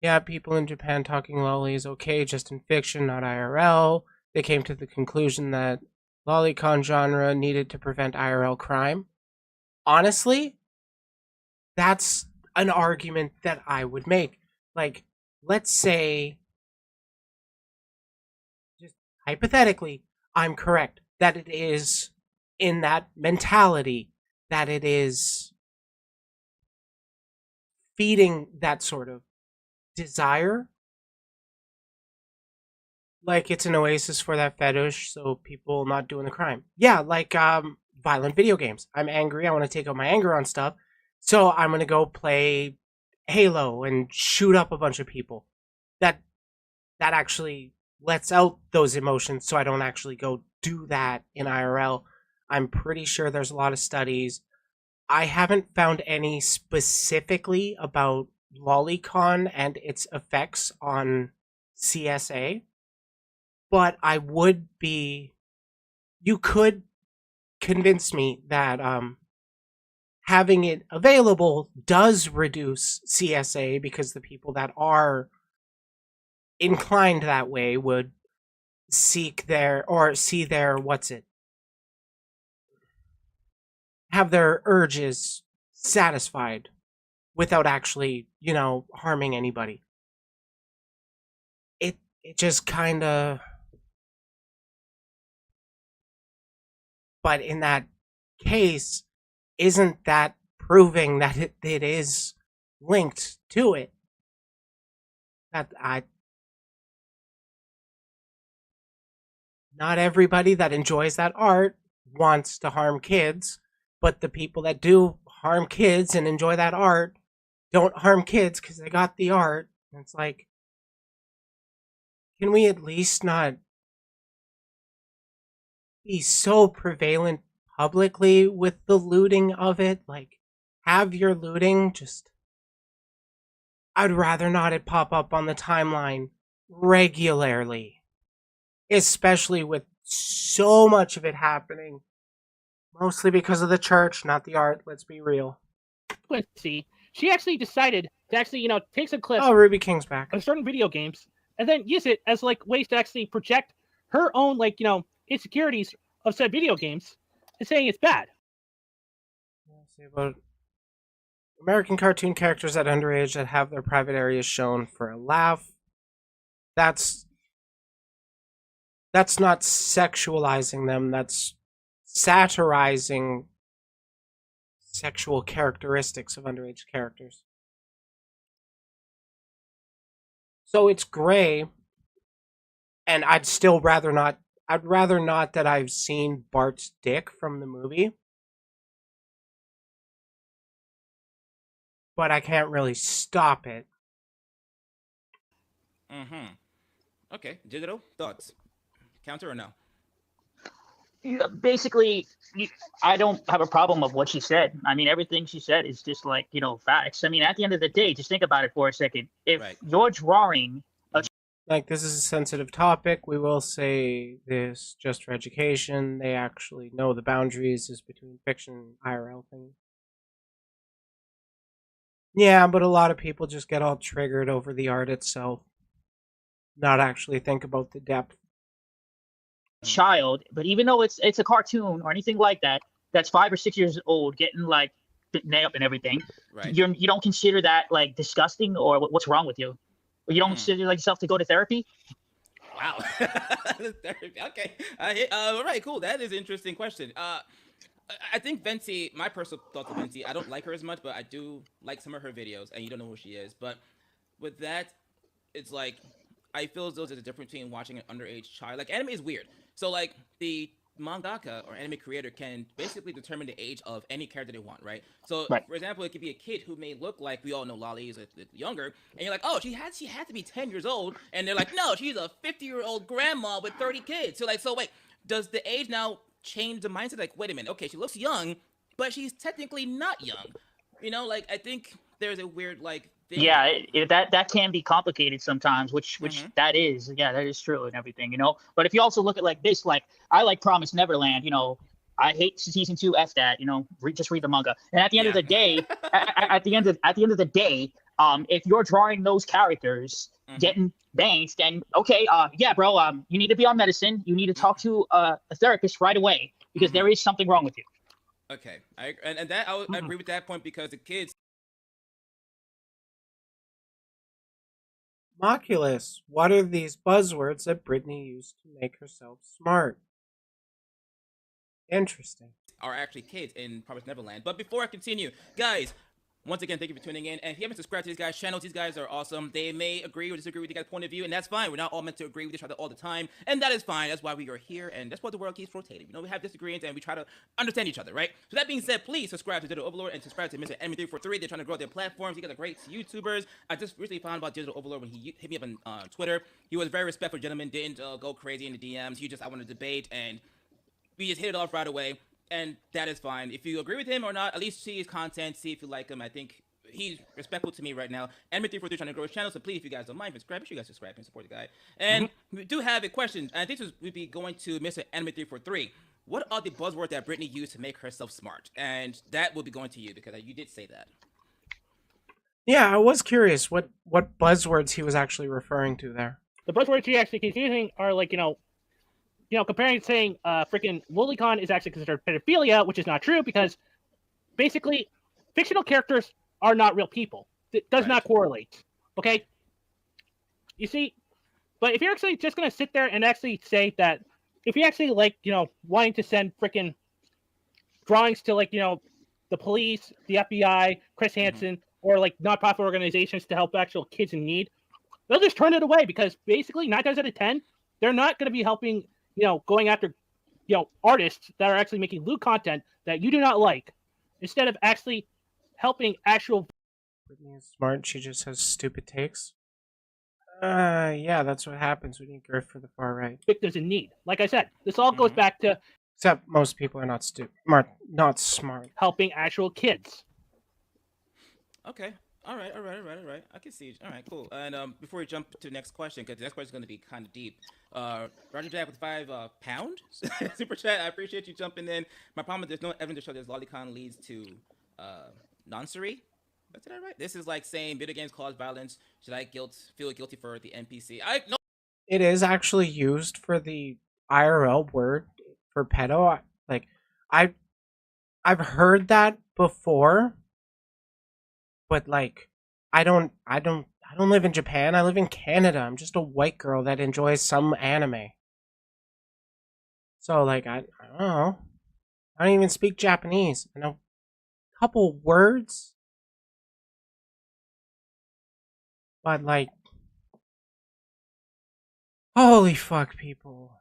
Yeah, people in Japan talking lolly is okay just in fiction, not IRL. They came to the conclusion that Lolicon genre needed to prevent IRL crime. Honestly, that's an argument that I would make. Like, let's say, just hypothetically, I'm correct that it is in that mentality, that it is feeding that sort of desire. Like it's an oasis for that fetish, so people not doing the crime. Yeah, like violent video games. I'm angry, I want to take out my anger on stuff. So I'm gonna go play Halo and shoot up a bunch of people. That that actually lets out those emotions so I don't actually go do that in IRL. I'm pretty sure there's a lot of studies. I haven't found any specifically about Lolicon and its effects on CSA, but I would be. You could convince me that having it available does reduce CSA because the people that are inclined that way would seek their or see their have their urges satisfied without actually, harming anybody. It just kind of, but in that case, isn't that proving that it is linked to it? That not everybody that enjoys that art wants to harm kids, but the people that do harm kids and enjoy that art don't harm kids because they got the art. And it's like, can we at least not be so prevalent publicly with the looting of it? Like, have your looting just. I'd rather not it pop up on the timeline regularly, especially with so much of it happening. Mostly because of the church, not the art, let's be real. Quincy, she actually decided to actually, take some clips Oh, Ruby King's back. of certain video games and then use it as like ways to actually project her own insecurities of said video games and saying it's bad. Let's see about American cartoon characters at underage that have their private areas shown for a laugh. That's not sexualizing them, that's satirizing sexual characteristics of underage characters. So it's gray, and I'd rather not that I've seen Bart's dick from the movie. But I can't really stop it. Okay, digital thoughts. Counter or no? Basically, I don't have a problem with what she said. I mean, everything she said is just like, facts. I mean, at the end of the day, just think about it for a second. If you're drawing like, this is a sensitive topic, we will say this just for education. They actually know the boundaries is between fiction and IRL things. Yeah, but a lot of people just get all triggered over the art itself, not actually think about the depth. child, but even though it's a cartoon or anything like that, that's 5 or 6 years old, getting like nailed and everything, you don't consider that like disgusting or what's wrong with you? Or you don't consider like yourself to go to therapy? Wow. Okay. All right, cool. That is an interesting question. I think Venti, my personal thoughts of Venti, I don't like her as much, but I do like some of her videos, and you don't know who she is. But with that, it's like, I feel as though there's a difference between watching an underage child. Like, anime is weird. So, like, the mangaka or anime creator can basically determine the age of any character they want, right? So, for example, it could be a kid who may look like, we all know Lolly is younger, and you're like, oh, she had to be 10 years old, and they're like, no, she's a 50-year-old grandma with 30 kids. So, like, so wait, does the age now change the mindset? Like, wait a minute, okay, she looks young, but she's technically not young. Like, I think there's a weird, like, thing. Yeah, that can be complicated sometimes, which that is. Yeah, that is true and everything, But if you also look at like this, like, I like Promise Neverland, I hate season 2, F that, just read the manga. And at the end of the day, at the end of the day, if you're drawing those characters getting banged, then okay, yeah, bro, you need to be on medicine. You need to talk to a therapist right away because there is something wrong with you. Okay, and that I agree with that point because the kids. Moculus, what are these buzzwords that Brittany used to make herself smart? Interesting. Are actually kids in Promised Neverland. But before I continue, guys, once again, thank you for tuning in. And if you haven't subscribed to these guys' channels, these guys are awesome. They may agree or disagree with you guys' point of view, and that's fine. We're not all meant to agree with each other all the time, and that is fine. That's why we are here, and that's why the world keeps rotating. You know, we have disagreements, and we try to understand each other, right? So that being said, please subscribe to Digital Overlord and subscribe to Mr. Enemy343. They're trying to grow their platforms. You guys are great YouTubers. I just recently found about Digital Overlord when he hit me up on Twitter. He was a very respectful gentleman, didn't go crazy in the DMs. He just, I want to debate, and we just hit it off right away. And that is fine. If you agree with him or not, at least see his content, see if you like him. I think he's respectful to me right now. Enemy343 trying to grow his channel, so please, if you guys don't mind, subscribe. Make sure you guys subscribe and support the guy. And we do have a question, and I think this would be going to Mr. Enemy343. What are the buzzwords that Brittany used to make herself smart? And that will be going to you because you did say that. Yeah, I was curious what buzzwords he was actually referring to there. The buzzwords he actually keeps using are like, comparing saying freaking Lolicon is actually considered pedophilia, which is not true because basically fictional characters are not real people. It does not correlate. Okay? You see? But if you're actually just going to sit there and actually say that if you actually like, wanting to send freaking drawings to like, the police, the FBI, Chris Hansen, or like nonprofit organizations to help actual kids in need, they'll just turn it away because basically 9 times out of 10, they're not going to be helping going after, artists that are actually making lewd content that you do not like, instead of actually helping actual. Brittany is smart. She just has stupid takes. Yeah, that's what happens when you go for the far right. Victims in need. Like I said, this all goes back to. Except most people are not not smart. Helping actual kids. Okay. All right. I can see. All right, cool. And before we jump to the next question, because the next question is going to be kind of deep. Roger Jack with 5 pound super chat. I appreciate you jumping in. My problem is there's no evidence to show this Lolicon leads to noncery. Did I right? This is like saying video games cause violence. Should I feel guilty for the NPC? No. It is actually used for the IRL word for pedo. Like, I've heard that before. But like, I don't live in Japan. I live in Canada. I'm just a white girl that enjoys some anime. So like, I don't know. I don't even speak Japanese. I know a couple words. But like, holy fuck, people.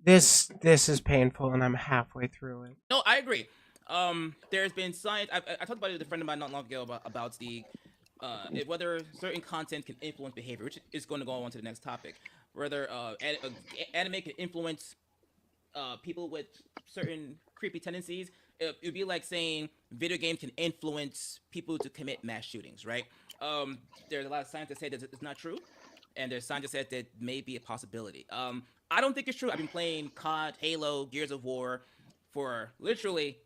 This is painful, and I'm halfway through it. No, I agree. There's been science. I talked about it with a friend of mine not long ago about the whether certain content can influence behavior, which is going to go on to the next topic. Whether anime can influence people with certain creepy tendencies. It would be like saying video games can influence people to commit mass shootings, right? There's a lot of science that say that it's not true, and there's science that says that may be a possibility. I don't think it's true. I've been playing COD, Halo, Gears of War for literally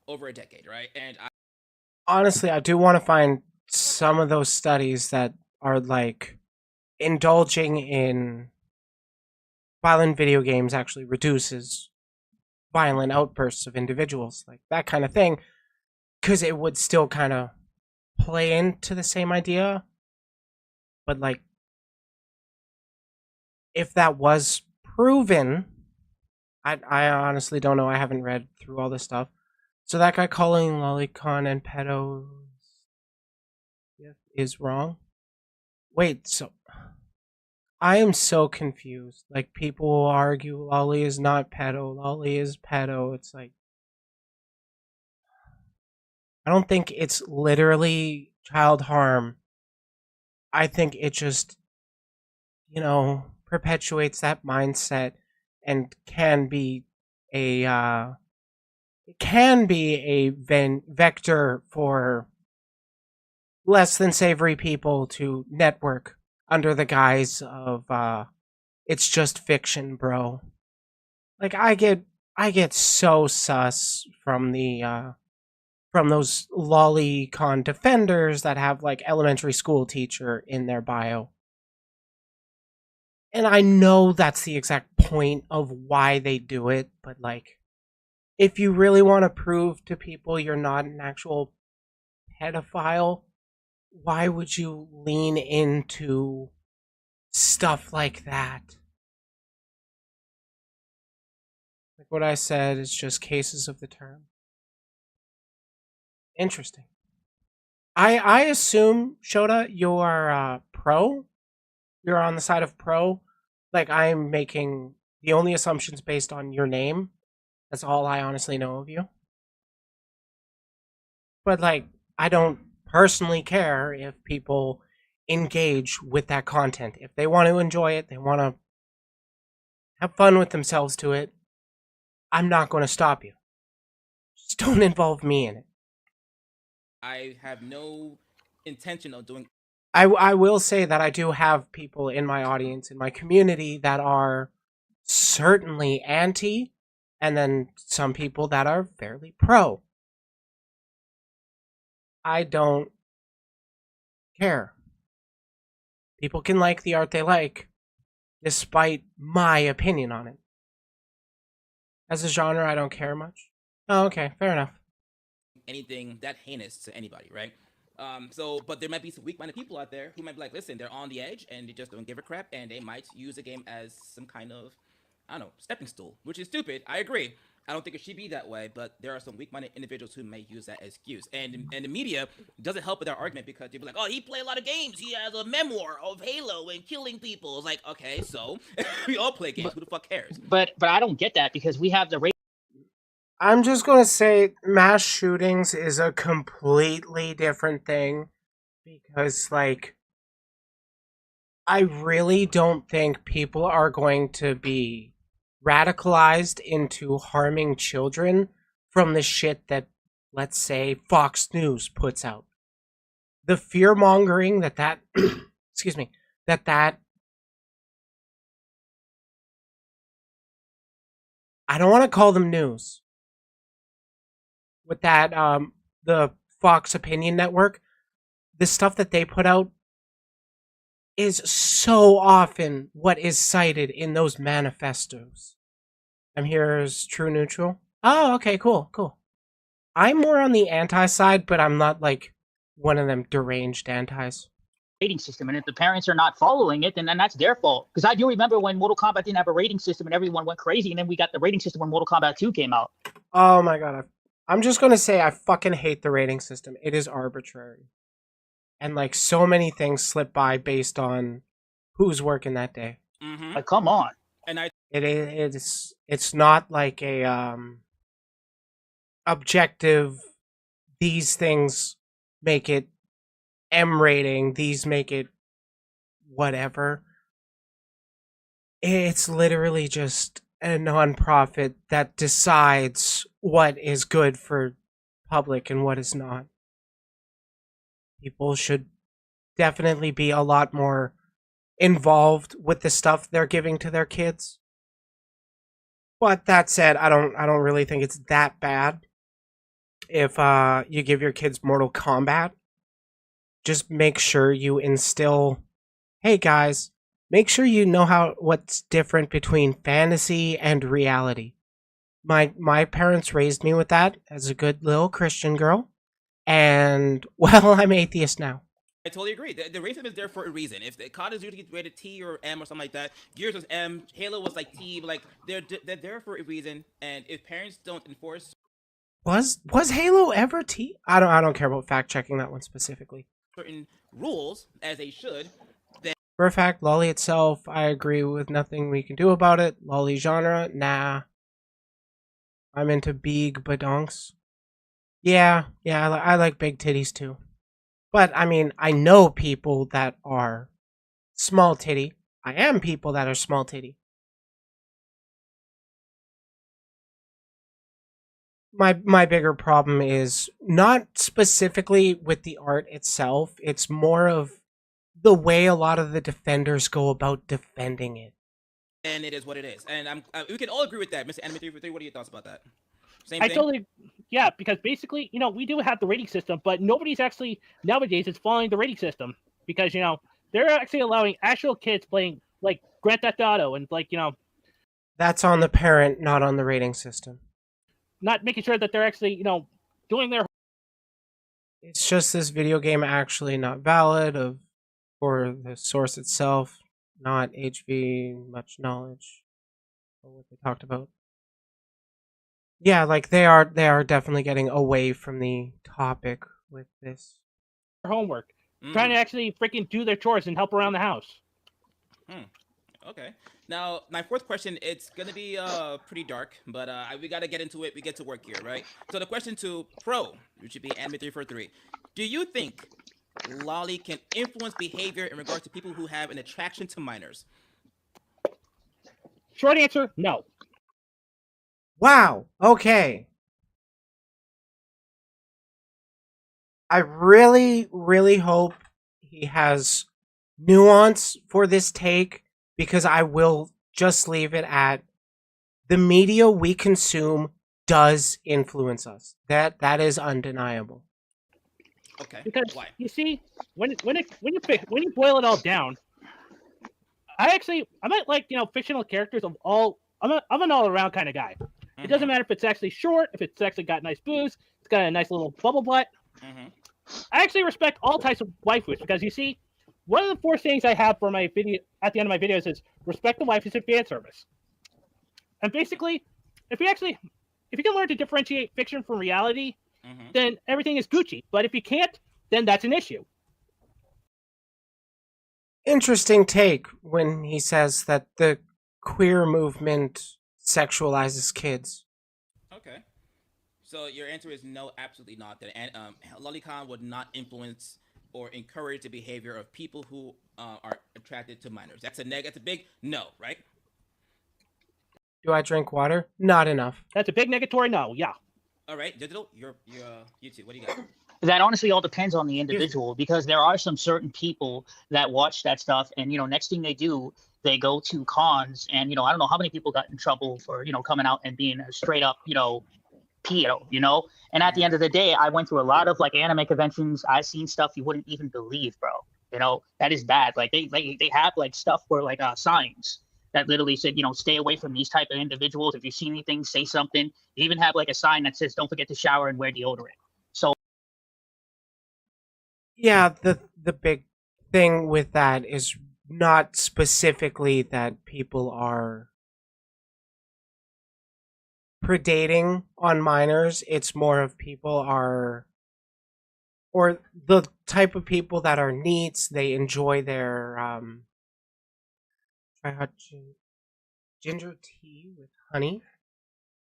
over a decade, right? And honestly, I do want to find some of those studies that are like indulging in violent video games actually reduces violent outbursts of individuals, like that kind of thing, because it would still kind of play into the same idea. But like, if that was proven, I honestly don't know. I haven't read through all this stuff. So that guy calling Lolicon and pedos is wrong? Wait, so I am so confused. Like, people will argue Lolly is not pedo, Lolly is pedo. It's like, I don't think it's literally child harm. I think it just, perpetuates that mindset and can be a vector for less than savory people to network under the guise of it's just fiction, bro. Like, I get so sus from the from those Lolicon defenders that have like elementary school teacher in their bio. And I know that's the exact point of why they do it, but like, if you really want to prove to people you're not an actual pedophile, why would you lean into stuff like that? Like what I said is just cases of the term. Interesting. I assume, Shota, you are pro? You're on the side of pro? Like, I'm making the only assumptions based on your name. That's all I honestly know of you. But, like, I don't personally care if people engage with that content. If they want to enjoy it, they want to have fun with themselves to it, I'm not going to stop you. Just don't involve me in it. I have no intention of doing. I will say that I do have people in my audience, in my community, that are certainly anti, and then some people that are fairly pro. I don't care. People can like the art they like, despite my opinion on it. As a genre, I don't care much. Oh, okay, fair enough. Anything that heinous to anybody, right? But there might be some weak-minded people out there who might be like, listen, they're on the edge and they just don't give a crap, and they might use the game as some kind of, I don't know, stepping stool, which is stupid. I agree. I don't think it should be that way, but there are some weak-minded individuals who may use that as excuse. And the media doesn't help with our argument because they'll be like, oh, he played a lot of games. He has a memoir of Halo and killing people. It's like, okay, so we all play games. Who the fuck cares? But I don't get that because we have the I'm just going to say mass shootings is a completely different thing because, like, I really don't think people are going to be radicalized into harming children from the shit that, let's say, Fox News puts out. The fear mongering that excuse me, that I don't want to call them news. With that, the Fox Opinion Network, the stuff that they put out is so often what is cited in those manifestos. I'm here as true neutral. Oh, okay, cool. I'm more on the anti side, but I'm not like one of them deranged antis. rating system, and if the parents are not following it, then that's their fault. Because I do remember when Mortal Kombat didn't have a rating system and everyone went crazy, and then we got the rating system when Mortal Kombat 2 came out. Oh my god, I'm just gonna say I fucking hate the rating system. It is arbitrary. And like so many things slip by based on who's working that day. Mm-hmm. Like, come on. And It's not like a objective, these things make it M rating, these make it whatever. It's literally just a nonprofit that decides what is good for public and what is not. People should definitely be a lot more involved with the stuff they're giving to their kids. But that said, I don't really think it's that bad if you give your kids Mortal Kombat. Just make sure you instill, hey guys, make sure you know what's different between fantasy and reality. My parents raised me with that as a good little Christian girl, and well, I'm atheist now. I totally agree. The racism is there for a reason. If the COD is usually rated T or M or something like that, Gears was M, Halo was like T, but like they're there for a reason. And if parents don't enforce, was Halo ever T? I don't care about fact checking that one specifically. Certain rules as they should. For a fact, Lolly itself, I agree with nothing we can do about it. Lolly genre, nah. I'm into big badonks. Yeah, I like big titties too. But, I mean, I know people that are small titty. I am people that are small titty. My bigger problem is not specifically with the art itself. It's more of the way a lot of the defenders go about defending it. And it is what it is. And we can all agree with that. Mr. Anime 343, what are your thoughts about that? Same I thing. totally, yeah, because basically, we do have the rating system, but nobody's actually nowadays is following the rating system because they're actually allowing actual kids playing like Grand Theft Auto and like That's on the parent, not on the rating system. not making sure that they're actually doing their. It's just this video game actually not valid for the source itself, not HV much knowledge of what they talked about. Yeah, like they are definitely getting away from the topic with this. Homework, trying to actually freaking do their chores and help around the house. Okay. Now, my fourth question, it's going to be pretty dark, but we got to get into it. We get to work here, right? So the question to Pro, which should be Anime 343, do you think Lolly can influence behavior in regards to people who have an attraction to minors? Short answer, no. Wow, okay. I really, really hope he has nuance for this take, because I will just leave it at the media we consume does influence us. That is undeniable. Okay. Because why? you see, when you boil it all down, I might like fictional characters of all. I'm an all around kind of guy. It doesn't matter if it's actually short, if it's actually got nice boobs, it's got a nice little bubble butt. I actually respect all types of waifus because you see, one of the 4 things I have for my video at the end of my videos is respect the waifus and fan service. And basically, if you can learn to differentiate fiction from reality, then everything is Gucci. But if you can't, then that's an issue. Interesting take when he says that the queer movement sexualizes kids. Okay. So your answer is no, absolutely not. That Lolicon would not influence or encourage the behavior of people who are attracted to minors. That's a big no, right? Do I drink water? Not enough. That's a big negatory no. Yeah. All right, Digital, you two, what do you got? That honestly all depends on the individual, because there are some certain people that watch that stuff and next thing they do, they go to cons and I don't know how many people got in trouble for coming out and being a straight up pedo. And at the end of the day, I went through a lot of like anime conventions. I've seen stuff you wouldn't even believe, bro. That is bad. Like they have like stuff where like signs that literally said, stay away from these type of individuals. If you see anything, say something. They even have like a sign that says, don't forget to shower and wear deodorant. So yeah, the big thing with that is not specifically that people are predating on minors. It's more of people are, or the type of people that are neats. They enjoy their try hot ginger tea with honey.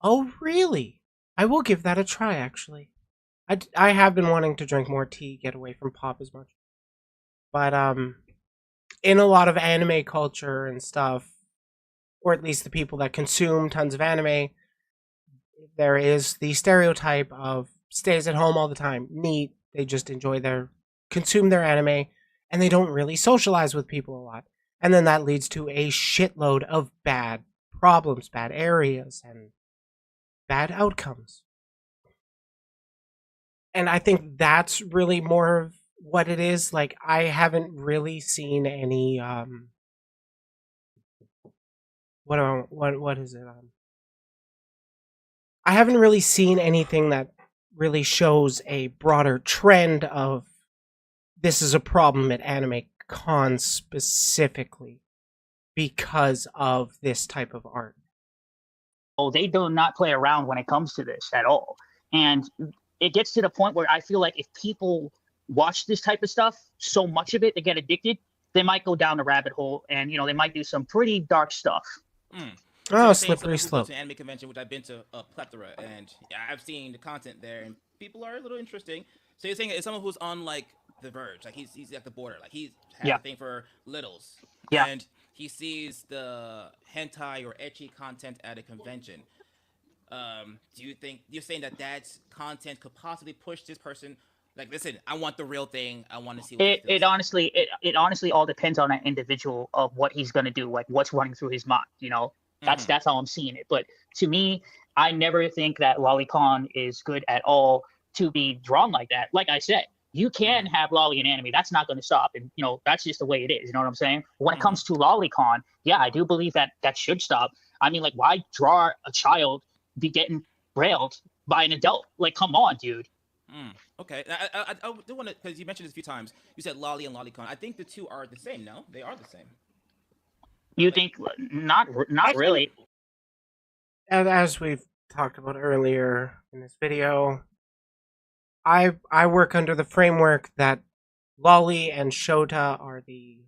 Oh, really? I will give that a try, actually. I have been wanting to drink more tea, get away from pop as much. But, in a lot of anime culture and stuff, or at least the people that consume tons of anime, there is the stereotype of stays at home all the time, neat, they just consume their anime, and they don't really socialize with people a lot. And then that leads to a shitload of bad problems, bad areas, and bad outcomes. And I think that's really more of what it is. Like, I haven't really seen any what is it? I haven't really seen anything that really shows a broader trend of this is a problem at anime cons specifically because of this type of art. Oh, they do not play around when it comes to this at all. And it gets to the point where I feel like if people watch this type of stuff, so much of it, they get addicted, they might go down the rabbit hole and, they might do some pretty dark stuff. Oh, slippery slope. To anime convention, which I've been to a plethora, and I've seen the content there, and people are a little interesting. So you're saying it's someone who's on like the verge, like he's at the border, like he's has a thing for littles, and he sees the hentai or ecchi content at a convention. Do you think you're saying that content could possibly push this person? Like, listen, I want the real thing. I want to see. What it honestly all depends on that individual of what he's gonna do, like what's running through his mind. That's how I'm seeing it. But to me, I never think that Lolicon is good at all to be drawn like that. Like I said, you can have lolly in anime. That's not going to stop, and that's just the way it is. You know what I'm saying? When it comes to Lolicon, yeah, I do believe that should stop. I mean, like, why draw a child be getting railed by an adult? Like, come on, dude. Okay, I do want to, because you mentioned this a few times. You said lolly and lolicon. I think the two are the same. No, they are the same. You think not really? And as we've talked about earlier in this video, I work under the framework that lolly and shota are the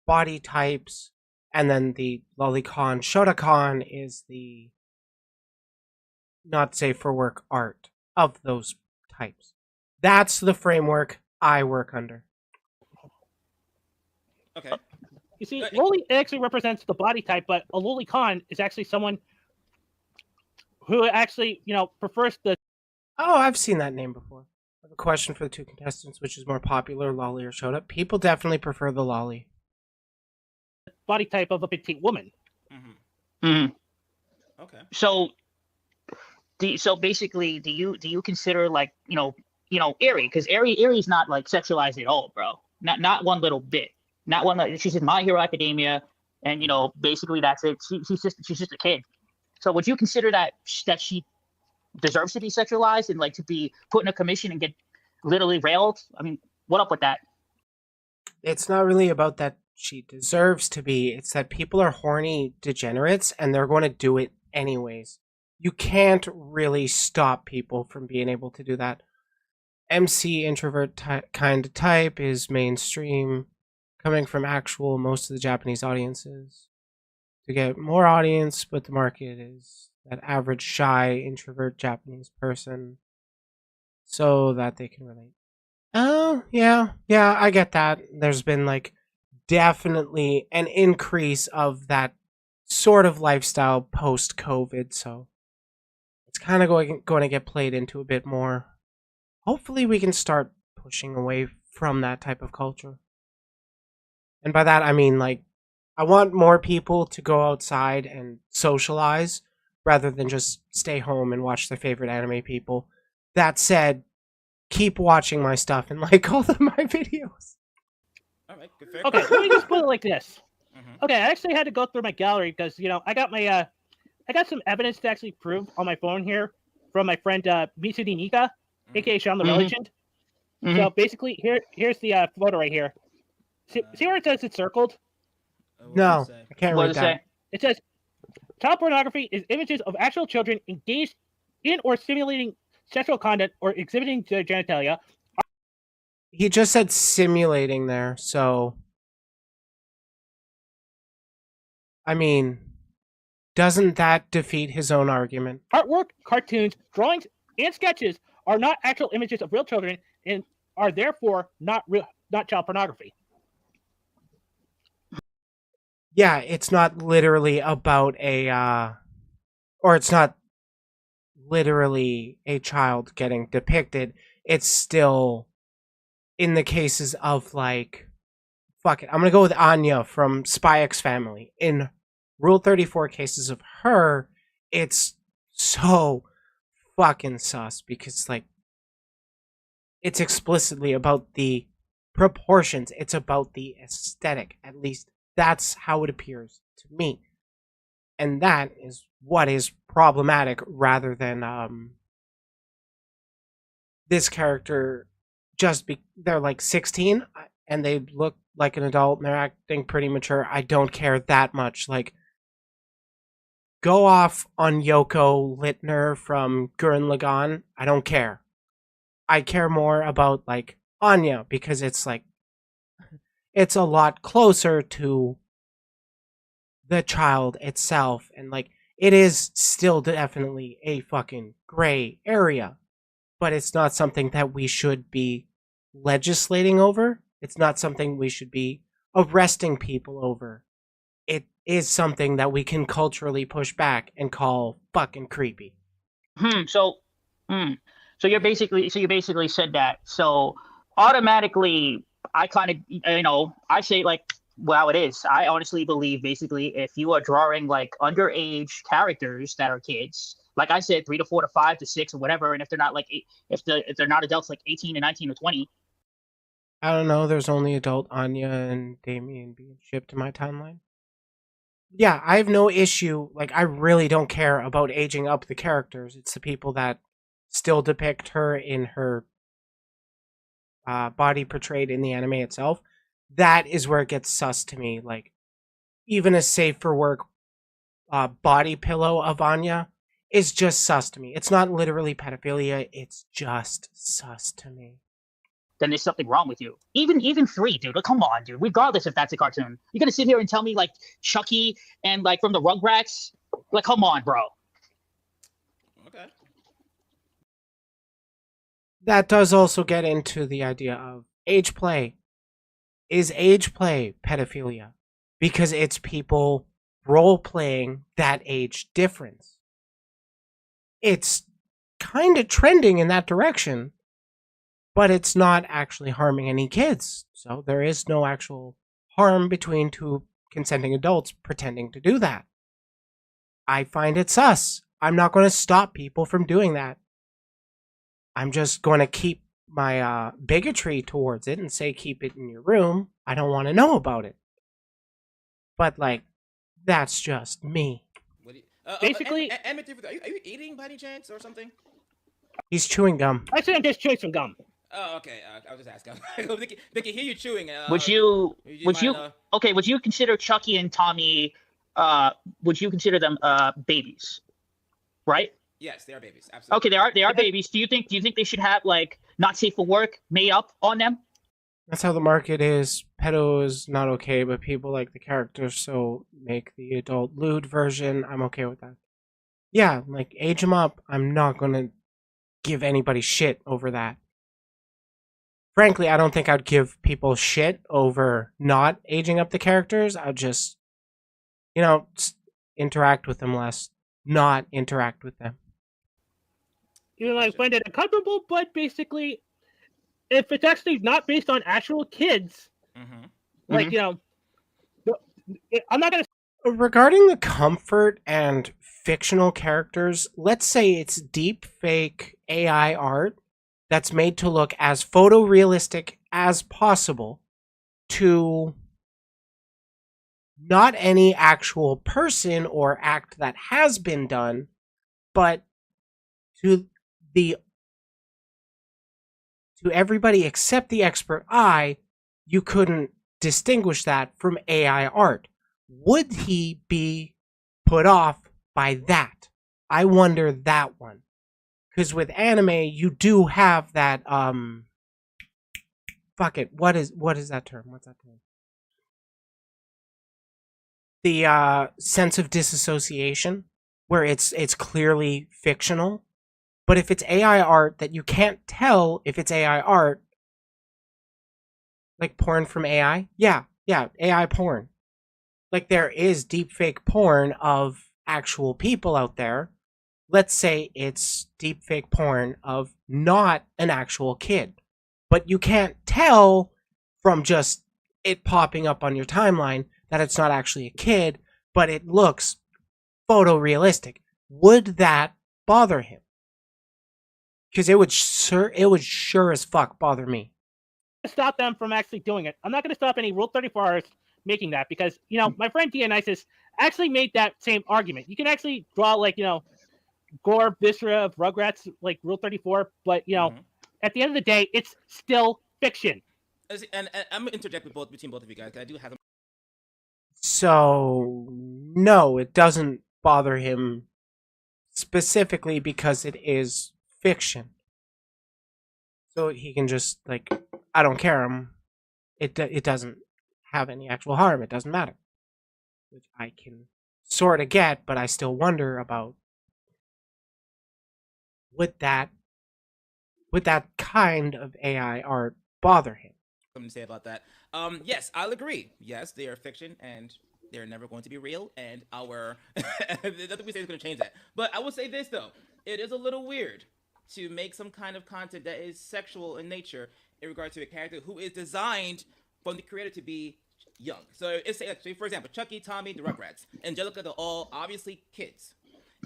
body types, and then the lolicon shotacon is the not safe for work art of those types. That's the framework I work under. Okay. You see, loli actually represents the body type, but a lolicon is actually someone who actually, prefers the... Oh, I've seen that name before. I have a question for the two contestants, which is more popular, lolly or shota? People definitely prefer the lolly. Body type of a petite woman. Okay. So basically, do you consider, like, Eri? Because Eri's not, like, sexualized at all, bro. Not one little bit. Not one. She's in My Hero Academia, and basically that's it. She's just a kid. So would you consider that she deserves to be sexualized and, like, to be put in a commission and get literally railed? I mean, what up with that? It's not really about that she deserves to be. It's that people are horny degenerates and they're going to do it anyways. You can't really stop people from being able to do that. MC introvert kind of type is mainstream, coming from most of the Japanese audiences. To get more audience, but the market is that average shy introvert Japanese person, so that they can relate. Oh, yeah, I get that. There's been, like, definitely an increase of that sort of lifestyle post-COVID, so it's kind of going to get played into a bit more. Hopefully we can start pushing away from that type of culture. And by that, I mean, like, I want more people to go outside and socialize rather than just stay home and watch their favorite anime people. That said, keep watching my stuff and like all of my videos. All right, good, fair. Okay, let me just put it like this. Okay, I actually had to go through my gallery because, I got I got some evidence to actually prove on my phone here from my friend Mitsudi Nika, aka Sean the Legend. So basically, here's the photo right here. See where it says it's circled? No, I can't read that. It says, child pornography is images of actual children engaged in or simulating sexual content or exhibiting their genitalia. He just said simulating there, so... I mean, doesn't that defeat his own argument? Artwork, cartoons, drawings, and sketches are not actual images of real children and are therefore not child pornography. Yeah, it's not literally about or it's not literally a child getting depicted. It's still, in the cases of, like, fuck it, I'm gonna go with Anya from Spy X Family. In Rule 34 cases of her, it's so fucking sus because, like, it's explicitly about the proportions. It's about the aesthetic, at least. That's how it appears to me. And that is what is problematic rather than this character they're like 16 and they look like an adult and they're acting pretty mature. I don't care that much. Like, go off on Yoko Littner from Gurren Lagann. I don't care. I care more about, like, Anya because it's like it's a lot closer to the child itself, and, like, it is still definitely a fucking gray area, but it's not something that we should be legislating over. It's not something we should be arresting people over. It is something that we can culturally push back and call fucking creepy. So you basically said that. So automatically, I kind of, I say, like, well, it is. I honestly believe, basically, if you are drawing, like, underage characters that are kids, like I said, 3 to 4 to 5 to 6 or whatever. And if they're not like if they're not adults, like 18 and 19 or 20. I don't know. There's only adult Anya and Damien being shipped to my timeline. Yeah, I have no issue. Like, I really don't care about aging up the characters. It's the people that still depict her in her body portrayed in the anime itself. That is where it gets sus to me. Like, even a safe for work body pillow of Anya is just sus to me. It's not literally pedophilia. It's just sus to me. Then there's something wrong with you. Even 3, dude. Like, come on, dude. Regardless if that's a cartoon, you're gonna sit here and tell me like Chucky and like from the Rugrats. Like, come on, bro. Okay. That does also get into the idea of age play. Is age play pedophilia? Because it's people role playing that age difference. It's kind of trending in that direction, but it's not actually harming any kids. So there is no actual harm between two consenting adults pretending to do that. I find it sus. I'm not going to stop people from doing that. I'm just going to keep my bigotry towards it and say keep it in your room. I don't want to know about it. But, like, that's just me. What do you, Basically- are you eating by any chance or something? He's chewing gum. Actually, I'm just chewing some gum. Oh, okay. I was just asking. They can hear you chewing. Would you consider Chucky and Tommy? Would you consider them babies? Right. Yes, they are babies. Absolutely. Okay, they are babies. Do you think they should have like not safe for work made up on them? That's how the market is. Pedo is not okay, but people like the characters, so make the adult lewd version. I'm okay with that. Yeah, like, age them up. I'm not gonna give anybody shit over that. Frankly, I don't think I'd give people shit over not aging up the characters. I'd just, interact with them less. Not interact with them. I find it uncomfortable, but basically, if it's actually not based on actual kids, like, I'm not going to... Regarding the comfort and fictional characters, let's say it's deep fake AI art that's made to look as photorealistic as possible to not any actual person or act that has been done, but to everybody except the expert eye, you couldn't distinguish that from AI art. Would he be put off by that? I wonder that one. Because with anime, you do have that, fuck it, what is that term? What's that term? The sense of disassociation, where it's clearly fictional. But if it's AI art that you can't tell if it's AI art, like porn from AI, yeah, AI porn. Like, there is deepfake porn of actual people out there. Let's say it's deepfake porn of not an actual kid. But you can't tell from just it popping up on your timeline that it's not actually a kid, but it looks photorealistic. Would that bother him? Because it would sure as fuck bother me. Stop them from actually doing it. I'm not going to stop any Rule 34 artists making that because, my friend Dionysus actually made that same argument. You can actually draw, like, gore, viscera of Rugrats, like Rule 34, but, at the end of the day, it's still fiction. And I'm going to interject between both of you guys, because I do have them. So, no, it doesn't bother him specifically because it is fiction. So he can just, like, I don't care. It doesn't have any actual harm. It doesn't matter. Which I can sort of get, but I still wonder about would that kind of AI art bother him? Something to say about that. Yes, I'll agree. Yes, they are fiction and they're never going to be real, and nothing we say is going to change that. But I will say this though, it is a little weird to make some kind of content that is sexual in nature in regard to a character who is designed from the creator to be young. So it's say, for example, Chucky, Tommy, the Rugrats, Angelica, they're all obviously kids.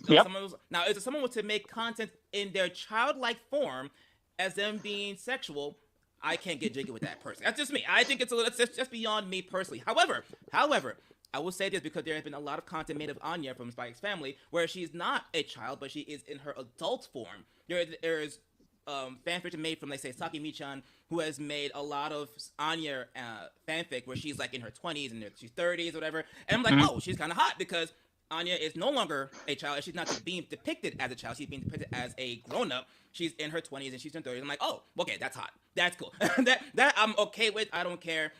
Yep. Now, if someone was to make content in their childlike form as them being sexual, I can't get jiggy with that person. That's just me. I think it's just beyond me personally. However, I will say this because there has been a lot of content made of Anya from Spike's Family where she's not a child, but she is in her adult form. There's fanfiction made from, like, say, Saki Michan, who has made a lot of Anya fanfic where she's like in her 20s and she's 30s or whatever. And I'm like, oh, she's kind of hot because Anya is no longer a child. She's not being depicted as a child. She's being depicted as a grown-up. She's in her 20s and she's in her 30s. I'm like, oh, okay, that's hot. That's cool. that I'm okay with. I don't care.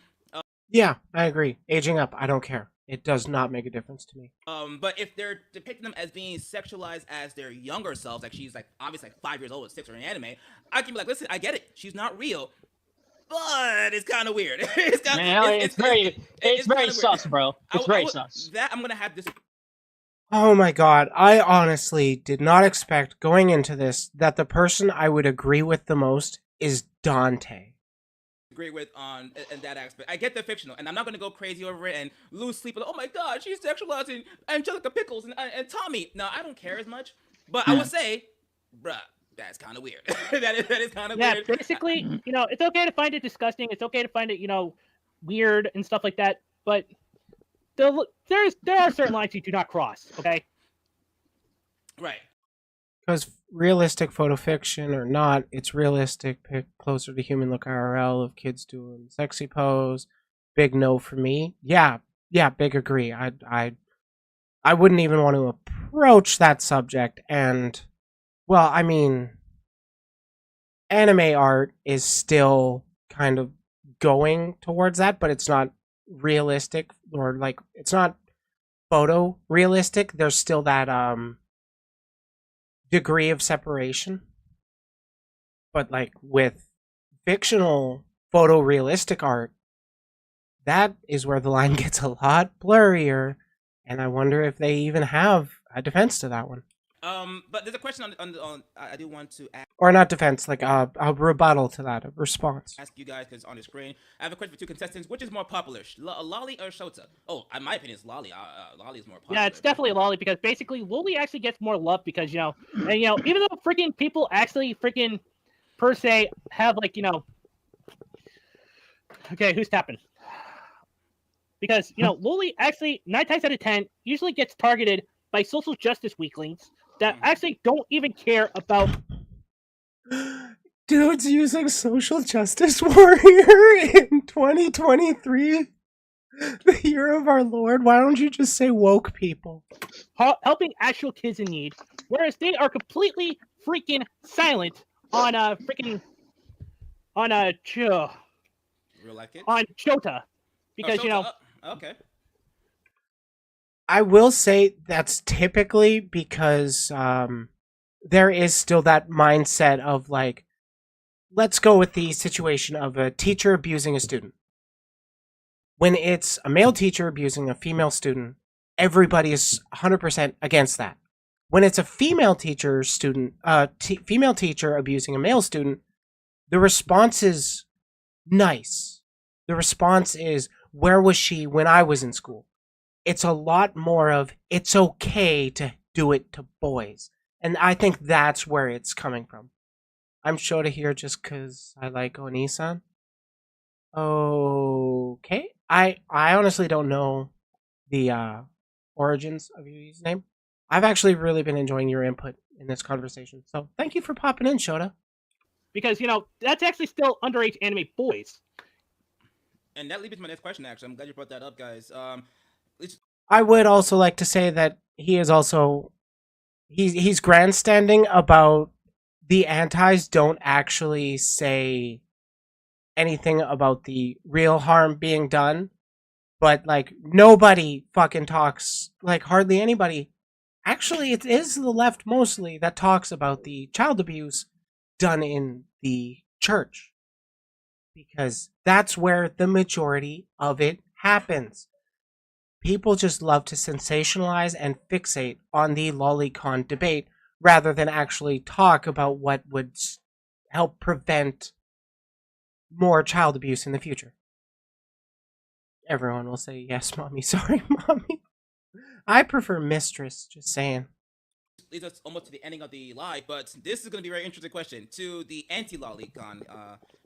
Yeah, I agree. Aging up, I don't care. It does not make a difference to me. But if they're depicting them as being sexualized as their younger selves, like she's like obviously like 5 years old at 6 or in anime, I can be like, listen, I get it. She's not real, but it's kind of weird. It's very sus, bro. It's very sus. That I'm gonna have this. Oh my god, I honestly did not expect going into this that the person I would agree with the most is Dante. Agree with on in that aspect. I get the fictional, and I'm not gonna go crazy over it and lose sleep. Oh my god, she's sexualizing Angelica Pickles and Tommy. No, I don't care as much. But I would say, bruh, that's kind of weird. that is kind of weird. Yeah, basically, it's okay to find it disgusting. It's okay to find it, weird and stuff like that. But there are certain lines you do not cross. Okay. Right. Because realistic photo fiction or not, it's realistic. Pick closer to human look IRL of kids doing sexy pose. Big no for me. Yeah, big agree. I wouldn't even want to approach that subject. And, well, I mean, anime art is still kind of going towards that, but it's not realistic, or like it's not photo realistic. There's still that degree of separation, but like with fictional photorealistic art, that is where the line gets a lot blurrier, and I wonder if they even have a defense to that one. But there's a question on I do want to ask, or not defense, like a rebuttal to that, a response. Ask you guys because on the screen, I have a question for two contestants. Which is more popular, Lolly or Shota? Oh, in my opinion, it's Lolly. Lolly is more popular. Yeah, it's definitely Lolly because basically Lolly actually gets more love because and even though freaking people actually freaking per se have like okay, who's tapping? Because Lolly actually 9 times out of 10 usually gets targeted by social justice weaklings that actually don't even care about. Dude's using social justice warrior in 2023, the year of our Lord. Why don't you just say woke people? Helping actual kids in need, whereas they are completely freaking silent on real life kids? On Shota, because Shota? Okay. I will say that's typically because there is still that mindset of like, let's go with the situation of a teacher abusing a student. When it's a male teacher abusing a female student, everybody is 100% against that. When it's a female teacher female teacher abusing a male student, the response is nice. The response is, where was she when I was in school? It's a lot more of, it's okay to do it to boys. And I think that's where it's coming from. I'm Shota here just because I like Onisan. Okay. I honestly don't know the origins of your username. I've actually really been enjoying your input in this conversation. So thank you for popping in, Shota. Because, that's actually still underage anime boys. And that leads me to my next question, actually. I'm glad you brought that up, guys. I would also like to say that he is also he's grandstanding about the antis don't actually say anything about the real harm being done, but like nobody fucking talks, like hardly anybody. Actually, it is the left mostly that talks about the child abuse done in the church, because that's where the majority of it happens. People just love to sensationalize and fixate on the Lolicon debate rather than actually talk about what would help prevent more child abuse in the future. Everyone will say, yes, mommy. Sorry, mommy. I prefer mistress, just saying. leads us almost to the ending of the live, but this is going to be a very interesting question to the anti-Lolicon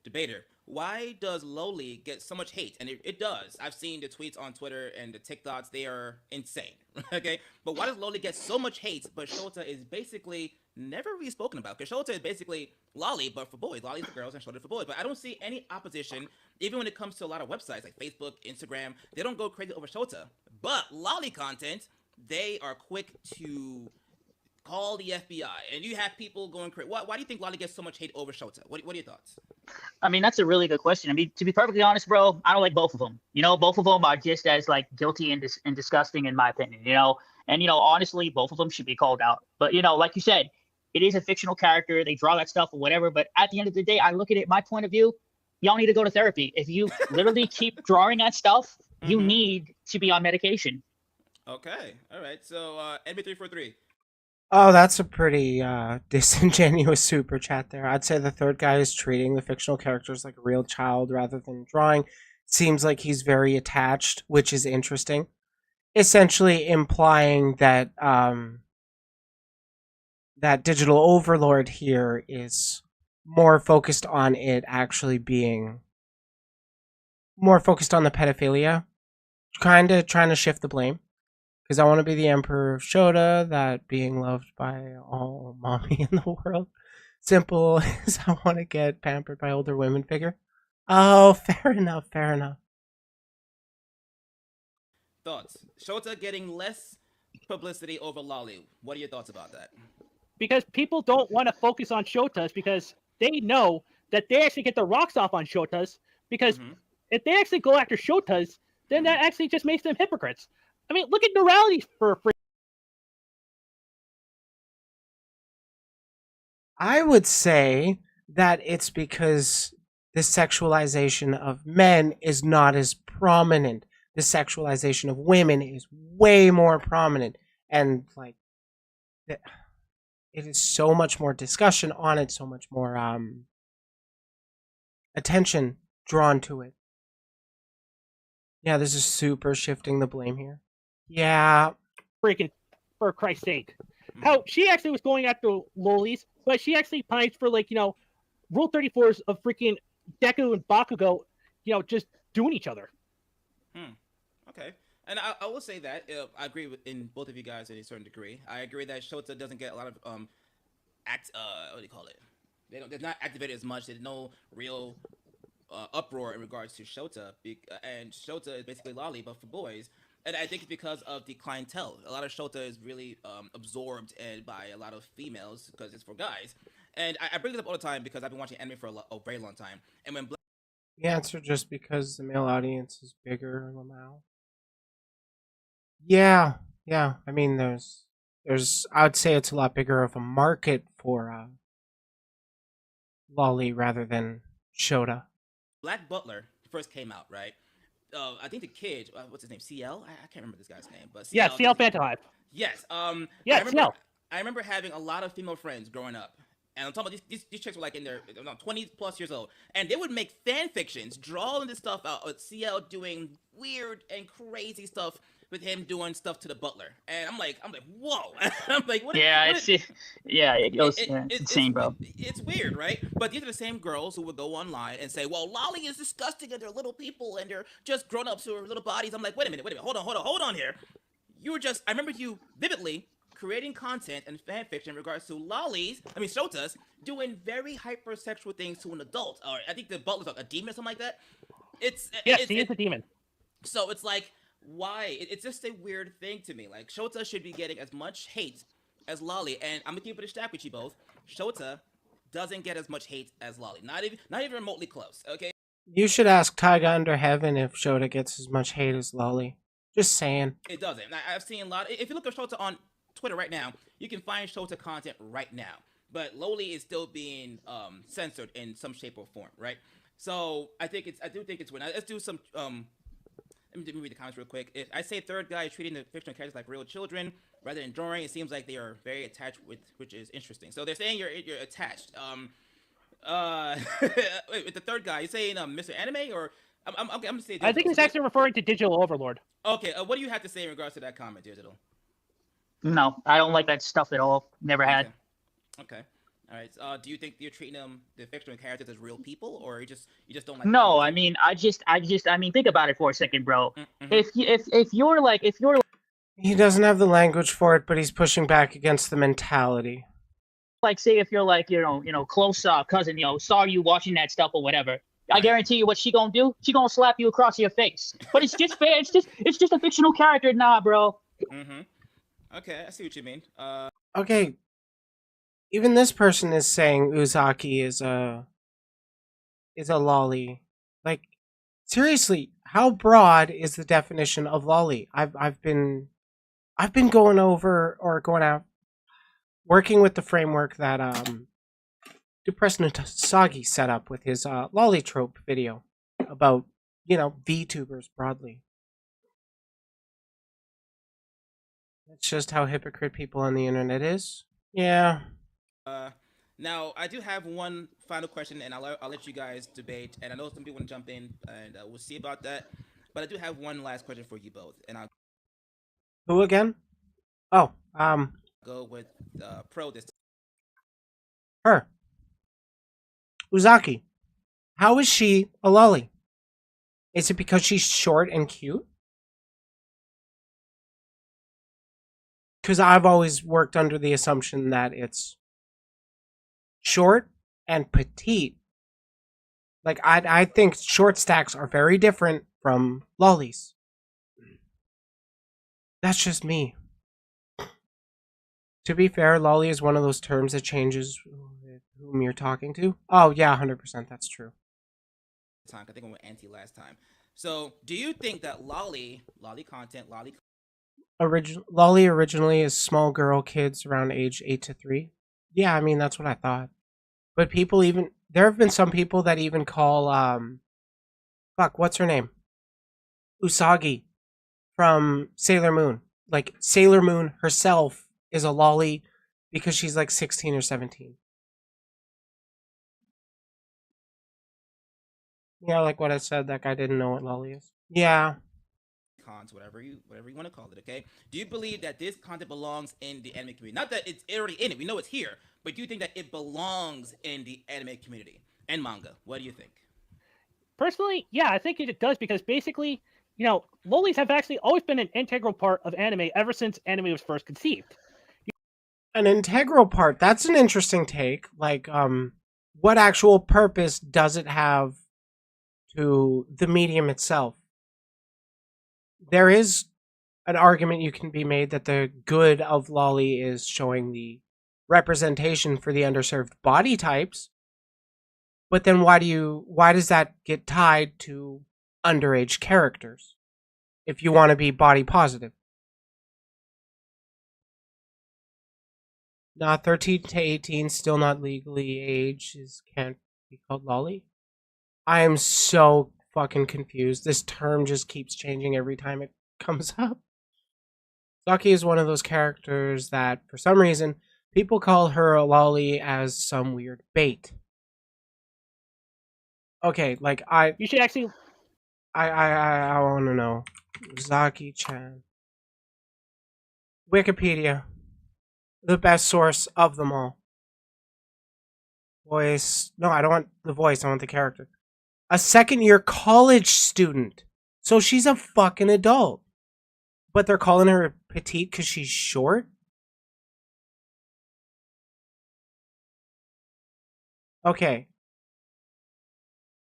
debater. Why does Loli get so much hate? And it does. I've seen the tweets on Twitter and the TikToks. They are insane. Okay? But why does Loli get so much hate, but Shota is basically never really spoken about? Because Shota is basically Loli, but for boys. Loli's for girls and Shota for boys. But I don't see any opposition, even when it comes to a lot of websites like Facebook, Instagram. They don't go crazy over Shota. But Loli content, they are quick to call the FBI, and you have people going crazy. Why do you think Loli gets so much hate over Shota? What are your thoughts? I mean, that's a really good question. I mean, to be perfectly honest, bro, I don't like both of them. You know, both of them are just as like guilty and disgusting in my opinion. You know, and honestly, both of them should be called out. But like you said, it is a fictional character. They draw that stuff or whatever. But at the end of the day, I look at it. My point of view, y'all need to go to therapy. If you literally keep drawing that stuff, you need to be on medication. Okay, all right. So, NB343. Oh, that's a pretty disingenuous super chat there. I'd say the third guy is treating the fictional characters like a real child rather than drawing. Seems like he's very attached, which is interesting. Essentially implying that that digital overlord here is more focused on it actually being more focused on the pedophilia. Kind of trying to shift the blame. Because I want to be the Emperor of Shota, that being loved by all mommy in the world. Simple as I want to get pampered by older women figure. Oh, fair enough, fair enough. Thoughts? Shota getting less publicity over Loli. What are your thoughts about that? Because people don't want to focus on Shotas because they know that they actually get the rocks off on Shotas. Because if they actually go after Shotas, then that actually just makes them hypocrites. I mean, look at Neurality for I would say that it's because the sexualization of men is not as prominent. The sexualization of women is way more prominent. And, like, it is so much more discussion on it, so much more attention drawn to it. Yeah, this is super shifting the blame here. Yeah. freaking, for Christ's sake. How she actually was going after lolis, but she actually punished for, like, Rule 34s of freaking Deku and Bakugo, just doing each other. Okay. And I will say that I agree with in both of you guys to a certain degree. I agree that Shota doesn't get a lot of what do you call it? They're not activated as much. There's no real uproar in regards to Shota, and Shota is basically Loli, but for boys. And I think it's because of the clientele. A lot of Shota is really absorbed by a lot of females because it's for guys. And I bring it up all the time because I've been watching anime for a very long time. And when the answer just because the male audience is bigger, Lamau. Yeah. I mean, there's. I would say it's a lot bigger of a market for Loli rather than Shota. Black Butler first came out, right? I think the kid, what's his name? CL? I can't remember this guy's name, but CL, yeah, CL Phantom Hive. Yes. Yeah, I remember having a lot of female friends growing up. And I'm talking about these chicks were like in their 20 plus years old, and they would make fan fictions, drawing this stuff out with CL doing weird and crazy stuff with him doing stuff to the butler, and I'm like, whoa! I'm like, what? Yeah, what it's insane, bro. It's weird, right? But these are the same girls who would go online and say, well, Loli is disgusting, and they're little people, and they're just grown ups who are little bodies. I'm like, wait a minute, hold on here. I remember you vividly creating content and fan fiction in regards to Shotas doing very hypersexual things to an adult, or I think the butler's like a demon or something like that. He is a demon. So it's like, why? It's just a weird thing to me. Like, Shota should be getting as much hate as Loli, and I'm gonna keep it a stack with you both. Shota doesn't get as much hate as Loli, not even remotely close. Okay. You should ask Taiga Under Heaven if Shota gets as much hate as Loli. Just saying. It doesn't. I've seen a lot. If you look at Shota on Twitter right now, you can find Shota content right now. But Loli is still being censored in some shape or form, right? So I do think it's weird. Now, let's do some. Let me read the comments real quick. If I say third guy is treating the fictional characters like real children rather than drawing, it seems like they are very attached with, which is interesting. So they're saying you're attached. Wait, with the third guy, you saying Mr. Anime or I'm gonna say. I think he's actually referring to Digital Overlord. Okay, what do you have to say in regards to that comment, Digital? No, I don't like that stuff at all. Never had. Okay. All right. Do you think you're treating the fictional characters as real people, or you just don't like the No, I content? mean, I mean, think about it for a second, bro. Mm-hmm. If you're like, He doesn't have the language for it, but he's pushing back against the mentality. like, say if you're like, close cousin, saw you watching that stuff or whatever. I guarantee you, what she gonna do? She gonna slap you across your face. But it's just fair. It's just a fictional character, nah, bro. Mm-hmm. Okay, I see what you mean. Okay, even this person is saying Uzaki is a lolly. Like, seriously, how broad is the definition of lolly? I've been going over or going out working with the framework that Depressed Nijisanji set up with his lolly trope video about, VTubers broadly. That's just how hypocrite people on the internet is. Yeah. Now I do have one final question, and I'll let you guys debate. And I know some people want to jump in, and we'll see about that. But I do have one last question for you both, and I'll Who again? Oh, go with Pro this time. her. Uzaki. How is she a lolly? Is it because she's short and cute? Because I've always worked under the assumption that it's short and petite. Like, I think short stacks are very different from lollies. That's just me. To be fair, lolly is one of those terms that changes whom you're talking to. Oh, yeah, 100%, that's true. I think I went anti last time. So, do you think that lolly content, Lolly originally is small girl kids around age 8 to 3. Yeah, I mean, that's what I thought. But there have been some people that even call, what's her name? Usagi from Sailor Moon. Like, Sailor Moon herself is a lolly because she's like 16 or 17. Yeah, like what I said, that guy didn't know what lolly is. Yeah. cons, whatever you want to call it, okay? Do you believe that this content belongs in the anime community? Not that it's already in it, we know it's here, but do you think that it belongs in the anime community and manga? What do you think? Personally, yeah, I think it does because basically, lollies have actually always been an integral part of anime ever since anime was first conceived. An integral part. That's an interesting take. Like, what actual purpose does it have to the medium itself? There is an argument you can be made that the good of lolly is showing the representation for the underserved body types. But then why does that get tied to underage characters if you want to be body positive? Not 13 to 18, still not legally aged, can't be called lolly. I am so fucking confused. This term just keeps changing every time it comes up. Saki is one of those characters that, for some reason, people call her a lolly as some weird bait. Okay, like You should actually. I want to know. Zaki-chan. Wikipedia. The best source of them all. Voice. No, I don't want the voice. I want the character. A second-year college student. So she's a fucking adult. But they're calling her petite because she's short? Okay.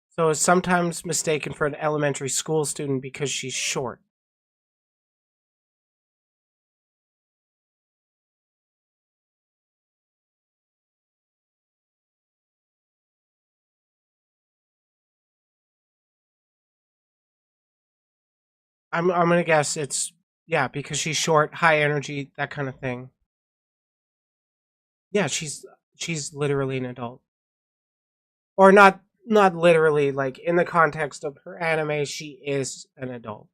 So is sometimes mistaken for an elementary school student because she's short. I'm gonna guess it's because she's short, high energy, that kind of thing. Yeah, she's literally an adult. Or not literally, like in the context of her anime, she is an adult.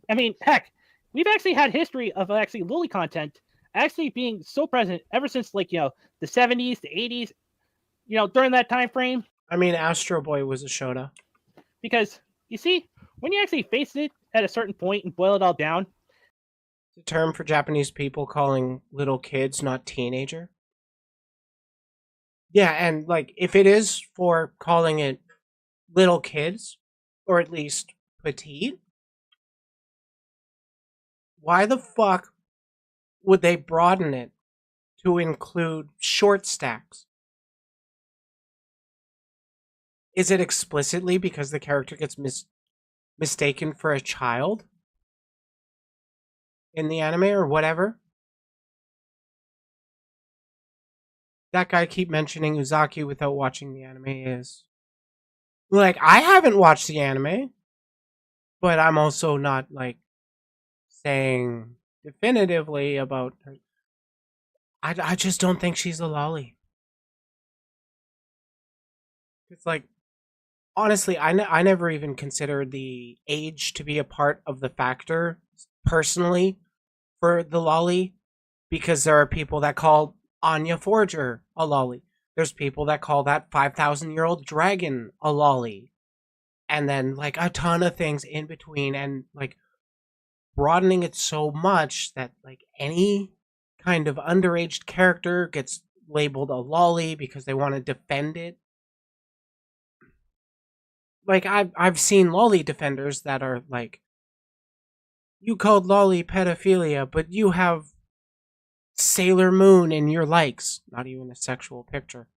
I mean, heck, we've actually had history of actually lolly content actually being so present ever since the 70s, the 80s, during that time frame. I mean, Astro Boy was a shota. Because you see, when you actually face it at a certain point and boil it all down, the term for Japanese people calling little kids, not teenager. Yeah, and like if it is for calling it little kids, or at least petite, why the fuck would they broaden it to include short stacks? Is it explicitly because the character gets mistaken for a child in the anime or whatever? That guy keep mentioning Uzaki without watching the anime is like, I haven't watched the anime, but I'm also not like saying definitively about her. I just don't think she's a lolly. It's like, honestly, I never even considered the age to be a part of the factor personally for the lolly, because there are people that call Anya Forger a lolly. There's people that call that 5,000-year-old dragon a lolly. And then like a ton of things in between, and like broadening it so much that like any kind of underage character gets labeled a lolly because they want to defend it. Like I've seen lolly defenders that are like, you called lolly pedophilia, but you have Sailor Moon in your likes, not even a sexual picture.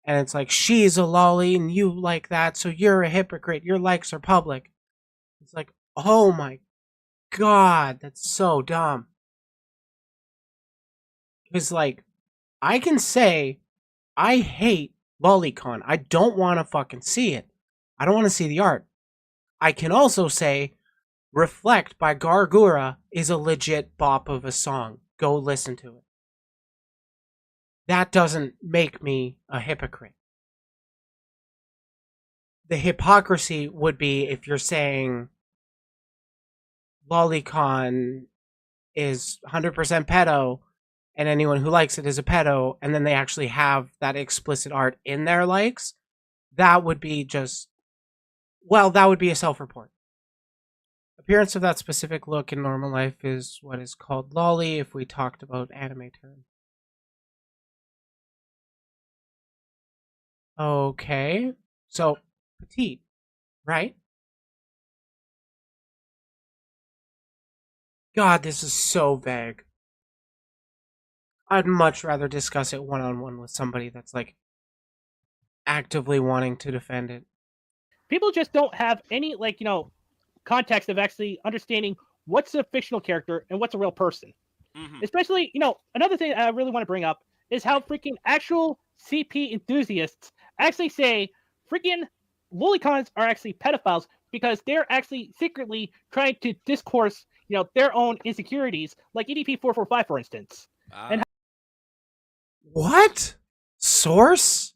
And it's like, she's a lolly and you like that, so you're a hypocrite. Your likes are public. It's like, oh my god, that's so dumb. Because like, I can say I hate Lolicon. I don't want to fucking see it. I don't want to see the art. I can also say Reflect by Gargura is a legit bop of a song. Go listen to it. That doesn't make me a hypocrite. The hypocrisy would be if you're saying Lolicon is 100% pedo and anyone who likes it is a pedo, and then they actually have that explicit art in their likes. That would be just, well, that would be a self-report. Appearance of that specific look in normal life is what is called lolly if we talked about anime terms. Okay, so petite, right? God, this is so vague. I'd much rather discuss it one-on-one with somebody that's like actively wanting to defend it. People just don't have any like context of actually understanding what's a fictional character and what's a real person. Mm-hmm. Especially, another thing I really want to bring up is how freaking actual CP enthusiasts actually say freaking lolicons are actually pedophiles because they're actually secretly trying to discourse, their own insecurities, like EDP 445, for instance. And what? Source?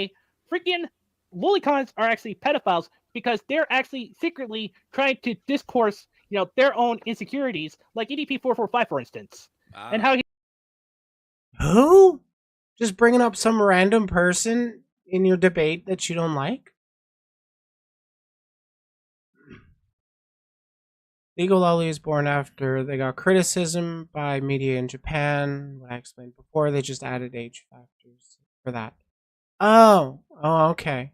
Freaking lolicons are actually pedophiles because they're actually secretly trying to discourse, their own insecurities, like EDP 445, for instance. And how who? Just bringing up some random person in your debate that you don't like? Legal Lolly is born after they got criticism by media in Japan. What I explained before, they just added age factors for that. Oh, okay.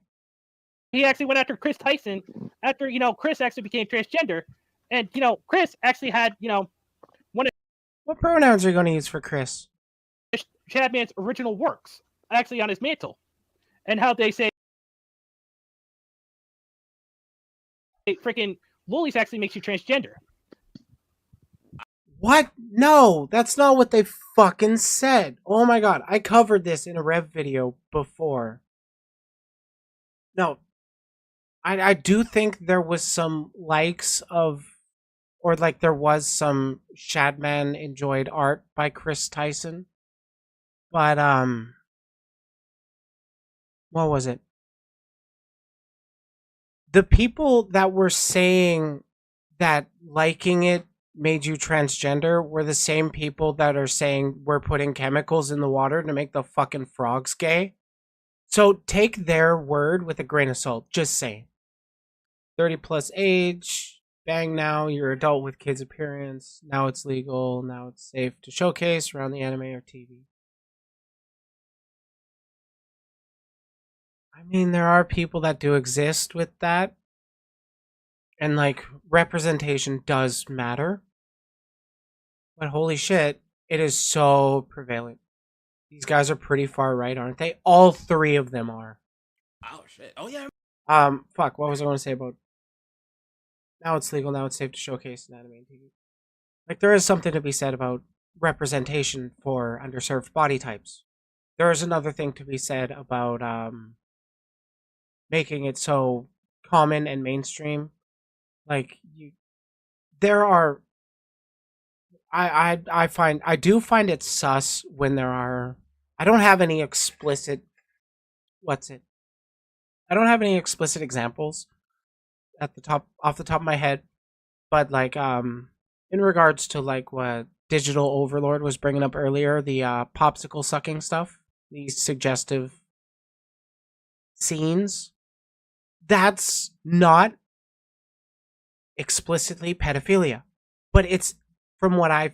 He actually went after Chris Tyson after, Chris actually became transgender. And, Chris actually had, one of... What pronouns are you going to use for Chris? Chadman's original works, actually on his mantle. And how they say freaking lollies actually makes you transgender. What? No, that's not what they fucking said. Oh my god, I covered this in a Rev video before. No, I do think there was some likes of, or like there was some Shadman enjoyed art by Chris Tyson. But, what was it? The people that were saying that liking it made you transgender were the same people that are saying we're putting chemicals in the water to make the fucking frogs gay. So take their word with a grain of salt. Just saying. 30 plus age. bang now, you're adult with kids appearance, now it's legal, now it's safe to showcase around the anime or TV. I mean, there are people that do exist with that, and like representation does matter. But holy shit, it is so prevalent. These guys are pretty far right, aren't they? All three of them are. Oh shit. Oh yeah. Fuck, what was I going to say about now it's legal, now it's safe to showcase in anime and TV? Like, there is something to be said about representation for underserved body types. There is another thing to be said about making it so common and mainstream. Like, there are. I do find it sus when there are. I don't have any explicit. What's it? I don't have any explicit examples off the top of my head, but like in regards to like what Digital Overlord was bringing up earlier, the popsicle sucking stuff, these suggestive scenes, that's not explicitly pedophilia, but it's from what I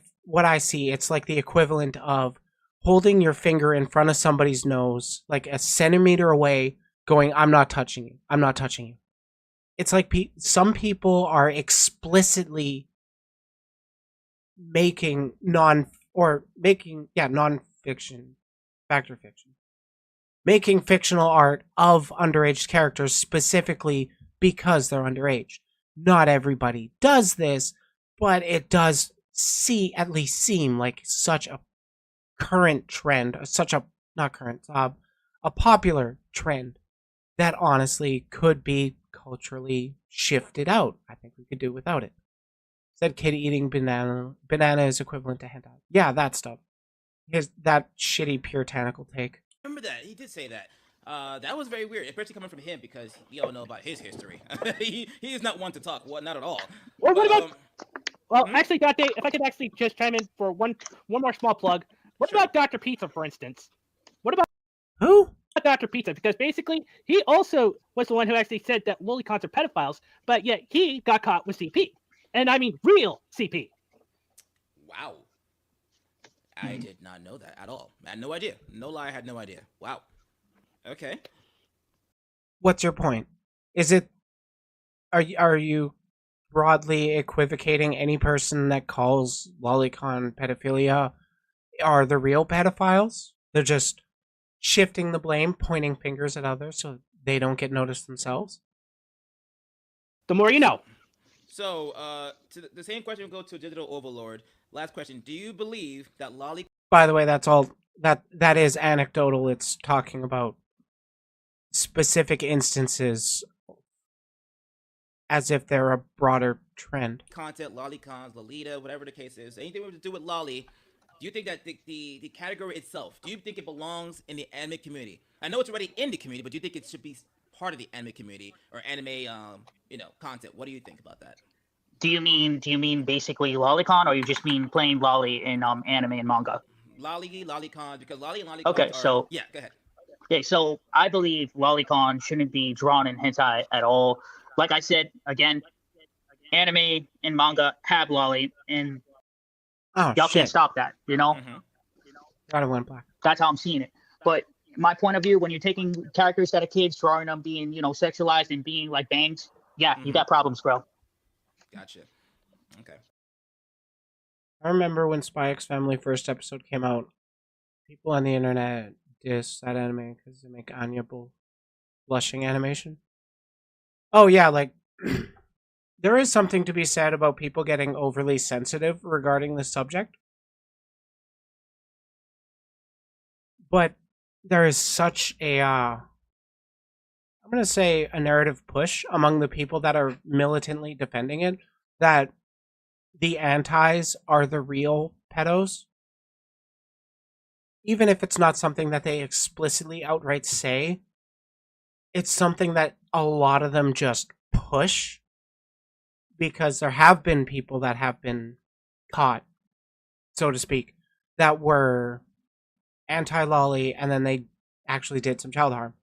see, it's like the equivalent of holding your finger in front of somebody's nose, like a centimeter away, going, "I'm not touching you. I'm not touching you." It's like some people are explicitly making non-fiction, factor fiction, making fictional art of underage characters specifically because they're underage. Not everybody does this, but it does at least seem like such a current trend, a popular trend that honestly could be culturally shifted out. I think we could do without it. Said kid eating banana is equivalent to hentai. Yeah, that stuff. That shitty puritanical take. Remember that he did say that. That was very weird, especially coming from him because we all know about his history. he is not one to talk. Well, not at all. Well, what about? Well, actually, Dante, if I could actually just chime in for one more small plug. What about Dr. Pizza, for instance? What about who? Dr. Pizza, because basically he also was the one who actually said that lolicons are pedophiles, but yet he got caught with CP, and I mean real CP. Wow, I did not know that at all. I had no idea. No lie, I had no idea. Wow. Okay. What's your point? Is it? Are you broadly equivocating any person that calls lolicon pedophilia are the real pedophiles? They're just shifting the blame, pointing fingers at others so they don't get noticed themselves? The more you know. So, to the same question will go to Digital Overlord. Last question. Do you believe that lolicon... By the way, that's all... That is anecdotal. It's talking about specific instances as if they're a broader trend. Content, lolicons, Lolita, whatever the case is, anything to do with lolly, do you think that the category itself, do you think it belongs in the anime community? I know it's already in the community, but do you think it should be part of the anime community or anime, content? What do you think about that? Do you mean basically lolicon, or you just mean plain lolly in anime and manga? Lolicon, because lolly and lolicon Okay, so yeah, go ahead. Okay, so I believe lolicon shouldn't be drawn in hentai at all. Like I said, again, anime and manga have lolly, and y'all can't stop that, you know? Gotta win black. That's how I'm seeing it. But my point of view, when you're taking characters that are kids, drawing them being, sexualized and being like banged, yeah, you got problems, bro. Gotcha. Okay. I remember when Spy X Family first episode came out, people on the internet diss that anime because they make Anya blushing animation. Oh yeah, like there is something to be said about people getting overly sensitive regarding the subject. But there is such a I'm going to say a narrative push among the people that are militantly defending it that the antis are the real pedos. Even if it's not something that they explicitly outright say, it's something that a lot of them just push because there have been people that have been caught, so to speak, that were anti-lolly and then they actually did some child harm.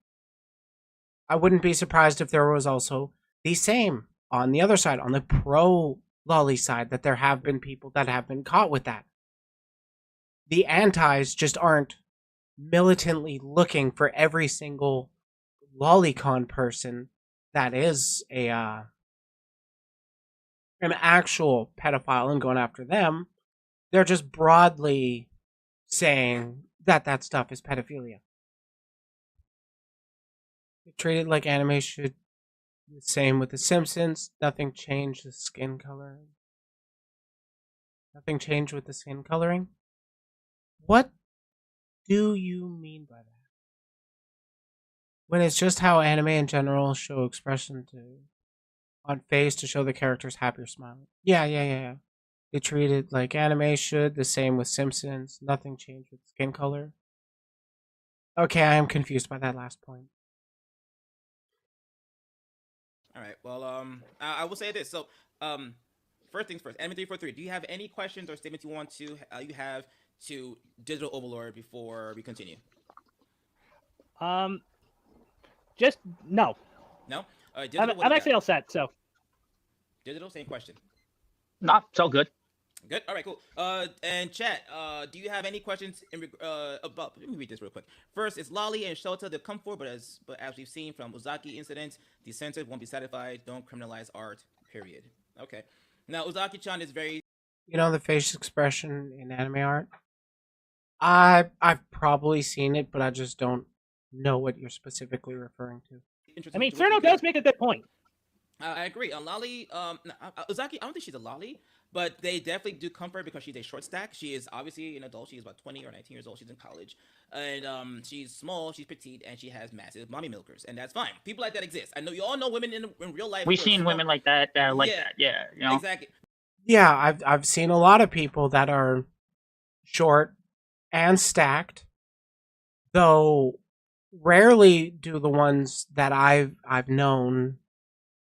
I wouldn't be surprised if there was also the same on the other side, on the pro lolly side, that there have been people that have been caught with that. The antis just aren't militantly looking for every single Lolicon person that is an actual pedophile and going after them. They're just broadly saying that stuff is pedophilia. Treat it like anime should. The same with The Simpsons. Nothing changed the skin coloring. Nothing changed with the skin coloring? What do you mean by that? When it's just how anime in general show expression on face to show the characters happy or smiling. Yeah. They treat it like anime should. The same with Simpsons. Nothing changed with skin color. Okay, I am confused by that last point. All right. Well, I will say this. So, first things first. Anime 343. Do you have any questions or statements you have to Digital Overlord before we continue? Just no. No. All right. Digital, I'm actually all set. So. Digital, same question. Not so good. Good. All right. Cool. And chat. Do you have any questions about? Let me read this real quick. First, it's Lolly and Shota they've come for, but as we've seen from Uzaki incident, the censored won't be satisfied. Don't criminalize art. Period. Okay. Now Uzaki-chan is very. You know the face expression in anime art. I've probably seen it, but I just don't know what you're specifically referring to. I mean, Cerno does make a good point. I agree. Lolly, Uzaki, I don't think she's a Lolly, but they definitely do comfort because she's a short stack. She is obviously an adult. She's about 20 or 19 years old. She's in college. And she's small, she's petite, and she has massive mommy milkers. And that's fine. People like that exist. I know you all know women in real life. We've seen women like that, that. Yeah, you know? Exactly. Yeah, I've seen a lot of people that are short and stacked, though rarely do the ones that I've known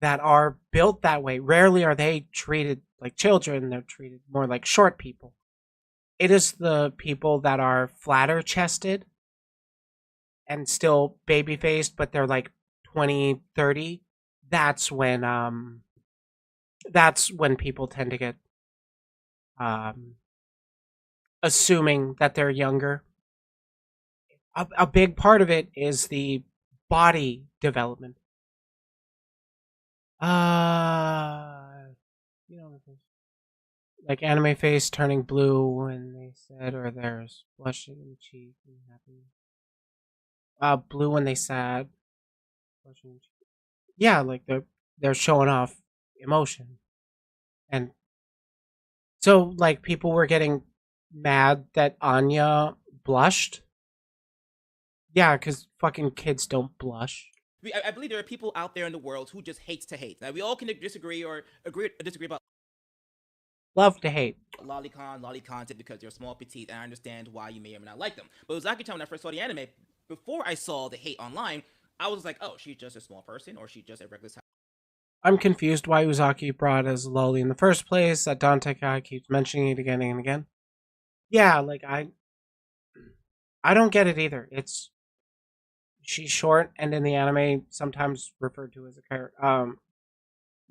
that are built that way. Rarely are they treated like children. They're treated more like short people. It is the people that are flatter chested and still baby faced, but they're like 20, 30. That's when people tend to get assuming that they're younger. A big part of it is the body development. You know, like anime face turning blue when they said, or there's blushing in the cheek and happy. Blue when they sad. Blushing in the cheek. Yeah, like they're showing off emotion, and so like people were getting mad that Anya blushed. Yeah, because fucking kids don't blush. I believe there are people out there in the world who just hates to hate. Now, we all can disagree or agree or disagree about love to hate. Lolicon, because they're small, petite, and I understand why you may or may not like them. But Uzaki-chan, when I first saw the anime, before I saw the hate online, I was like, oh, she's just a small person, or she's just a regular size. I'm confused why Uzaki brought as Loli in the first place. That Dante guy keeps mentioning it again and again. Yeah, like I don't get it either. She's short, and in the anime, sometimes referred to as a character,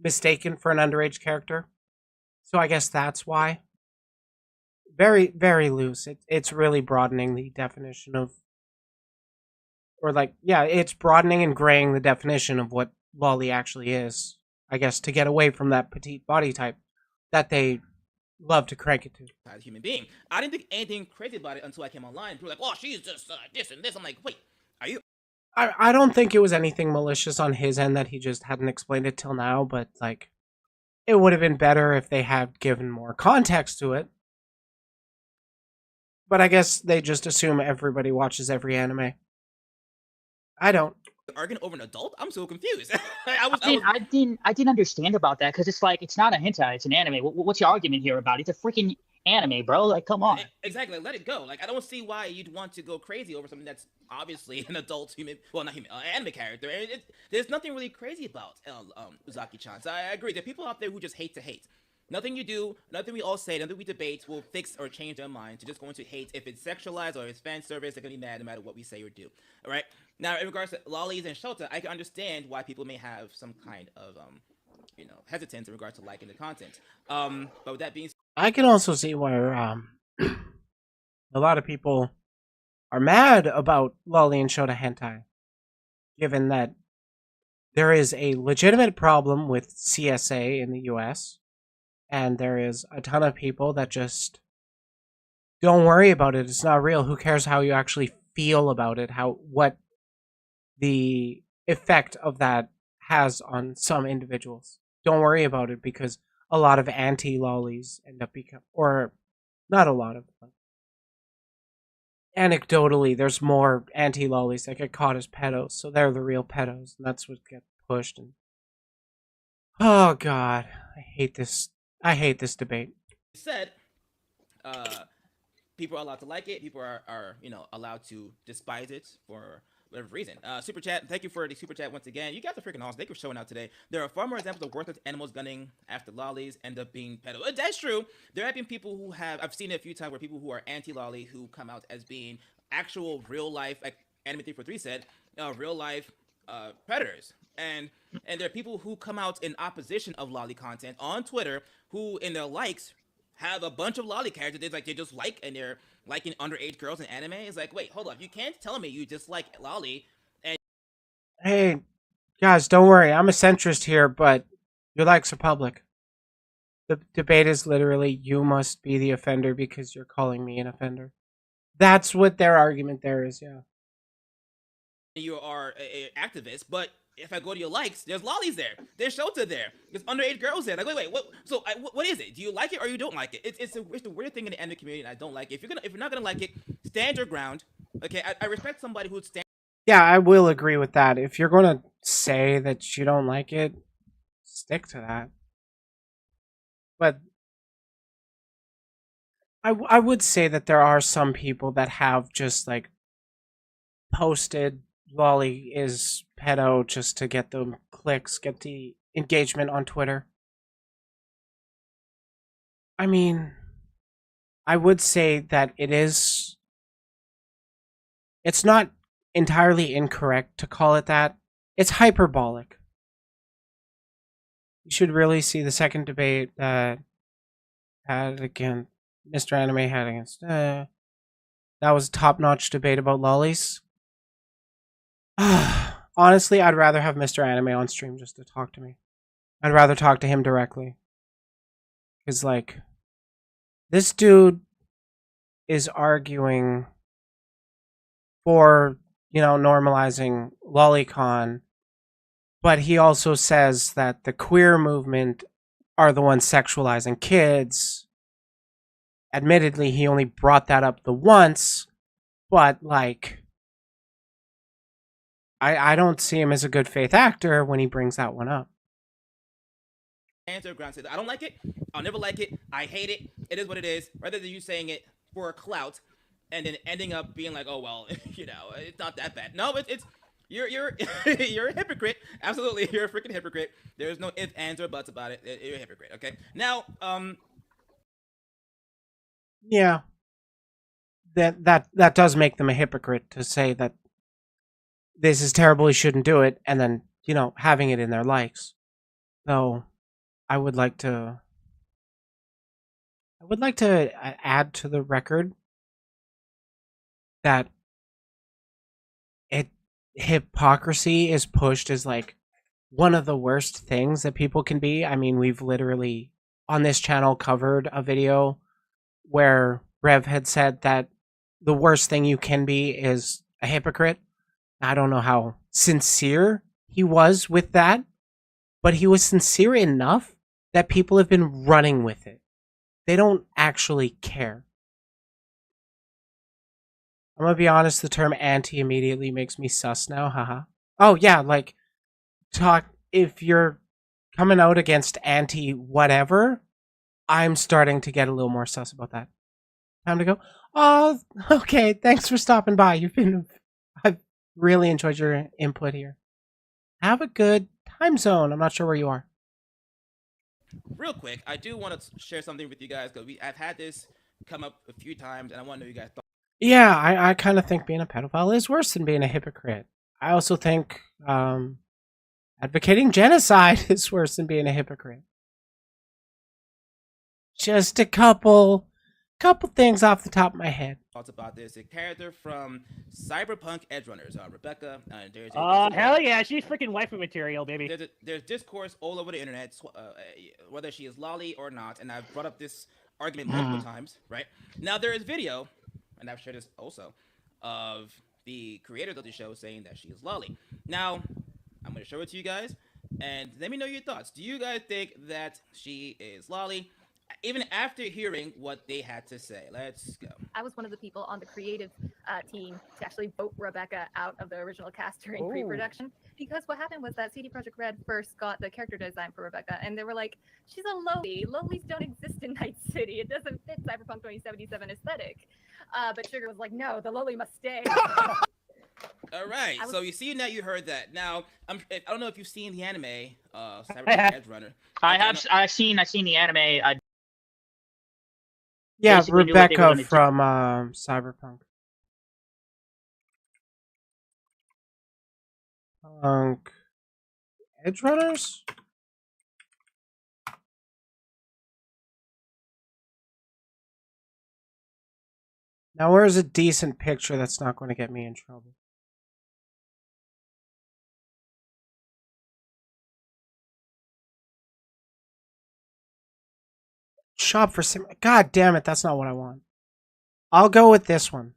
mistaken for an underage character. So I guess that's why. Very, very loose. It's really broadening the definition of, or like, yeah, it's broadening and graying the definition of what loli actually is. I guess to get away from that petite body type that they love to crank it to. As a human being, I didn't think anything crazy about it until I came online. People were like, oh, she's just this and this. I'm like, wait, are you? I don't think it was anything malicious on his end that he just hadn't explained it till now, but like, it would have been better if they had given more context to it. But I guess they just assume everybody watches every anime. I don't. Arguing over an adult? I'm so confused. I didn't understand about that because it's like it's not a hentai, it's an anime. What's your argument here about? It's a freaking anime, bro. Like, come on. Exactly. Like, let it go. Like, I don't see why you'd want to go crazy over something that's obviously an adult human. Well, not human, anime character. There's nothing really crazy about Uzaki-chan. So I agree. There are people out there who just hate to hate. Nothing you do, nothing we all say, nothing we debate will fix or change their minds. They're just going to hate. If it's sexualized or it's fan service, they're going to be mad no matter what we say or do. All right? Now, in regards to lollies and Shota, I can understand why people may have some kind of hesitant in regards to liking the content. But with that being I can also see where a lot of people are mad about lolly and shota hentai, given that there is a legitimate problem with CSA in the US, and there is a ton of people that just don't worry about it. It's not real. Who cares how you actually feel about it? What the effect of that has on some individuals. Don't worry about it, because a lot of anti-lollies end up or not a lot of, but anecdotally, there's more anti-lollies that get caught as pedos, so they're the real pedos, and that's what gets pushed. And oh god, I hate this. I hate this debate. said, people are allowed to like it. People are allowed to despise it for whatever reason. Super chat. Thank you for the super chat once again. You guys are freaking awesome. Thank you for showing out today. There are far more examples of worthless animals gunning after lollies end up being pedo. That's true. There have been people who I've seen it a few times where people who are anti-lolly who come out as being actual real life, like Anime 343 said, real life predators. And there are people who come out in opposition of lolly content on Twitter who in their likes have a bunch of lolly characters they just like, and they're liking underage girls in anime. It's like, wait, hold up, you can't tell me you dislike lolly. And hey, guys, don't worry. I'm a centrist here, but your likes are public. The debate is literally, you must be the offender because you're calling me an offender. That's what their argument there is, yeah. You are an activist, but if I go to your likes, there's lollies there, there's Shota there, there's underage girls there. Like, wait, what? So, what is it? Do you like it or you don't like it? It's a weird thing in the anime community, and I don't like it. If you're not gonna like it, stand your ground. Okay, I respect somebody who stands. Yeah, I will agree with that. If you're gonna say that you don't like it, stick to that. But I would say that there are some people that have just like posted lolly is pedo just to get the clicks, get the engagement on Twitter. I mean, I would say that it's not entirely incorrect to call it that. It's hyperbolic. You should really see the second debate that Mr. Anime had against. That was a top-notch debate about lollies. Honestly, I'd rather have Mr. Anime on stream just to talk to me. I'd rather talk to him directly. Because, like, this dude is arguing for, normalizing Lolicon, but he also says that the queer movement are the ones sexualizing kids. Admittedly, he only brought that up the once, but, like, I don't see him as a good faith actor when he brings that one up. Answer ground says, I don't like it. I'll never like it. I hate it. It is what it is. Rather than you saying it for a clout and then ending up being like, oh well, it's not that bad. No, it's you're you're a hypocrite. Absolutely, you're a freaking hypocrite. There's no ifs, ands, or buts about it. You're a hypocrite. Okay. Now, yeah, that does make them a hypocrite to say that this is terrible, you shouldn't do it, and then, having it in their likes. So, I would like to add to the record that hypocrisy is pushed as, like, one of the worst things that people can be. I mean, we've literally, on this channel, covered a video where Rev had said that the worst thing you can be is a hypocrite. I don't know how sincere he was with that, but he was sincere enough that people have been running with it. They don't actually care. I'm gonna be honest, the term anti immediately makes me sus now, haha. Oh yeah, like, if you're coming out against anti whatever, I'm starting to get a little more sus about that. Time to go? Oh, okay, thanks for stopping by. I've really enjoyed your input here. Have a good time zone. I'm not sure where you are. real quick, I do want to share something with you guys because I've had this come up a few times, and I want to know you guys' thoughts. Yeah, I kind of think being a pedophile is worse than being a hypocrite. I also think Advocating genocide is worse than being a hypocrite. Just a couple things off the top of my head. Thoughts about this? A character from Cyberpunk Edgerunners, Rebecca. There's hell yeah, she's freaking waifu material, baby. There's discourse all over the internet, whether she is lolly or not, and I've brought up this argument multiple times. Right now, there is video, and I've shared this also, of the creators of the show saying that she is lolly. Now, I'm going to show it to you guys, and let me know your thoughts. Do you guys think that she is lolly? Even after hearing what they had to say. Let's go. I was one of the people on the creative team to actually vote Rebecca out of the original cast during pre-production. Because what happened was that CD Projekt Red first got the character design for Rebecca, and they were like, she's a lowly. Lowlies don't exist in Night City. It doesn't fit Cyberpunk 2077 aesthetic. But Sugar was like, no, the lowly must stay. All right, so you see that, you heard that. Now, I don't know if you've seen the anime, Cyberpunk Edgerunner. I've seen the anime. Yeah, Basically Rebecca from Cyberpunk. Edgerunners? Now, where's a decent picture that's not going to get me in trouble? Shop for sim. God damn it, that's not what I want. I'll go with this one.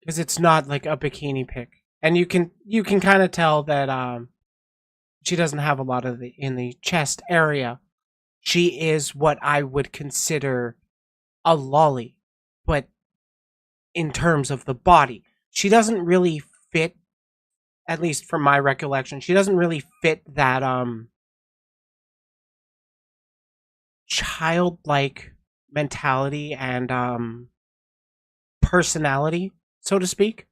Because it's not like a bikini pic. And you can kind of tell that she doesn't have a lot of in the chest area. She is what I would consider a lolly. But in terms of the body, she doesn't really fit, at least from my recollection, she doesn't really fit that childlike mentality and personality, so to speak.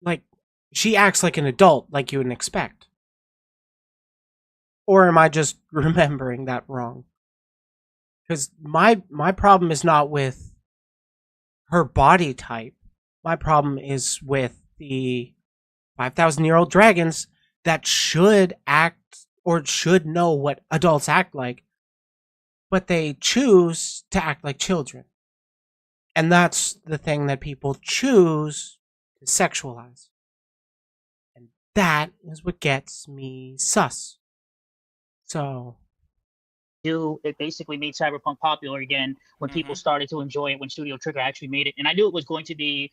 Like, she acts like an adult, like you would expect. Or am I just remembering that wrong? Because my problem is not with her body type. My problem is with the 5,000-year-old dragons that should act or should know what adults act like, but they choose to act like children. And that's the thing that people choose to sexualize. And that is what gets me sus. So It basically made Cyberpunk popular again when people started to enjoy it, when Studio Trigger actually made it. And I knew it was going to be...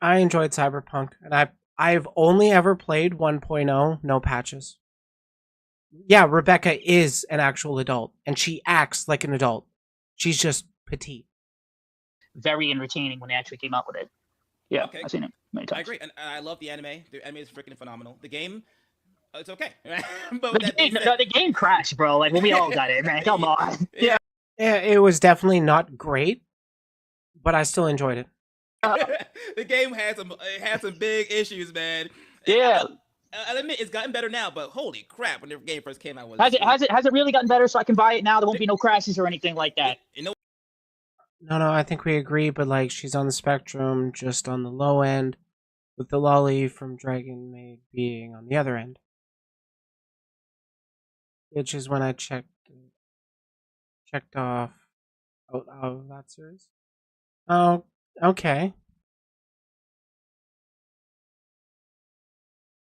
I enjoyed Cyberpunk, and I've only ever played 1.0, no patches. Yeah, Rebecca is an actual adult, and she acts like an adult. She's just petite. Very entertaining when they actually came out with it. Yeah, Okay. I've seen it many times. I agree, and I love the anime. The anime is freaking phenomenal. The game, it's okay. The game crashed, bro. Like, when we all got it, man. Come on. Yeah. It was definitely not great, but I still enjoyed it. The game had some big issues, man. Yeah. I'll admit it's gotten better now, but holy crap, when the game first came out, Has it really gotten better so I can buy it now? There won't be no crashes or anything like that. You know. No, I think we agree, but like she's on the spectrum, just on the low end, with the lolly from Dragon Maid being on the other end. Which is when I checked off out of that series. Oh, okay.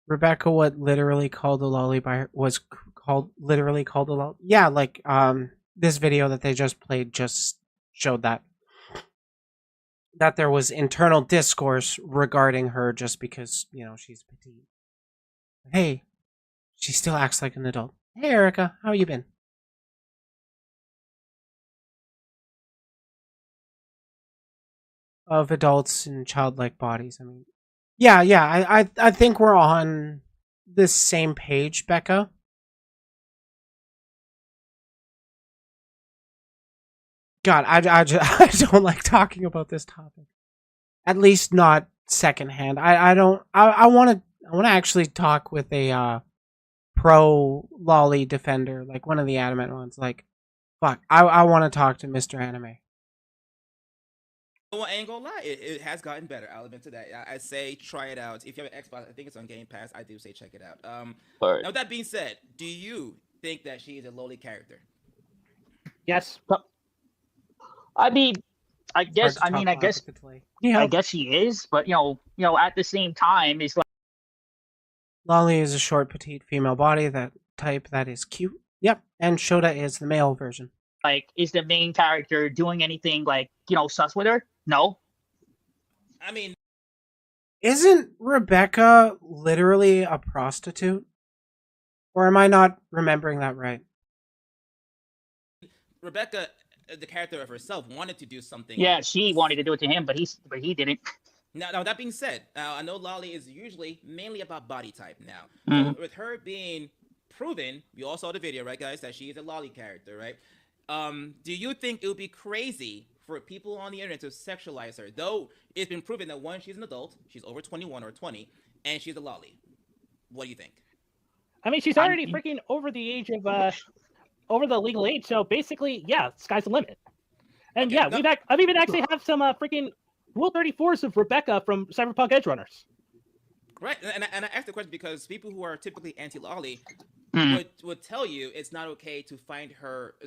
Rebecca, what literally called a lolly literally called a lolly. Yeah, like this video that they just played just showed that there was internal discourse regarding her just because, you know, she's petite. Hey, she still acts like an adult. Hey, Erica, how you been? Of adults in childlike bodies. I mean, yeah. I think we're on the same page, Becca. God, I don't like talking about this topic. At least not secondhand. I want to actually talk with a pro lolly defender, like one of the adamant ones. Like, fuck, I want to talk to Mr. Anime. Well, I ain't gonna lie, it has gotten better. I'll admit to that. I say try it out. If you have an Xbox, I think it's on Game Pass. I do say check it out. But Now with that being said, do you think that she is a lowly character? Yes. I mean, I It's hard guess to I mean talk I guess positively. I Yeah, guess she is, but at the same time, it's like Lolly is a short, petite female body type that is cute. Yep, and Shota is the male version. is the main character doing anything sus with her? No. I mean, Isn't Rebecca literally a prostitute? Or am I not remembering that right? Rebecca, the character of herself, wanted to do something. Yeah, she wanted to do it to him, but he didn't. Now that being said, I know Lolly is usually mainly about body type now. Mhm. So with her being proven, you all saw the video, right, guys, that she is a Lolly character, right? Do you think it would be crazy for people on the internet to sexualize her? Though it's been proven that one, she's an adult, she's over 21 or 20, and she's a Lolly. What do you think? I mean, she's already freaking over the age of over the legal age, so basically, yeah, sky's the limit. And Okay, yeah, no- I've even actually have some freaking Rule 34s of Rebecca from Cyberpunk Edge Runners. Right, and I asked the question because people who are typically anti-Lolly Mhm. would tell you it's not okay to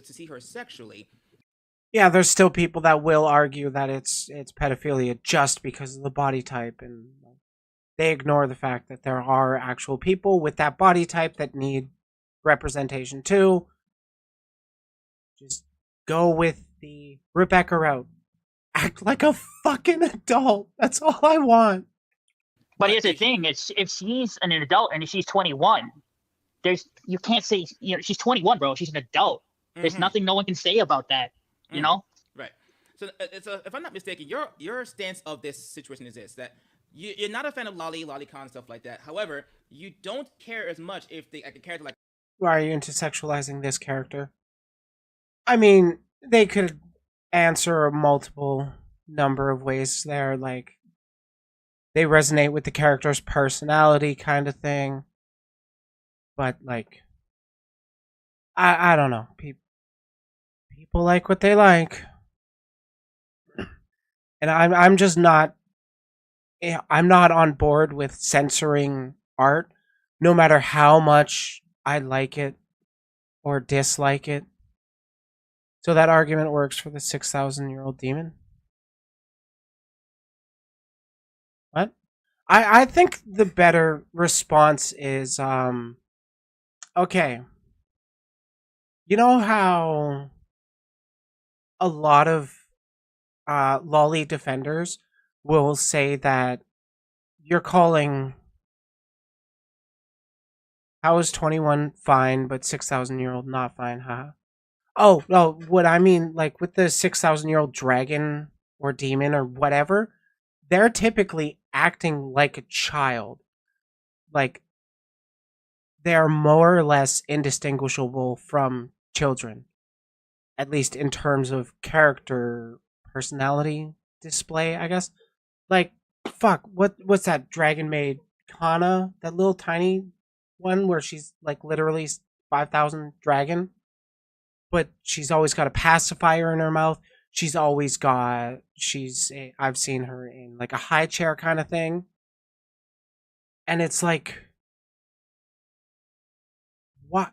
see her sexually. Yeah, there's still people that will argue that it's pedophilia just because of the body type, and they ignore the fact that there are actual people with that body type that need representation too. Just go with the Rebecca route. Act like a fucking adult. That's all I want. But here's the thing: if she's an adult and if she's 21, you can't say she's 21, bro. She's an adult. There's Mhm. nothing no one can say about that. You Mhm. know? Right. So if I'm not mistaken, your stance of this situation is this: that you're not a fan of Lolicon, stuff like that. However, you don't care as much if a character like. Why are you into sexualizing this character? I mean, they could answer a multiple number of ways there, like they resonate with the character's personality kind of thing. But like I don't know. People like what they like. And I'm just not I'm not on board with censoring art no matter how much I like it or dislike it. So that argument works for the 6,000-year-old demon. What? I think the better response is okay. You know how a lot of lolly defenders will say that you're calling how is 21 fine but 6,000-year-old not fine, huh? Oh, no, what I mean, like with the 6,000-year-old dragon or demon or whatever, they're typically acting like a child. Like, they're more or less indistinguishable from children, at least in terms of character personality display, I guess. Like, fuck, what's that dragon maid Kana? That little tiny one where she's like literally 5,000 dragon? But she's always got a pacifier in her mouth. I've seen her in like a high chair kind of thing. And it's like, what?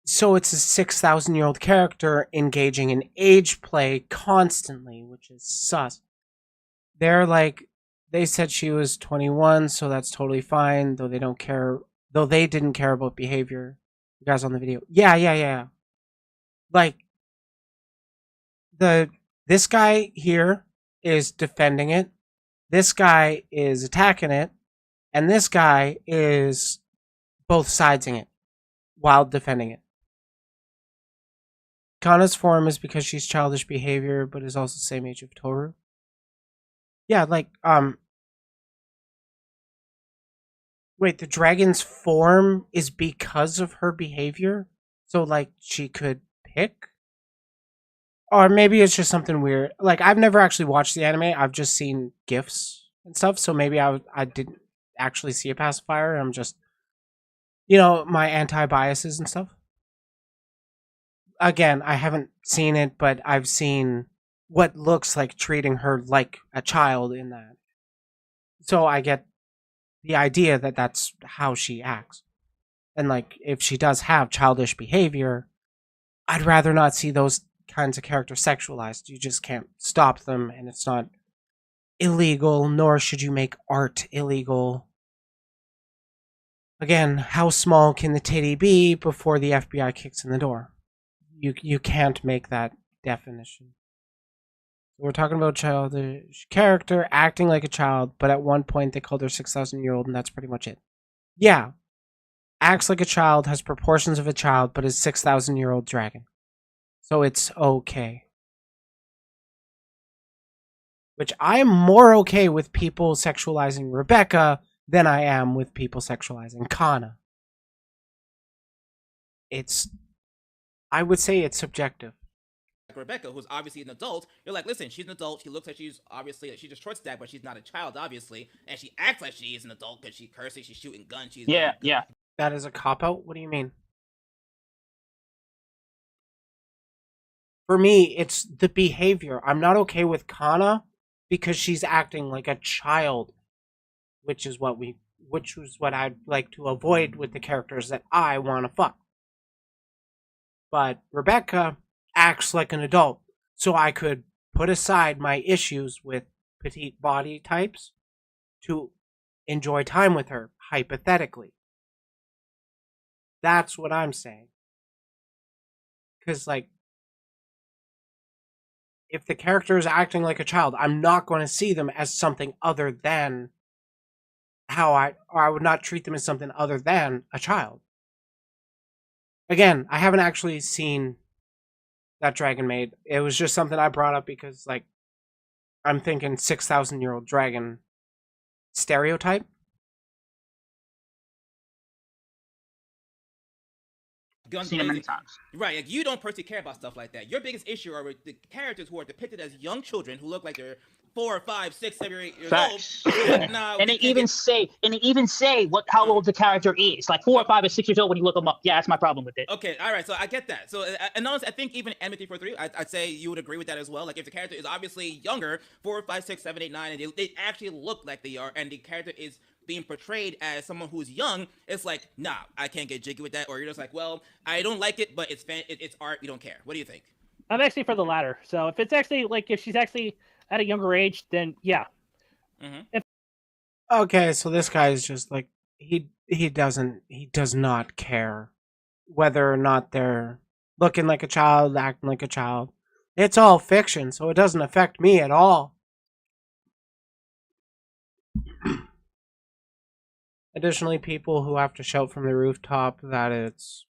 So it's a 6,000-year-old character engaging in age play constantly, which is sus. They said she was 21, so that's totally fine, though they didn't care about behavior. You guys on the video. Yeah. Like, this guy here is defending it, this guy is attacking it, and this guy is both sidesing it while defending it. Kana's form is because she's childish behavior, but is also the same age of Toru. Yeah, like, wait, the dragon's form is because of her behavior? So, like, she could pick? Or maybe it's just something weird. Like, I've never actually watched the anime. I've just seen GIFs and stuff. So maybe I didn't actually see a pacifier. I'm just, my anti-biases and stuff. Again, I haven't seen it, but I've seen what looks like treating her like a child in that. So I get the idea that that's how she acts. And like if she does have childish behavior, I'd rather not see those kinds of characters sexualized. You just can't stop them, and it's not illegal, nor should you make art illegal. Again, how small can the titty be before the FBI kicks in the door? You can't make that definition. We're talking about childish character acting like a child, but at one point they called her 6,000-year-old, and that's pretty much it. Yeah, acts like a child, has proportions of a child, but is 6,000-year-old dragon. So it's okay. Which I am more okay with people sexualizing Rebecca than I am with people sexualizing Kana. I would say it's subjective. Rebecca, who's obviously an adult, you're like, listen, she's an adult. She looks like she's obviously she's a short stack, but she's not a child, obviously, and she acts like she is an adult because she curses, she's shooting guns, she's Yeah, yeah. That is a cop out. What do you mean? For me, it's the behavior. I'm not okay with Kana because she's acting like a child, which is what I'd like to avoid with the characters that I want to fuck. But Rebecca acts like an adult, so I could put aside my issues with petite body types to enjoy time with her, hypothetically. That's what I'm saying. Because, like, if the character is acting like a child, I'm not going to see them as something other than I would not treat them as something other than a child. Again, I haven't actually seen that Dragon Maid. It was just something I brought up because, like, I'm thinking 6,000-year-old dragon stereotype. Seen it many times. Right, like you don't personally care about stuff like that. Your biggest issue are with the characters who are depicted as young children who look like they're 4, 5, 6, 7, 8 years Facts. old. Nah, and they even say how old the character is, like 4 or 5 or 6 years old when you look them up. Yeah, that's my problem with it. Okay, all right, so I get that. So, and honestly, I think even M343, I'd say you would agree with that as well. Like, if the character is obviously younger, 4, 5, 6, 7, 8, 9, and they actually look like they are, and the character is being portrayed as someone who's young, it's like, nah, I can't get jiggy with that. Or you're just like, well, I don't like it, but it's art, you don't care. What do you think? I'm actually for the latter. So if it's actually like if she's actually at a younger age, then yeah. Mm-hmm. Okay, so this guy is just like he does not care whether or not they're looking like a child, acting like a child. It's all fiction, so it doesn't affect me at all. Additionally, people who have to shout from the rooftop that it's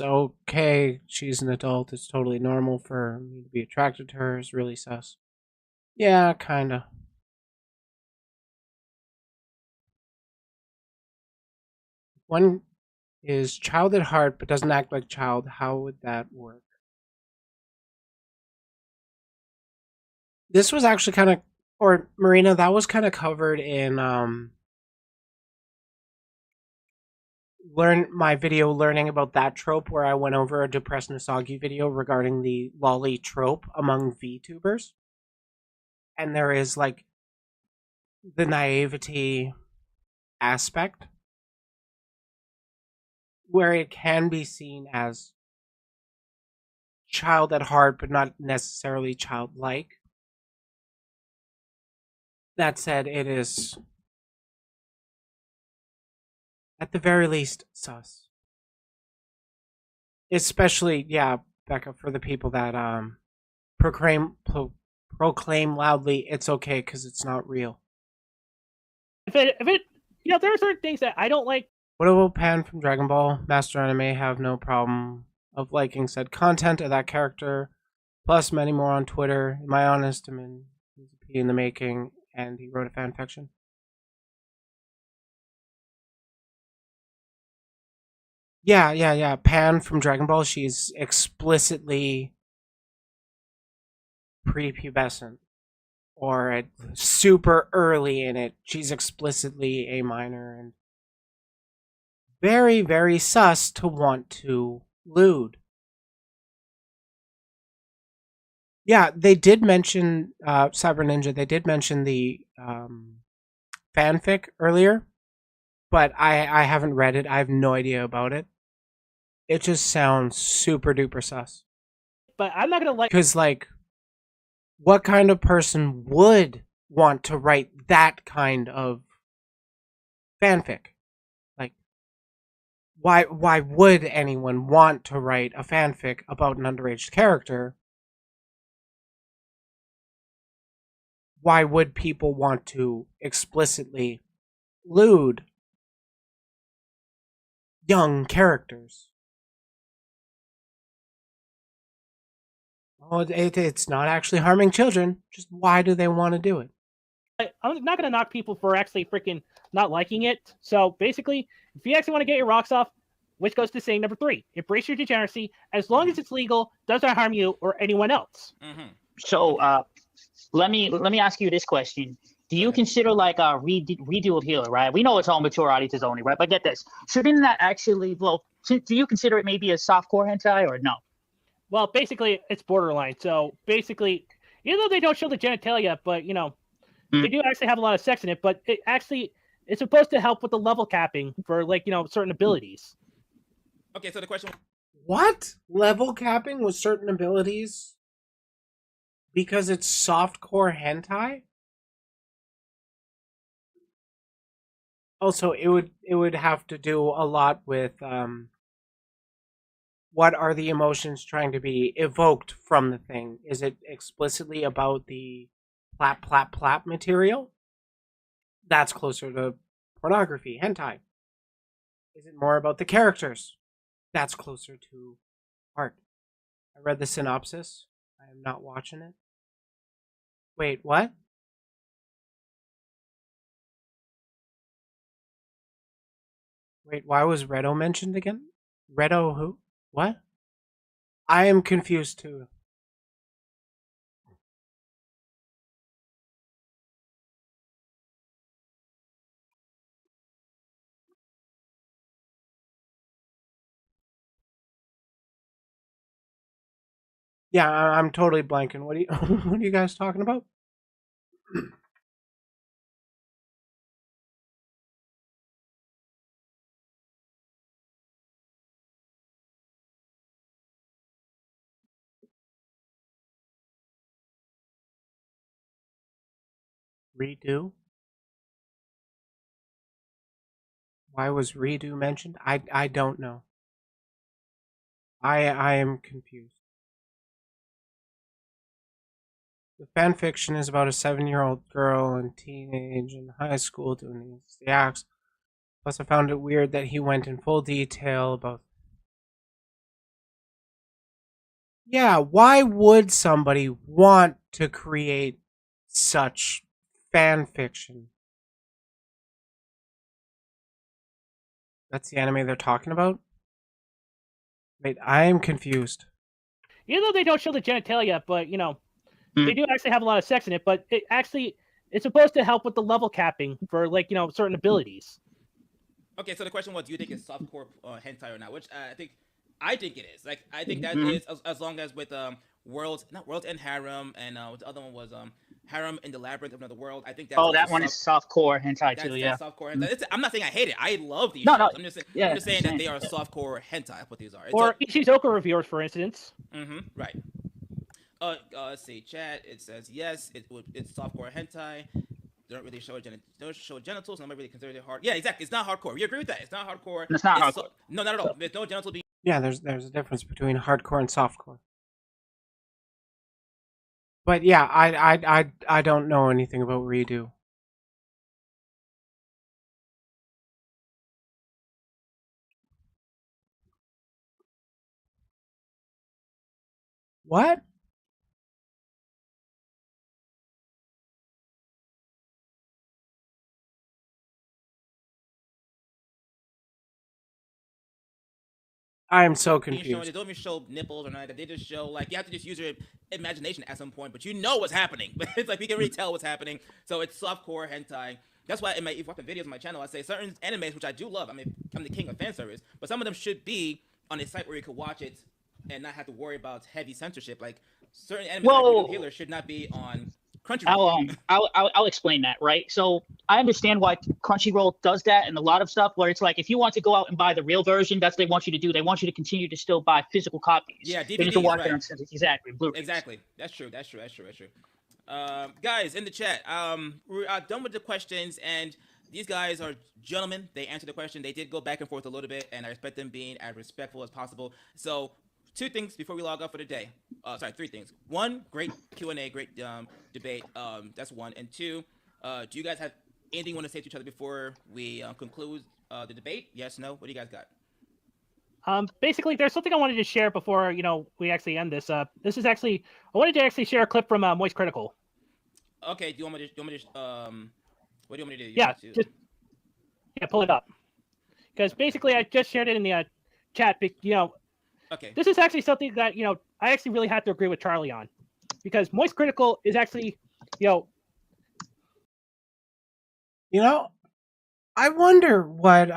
okay, she's an adult, it's totally normal for me to be attracted to her is really sus. Yeah, kinda. One is child at heart but doesn't act like child. How would that work? This was actually kind of, or Marina, that was kind of covered in my video learning about that trope, where I went over a Depressed Nosagi video regarding the lolly trope among VTubers. And there is like the naivety aspect where it can be seen as child at heart but not necessarily childlike. That said, it is at the very least sus. Especially, yeah, Becca, for the people that proclaim loudly it's okay because it's not real. If it there are certain things that I don't like. What about Pan from Dragon Ball? Master Anime have no problem of liking said content of that character, plus many more on Twitter. In my honest opinion, he's a P in the making, and he wrote a fan fiction. Yeah. Pan from Dragon Ball, she's explicitly prepubescent. Or super early in it, she's explicitly a minor and very, very sus to want to lewd. Yeah, they did mention Cyber Ninja. They did mention the fanfic earlier, but I haven't read it. I have no idea about it. It just sounds super duper sus. But I'm not gonna like. Because like, what kind of person would want to write that kind of fanfic? Like, why would anyone want to write a fanfic about an underage character? Why would people want to explicitly lewd young characters? Oh, it's not actually harming children. Just why do they want to do it? I'm not gonna knock people for actually freaking not liking it. So basically, if you actually want to get your rocks off, which goes to saying number 3, embrace your degeneracy. As long as it's legal, does not harm you or anyone else. So let me ask you this question. Do you consider like a redo of Healer, right? We know it's all mature audiences only, right? But get this. Shouldn't that actually, well, do you consider it maybe a softcore hentai or no? Well, basically, it's borderline. So basically, even though they don't show the genitalia, but they do actually have a lot of sex in it. But it's supposed to help with the level capping for like certain abilities. Okay, so the question. What? Level capping with certain abilities? Because it's softcore hentai? Also, it would have to do a lot with what are the emotions trying to be evoked from the thing? Is it explicitly about the plap plap plap material? That's closer to pornography, hentai. Is it more about the characters? That's closer to art. I read the synopsis. I am not watching it. Wait, what? Wait, why was Redo mentioned again? Redo who? What? I am confused too. Yeah, I'm totally blanking. What are you what are you guys talking about? Redo? Why was redo mentioned? I don't know. I am confused. The fan fiction is about a 7-year-old girl in teenage and high school doing these acts. Plus, I found it weird that he went in full detail about. Yeah, why would somebody want to create such fan fiction? That's the anime they're talking about? Wait, I am confused. Even though they don't show the genitalia, but they do actually have a lot of sex in it. But it's supposed to help with the level capping for like certain abilities. Okay, so the question was, do you think it's softcore hentai or not? Which I think it is. Like, I think that is as long as with Worlds, not Worlds and Harem, and the other one was Harem in the Labyrinth of Another World. I think that's that one is softcore hentai too. Yeah, softcore hentai. I'm not saying I hate it. I love these. No, shows. no. I'm just saying that they are softcore hentai. That's what these are. Or Ishizoku reviewers, for instance. Right. Let's see. Chat. It says yes. It's softcore hentai. They don't really show genitals. Nobody really consider it hard. Yeah, exactly. It's not hardcore. You agree with that? It's not hardcore. It's not hardcore. No, not at all. There's no genitals being. Yeah, there's a difference between hardcore and softcore. But yeah, I don't know anything about redo. What? I am so confused. They don't even show nipples or nothing. They just show like you have to just use your imagination at some point, but you know what's happening. But it's like we can really tell what's happening. So it's softcore hentai. That's why if you watch the videos on my channel, I say certain animes which I do love. I mean, I'm the king of fan service, but some of them should be on a site where you could watch it and not have to worry about heavy censorship. Like certain animes like Well, Regal Healer should not be on Crunchyroll. I'll explain that, right? So I understand why Crunchyroll does that and a lot of stuff where it's like if you want to go out and buy the real version, that's what they want you to do. They want you to continue to still buy physical copies. Yeah, They just DVDs, watch right. it on exactly Blu-rays. Exactly. That's true. Guys in the chat, we're done with the questions, and these guys are gentlemen. They answered the question. They did go back and forth a little bit, and I respect them being as respectful as possible. So, 2 things before we log off for the day. 3 things. 1, great Q&A, great debate. That's 1. And 2, do you guys have anything you want to say to each other before we conclude the debate? Yes, no? What do you guys got? Basically, there's something I wanted to share before we actually end this. This is actually I wanted to actually share a clip from Moist Critical. Okay. Do you want me to? What do you want me to do? Pull it up. Because basically, I just shared it in the chat. Okay. This is actually something that I actually really have to agree with Charlie on, because Moist Critical is actually I wonder what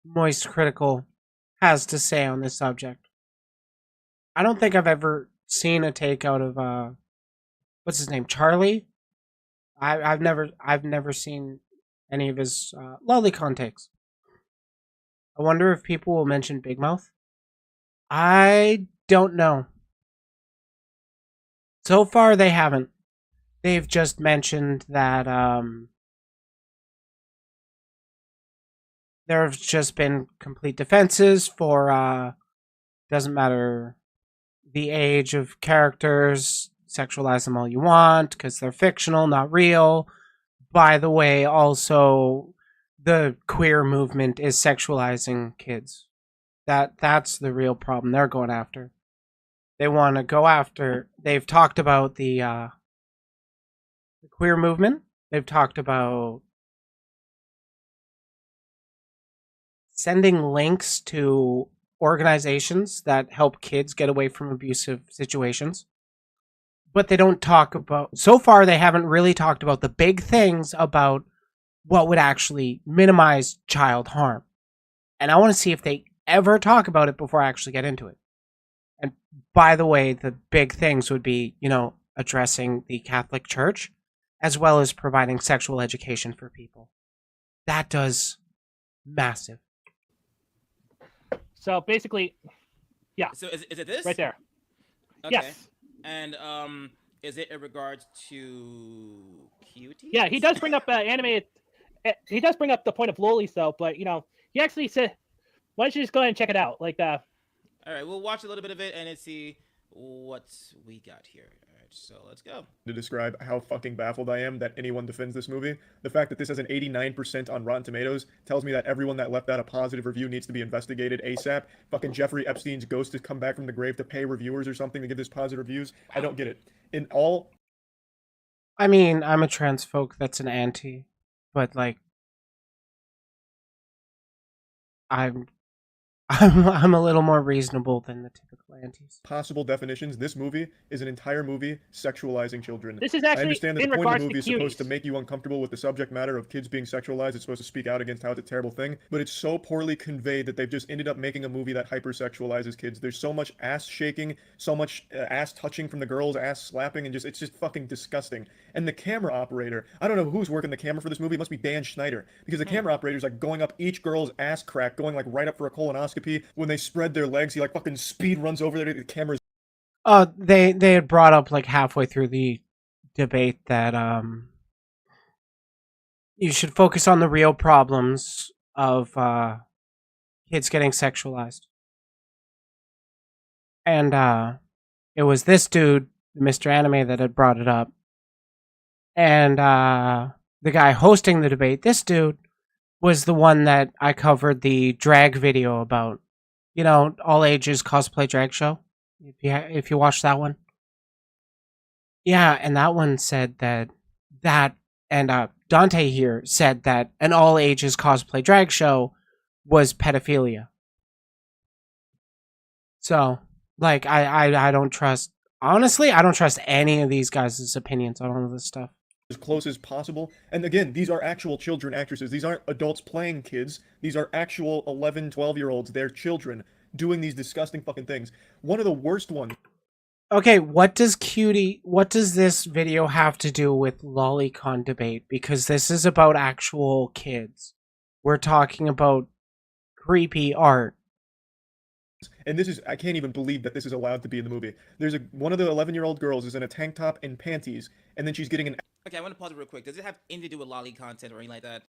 Moist Critical has to say on this subject. I don't think I've ever seen a take out of what's his name, Charlie. I've never seen any of his Lolicon takes. I wonder if people will mention Big Mouth. I don't know. So far, they haven't. They've just mentioned that there have just been complete defenses for doesn't matter the age of characters, sexualize them all you want because they're fictional, not real. By the way, also the queer movement is sexualizing kids. That's the real problem they're going after. They want to go after. They've talked about the queer movement. They've talked about sending links to organizations that help kids get away from abusive situations. But they don't talk about, so far they haven't really talked about the big things about what would actually minimize child harm. And I want to see if they ever talk about it before I actually get into it. And by the way, the big things would be, addressing the Catholic Church, as well as providing sexual education for people. That does massive. So basically, yeah. So is it this? Right there. Okay. Yes. And is it in regards to cuties? Yeah, he does bring up anime. He does bring up the point of lolis though, but he actually said, "Why don't you just go ahead and check it out?" All right, we'll watch a little bit of it and see what we got here. All right, so let's go. To describe how fucking baffled I am that anyone defends this movie. The fact that this has an 89% on Rotten Tomatoes tells me that everyone that left out a positive review needs to be investigated ASAP. Fucking Jeffrey Epstein's ghost has come back from the grave to pay reviewers or something to give this positive reviews. I don't get it. I mean, I'm a trans folk that's an anti, but I'm a little more reasonable than the typical antis. Possible definitions. This movie is an entire movie sexualizing children. This is actually, I understand that in the point of regards the movie to is supposed to cuties. make you uncomfortable with the subject matter of kids being sexualized. It's supposed to speak out against how it's a terrible thing, but it's so poorly conveyed that they've just ended up making a movie that hypersexualizes kids. There's so much ass shaking, so much ass touching from the girls, ass slapping, and it's just fucking disgusting. And the camera operator, I don't know who's working the camera for this movie. It must be Dan Schneider, because the camera operator's going up each girl's ass crack, going right up for a colonoscopy. When they spread their legs, he fucking speed runs over there. The camera's they had brought up halfway through the debate that you should focus on the real problems of kids getting sexualized. And it was this dude, Mr. Anime, that had brought it up. And the guy hosting the debate, this dude, was the one that I covered the drag video about. All ages cosplay drag show. If you watch that one. Yeah, and that one said that and Dante here said that an all ages cosplay drag show was pedophilia. So, I don't trust, honestly, I don't trust any of these guys' opinions on all of this stuff. as close as possible. And again, these are actual children actresses. These aren't adults playing kids. These are actual 11, 12-year-olds. They're children. doing these disgusting fucking things. One of the worst ones. Okay, what does this video have to do with Lolicon debate? Because this is about actual kids. We're talking about creepy art. And this is, I can't even believe that this is allowed to be in the movie. There's one of the 11-year-old girls is in a tank top and panties, and then she's getting an... Okay, I want to pause it real quick. Does it have anything to do with lolly content or anything like that?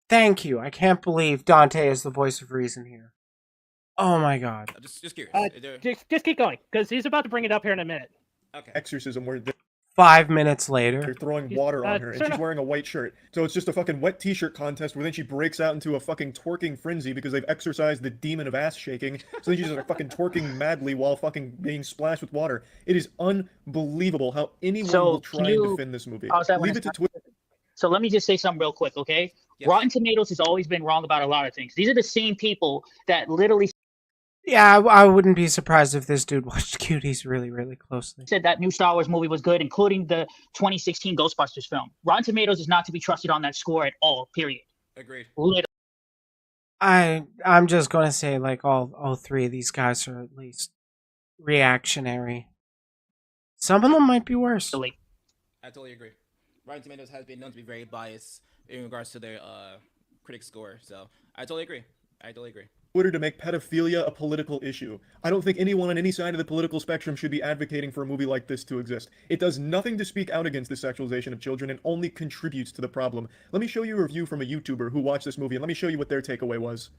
Thank you. I can't believe Dante is the voice of reason here. Oh my god. Just curious. Just keep going, because he's about to bring it up here in a minute. Okay. Exorcism where 5 minutes later, they're throwing water on her, and she's wearing a white shirt. So it's just a fucking wet t-shirt contest where then she breaks out into a fucking twerking frenzy because they've exorcised the demon of ass shaking. So then she's just like fucking twerking madly while fucking being splashed with water. It is unbelievable how anyone will try and defend this movie. Leave it to Twitter. So let me just say something real quick, okay? Yes. Rotten Tomatoes has always been wrong about a lot of things. These are the same people that literally... Yeah, I wouldn't be surprised if this dude watched Cuties really, really closely. Said that new Star Wars movie was good, including the 2016 Ghostbusters film. Rotten Tomatoes is not to be trusted on that score at all, period. Agreed. I'm just going to say, like, all three of these guys are at least reactionary. Some of them might be worse. I totally agree. Rotten Tomatoes has been known to be very biased in regards to their critic score, so I totally agree. Twitter to make pedophilia a political issue. I don't think anyone on any side of the political spectrum should be advocating for a movie like this to exist. It does nothing to speak out against the sexualization of children and only contributes to the problem. Let me show you a review from a YouTuber who watched this movie, and let me show you what their takeaway was.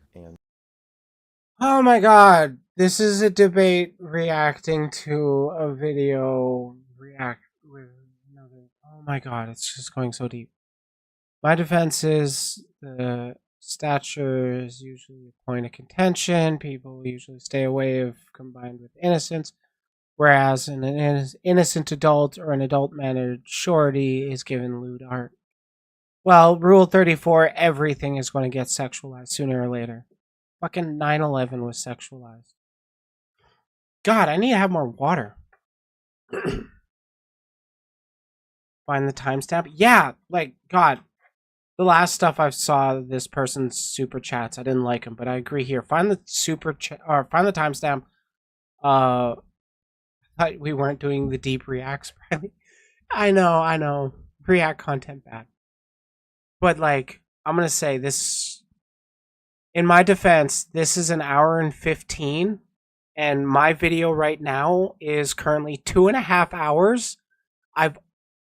Oh my god, this is a debate reacting to a video react with another. Oh my god, it's just going so deep. My defense is the stature is usually a point of contention. People usually stay away if combined with innocence, whereas an innocent adult or an adult-mannered shorty is given lewd art. Well, Rule 34, everything is going to get sexualized sooner or later. Fucking 9/11 was sexualized. God, I need to have more water. Find the timestamp? Yeah, like, God. The last stuff I saw, this person's super chats, I didn't like them, but I agree here. Find the find the timestamp. We weren't doing the deep reacts, Riley. I know. React content bad. But, like, I'm gonna say this. In my defense, this is an hour and 15, and my video right now is currently 2.5 hours. I've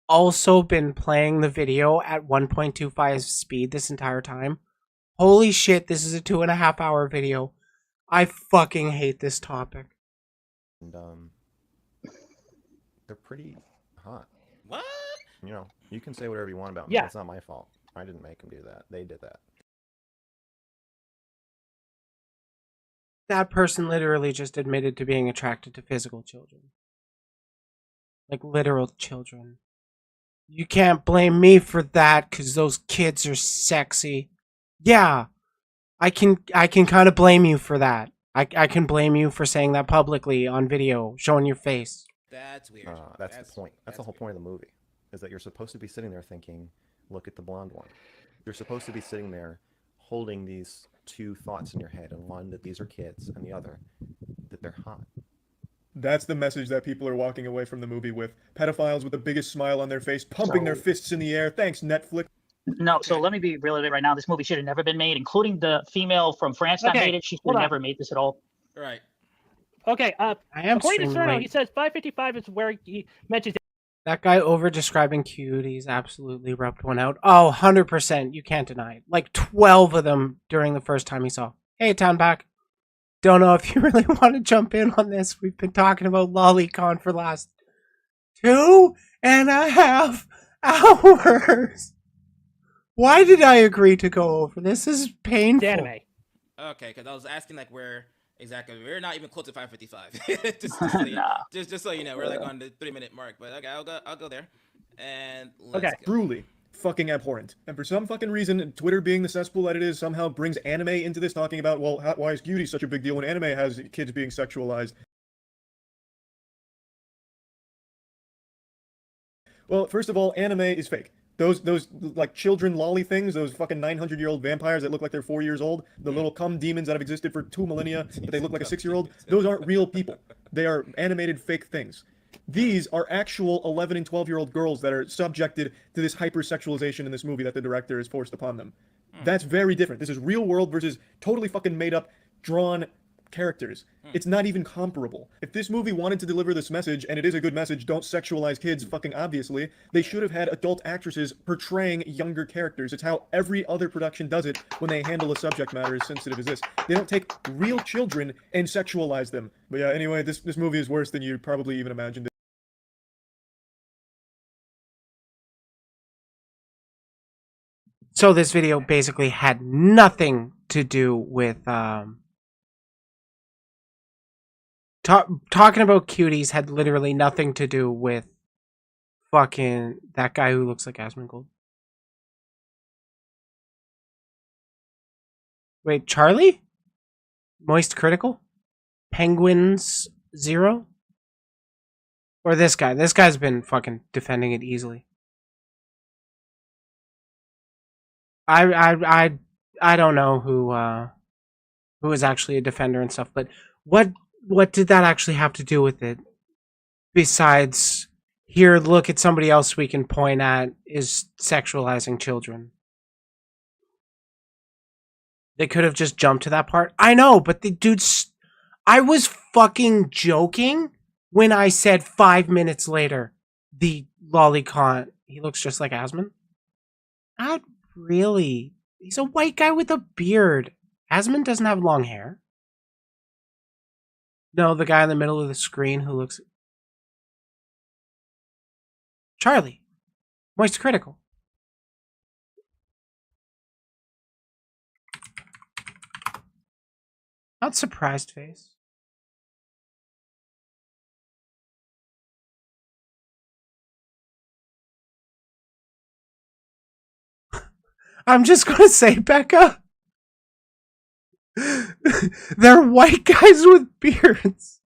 also been playing the video at 1.25 speed this entire time. Holy shit, this is a 2.5 hour video. I fucking hate this topic. And they're pretty hot. What? You know, you can say whatever you want about me. Yeah. It's not my fault. I didn't make them do that. They did that. That person literally just admitted to being attracted to physical children. Like literal children. You can't blame me for that because those kids are sexy. Yeah, I can kind of blame you for that. I can blame you for saying that publicly on video, showing your face. That's weird. That's the point. That's the whole point of the movie, is that you're supposed to be sitting there thinking, look at the blonde one. You're supposed to be sitting there holding these two thoughts in your head, and one that these are kids, and the other that they're hot. That's the message that people are walking away from the movie with. Pedophiles with the biggest smile on their face, pumping their fists in the air. Thanks, Netflix. No, so let me be real right now. This movie should have never been made, including the female from France that made it. She should have never made this at all. Right. Okay, I am according to streaming Cerno, late. he says 5:55 is where he mentions. That guy over describing cuties absolutely rubbed one out. Oh, 100%. You can't deny it. Like 12 of them during the first time he saw. Hey, Town Back. Don't know if you really want to jump in on this. We've been talking about Lolicon for the last 2.5 hours. Why did I agree to go over this? This is painful. Anime. Okay, because I was asking like where exactly. We're not even close to 5:55. just so you know, we're like on the 3-minute mark. But okay, I'll go there. And let's go. Truly fucking abhorrent. And for some fucking reason, Twitter being the cesspool that it is somehow brings anime into this, talking about, well, why is cutie such a big deal when anime has kids being sexualized? Well, first of all, anime is fake. Those like children lolly things, those fucking 900-year-old vampires that look like they're 4 years old, the little cum demons that have existed for 2 millennia, but they look like a 6-year-old. Those aren't real people. They are animated fake things. These are actual 11 and 12-year-old girls that are subjected to this hypersexualization in this movie that the director has forced upon them. That's very different. This is real world versus totally fucking made up, drawn characters. It's not even comparable. If this movie wanted to deliver this message, and it is a good message, don't sexualize kids, fucking obviously, they should have had adult actresses portraying younger characters. It's how every other production does it when they handle a subject matter as sensitive as this. They don't take real children and sexualize them. But yeah, anyway, this movie is worse than you probably even imagined it. So this video basically had nothing to do with talking about cuties had literally nothing to do with fucking that guy who looks like Asmongold. Wait, Charlie? Moist Critical? Penguins Zero? Or this guy? This guy's been fucking defending it easily. I don't know who is actually a defender and stuff, but what did that actually have to do with it? Besides, here, look at somebody else we can point at is sexualizing children. They could have just jumped to that part. I know, but the dude's... I was fucking joking when I said 5 minutes later, the Lolicon, he looks just like Asmon. Not really. He's a white guy with a beard. Asmon doesn't have long hair. No, the guy in the middle of the screen who looks... Charlie. Moist Critical. Not surprised face. I'm just gonna say, Becca. They're white guys with beards.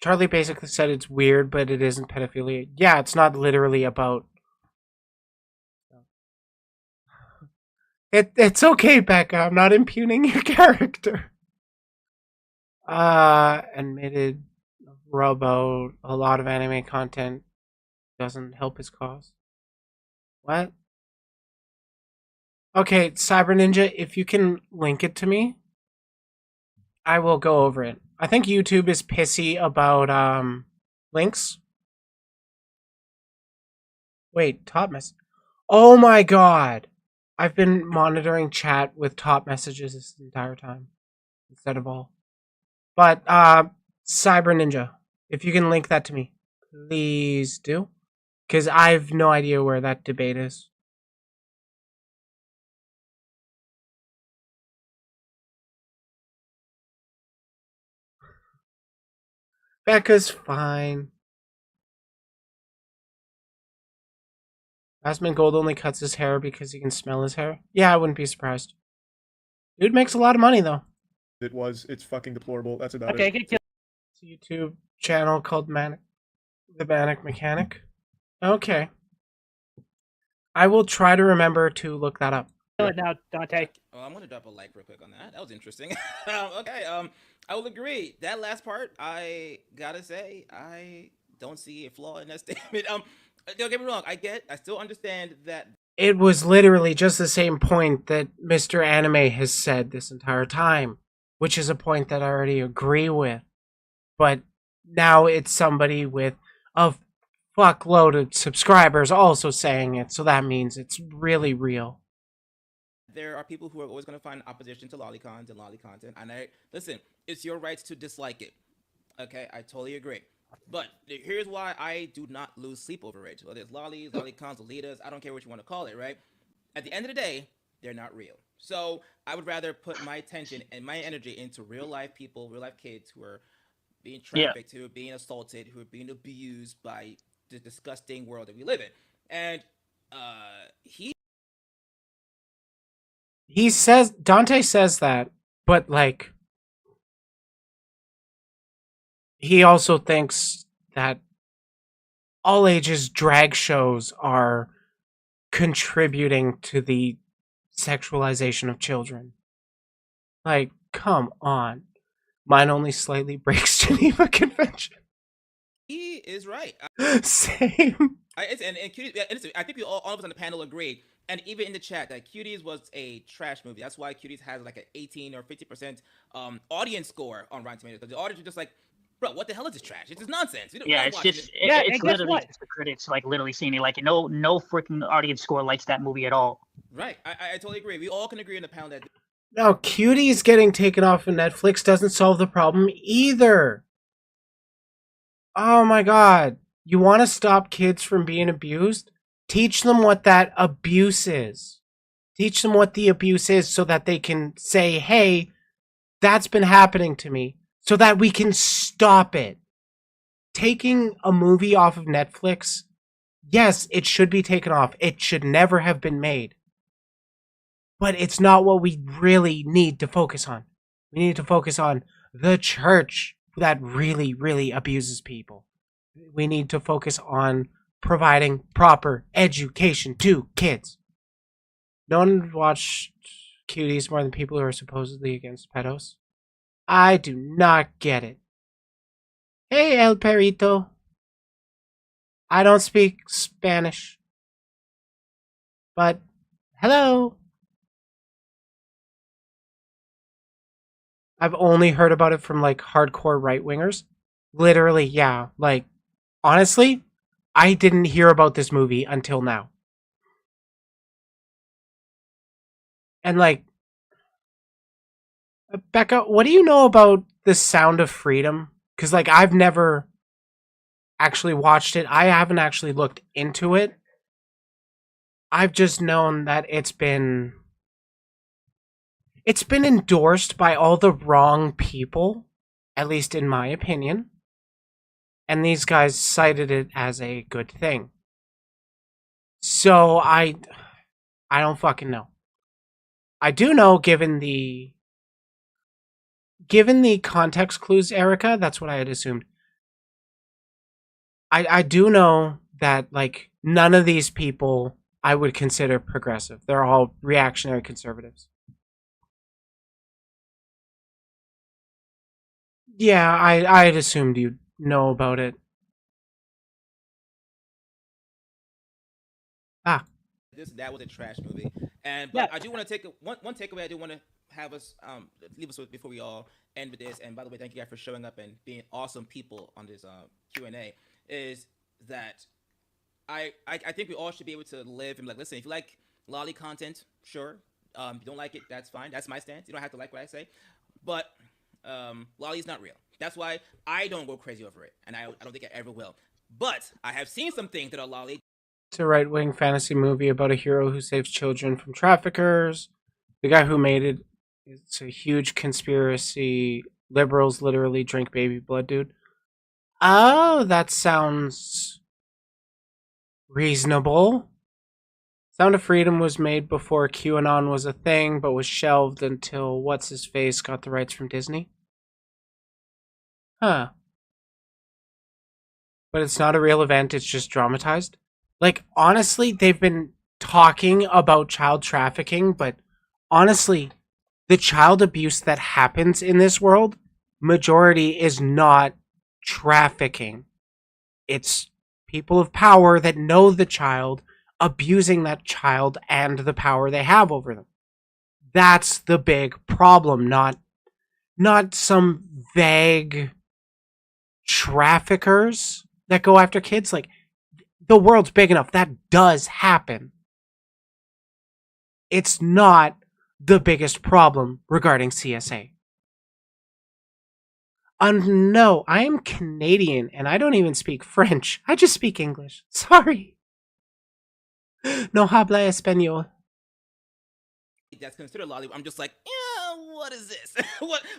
Charlie basically said it's weird, but it isn't pedophilia. Yeah, it's not literally about... It's okay, Becca. I'm not impugning your character. Admitted Robo, a lot of anime content doesn't help his cause. What? Okay, Cyber Ninja, if you can link it to me, I will go over it. I think YouTube is pissy about links. Wait, top message. Oh my god. I've been monitoring chat with top messages this entire time instead of all. But Cyber Ninja, if you can link that to me, please do, because I have no idea where that debate is. Becca's fine. Asmongold only cuts his hair because he can smell his hair. Yeah, I wouldn't be surprised. Dude makes a lot of money though. It's fucking deplorable. That's about Okay, it. get killed. It's a YouTube channel called The Manic Mechanic. Okay. I will try to remember to look that up. Kill it now, Dante. Oh, I'm gonna drop a like real quick on that. That was interesting. Okay, I will agree. That last part, I gotta say, I don't see a flaw in that statement. Don't get me wrong. I still understand that. It was literally just the same point that Mr. Anime has said this entire time, which is a point that I already agree with. But now it's somebody with a fuckload of subscribers also saying it, so that means it's really real. There are people who are always going to find opposition to lolicons and lolly content, and listen, it's your right to dislike it. Okay, I totally agree. But here's why I do not lose sleep over it. Whether it's lollies, lolicons, lolitas, I don't care what you want to call it, right? At the end of the day, they're not real. So I would rather put my attention and my energy into real life people, real life kids who are being trafficked, who are being assaulted, who are being abused by the disgusting world that we live in. And Dante says that But like, he also thinks that all ages drag shows are contributing to the sexualization of children. Like, come on. Mine only slightly breaks Geneva Convention. He is right. Same. And Cuties, I think we all of us on the panel agree, and even in the chat, that Cuties was a trash movie. That's why Cuties has like an 18 or 50% audience score on Rotten Tomatoes. Because the audience are just like, bro, what the hell is this trash? It's just nonsense. Yeah, it's just Yeah, it's and guess literally what? just the critics like literally seeing it like no freaking audience score likes that movie at all. Right. I totally agree. We all can agree on the panel that Now, Cuties getting taken off of Netflix doesn't solve the problem either. Oh my god. You want to stop kids from being abused? Teach them what that abuse is. Teach them what the abuse is so that they can say, hey, that's been happening to me, so that we can stop it. Taking a movie off of Netflix, yes, it should be taken off. It should never have been made. But it's not what we really need to focus on. We need to focus on the church that really, really abuses people. We need to focus on providing proper education to kids. No one watched Cuties more than people who are supposedly against pedos. I do not get it. Hey, El Perito. I don't speak Spanish. But, hello. I've only heard about it from like hardcore right wingers. Literally, yeah. Like, honestly, I didn't hear about this movie until now. And like, Becca, what do you know about The Sound of Freedom? Because like, I've never actually watched it. I haven't actually looked into it. I've just known that it's been endorsed by all the wrong people, at least in my opinion. And these guys cited it as a good thing. So I don't fucking know. I do know, given the context clues, Erica, that's what I had assumed. I do know that like none of these people I would consider progressive. They're all reactionary conservatives. Yeah, I had assumed you'd know about it. Ah. That was a trash movie. But I do want to take one takeaway. I do want to have us leave us with before we all end with this. And by the way, thank you guys for showing up and being awesome people on this Q&A. Is that I think we all should be able to live and be like, listen, if you like lolly content, sure. If you don't like it, that's fine. That's my stance. You don't have to like what I say. But lolly is not real. That's why I don't go crazy over it, and I don't think I ever will. But I have seen some things that are lolly. It's a right-wing fantasy movie about a hero who saves children from traffickers. The guy who made it, it's a huge conspiracy. Liberals literally drink baby blood, dude. Oh, that sounds reasonable. Sound of Freedom was made before QAnon was a thing, but was shelved until What's-His-Face got the rights from Disney. Huh. But it's not a real event, it's just dramatized. Like, honestly, they've been talking about child trafficking, but honestly, the child abuse that happens in this world, majority is not trafficking. It's people of power that know the child abusing that child and the power they have over them. That's the big problem, not some vague traffickers that go after kids. Like, the world's big enough. That does happen. It's not the biggest problem regarding CSA. No, I am Canadian and I don't even speak French. I just speak English. Sorry. No habla español. That's considered lolly. I'm just like, yeah, what is this?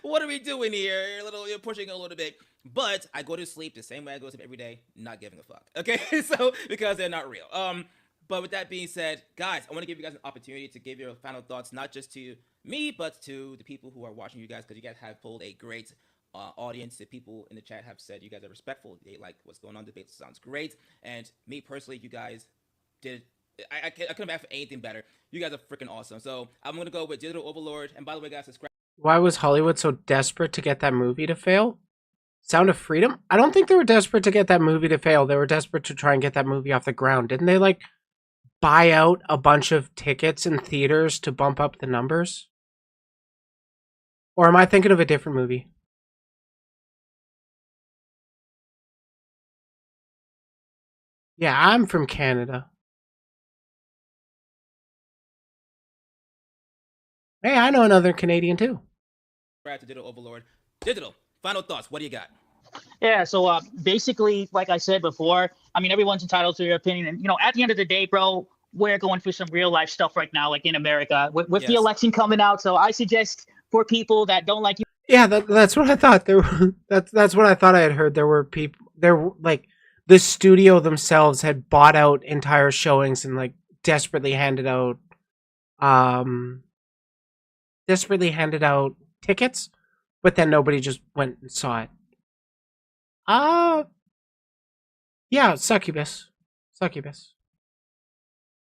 what are we doing here? You're pushing a little bit. But I go to sleep the same way I go to sleep every day, not giving a fuck. Okay, so because they're not real. But with that being said, guys, I want to give you guys an opportunity to give your final thoughts, not just to me, but to the people who are watching you guys, because you guys have pulled a great audience. The people in the chat have said you guys are respectful. They like what's going on. Debate sounds great. And me personally, you guys did. I couldn't have asked for anything better. You guys are freaking awesome. So I'm gonna go with Digital Overlord. And by the way, guys, subscribe. Why was Hollywood so desperate to get that movie to fail? Sound of Freedom? I don't think they were desperate to get that movie to fail. They were desperate to try and get that movie off the ground. Didn't they like buy out a bunch of tickets in theaters to bump up the numbers? Or am I thinking of a different movie? Yeah, I'm from Canada. Hey, I know another Canadian too. To Digital Overlord. Digital, final thoughts. What do you got? Yeah, so basically, like I said before, I mean, everyone's entitled to their opinion. And, at the end of the day, bro, we're going through some real life stuff right now, like in America, with the election coming out. So I suggest for people that don't like you. Yeah, that's what I thought. That's what I thought I had heard. There were people, like, the studio themselves had bought out entire showings and, like, desperately handed out tickets, but then nobody just went and saw it. Yeah, Succubus.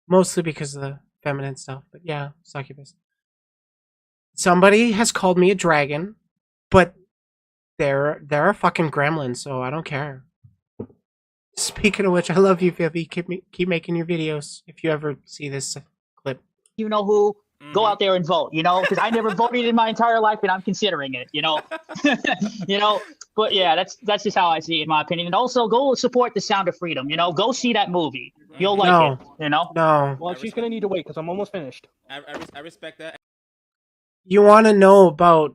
Mostly because of the feminine stuff, but yeah, Succubus. Somebody has called me a dragon, but they're a fucking gremlin, so I don't care. Speaking of which, I love you, Vivi. Keep making your videos if you ever see this clip. You know who? Go out there and vote, because I never voted in my entire life, and I'm considering it, But yeah, that's just how I see it, in my opinion. And also, go support The Sound of Freedom. Go see that movie. You'll like it. No. Well, she's gonna need to wait because I'm almost finished. I respect that. You want to know about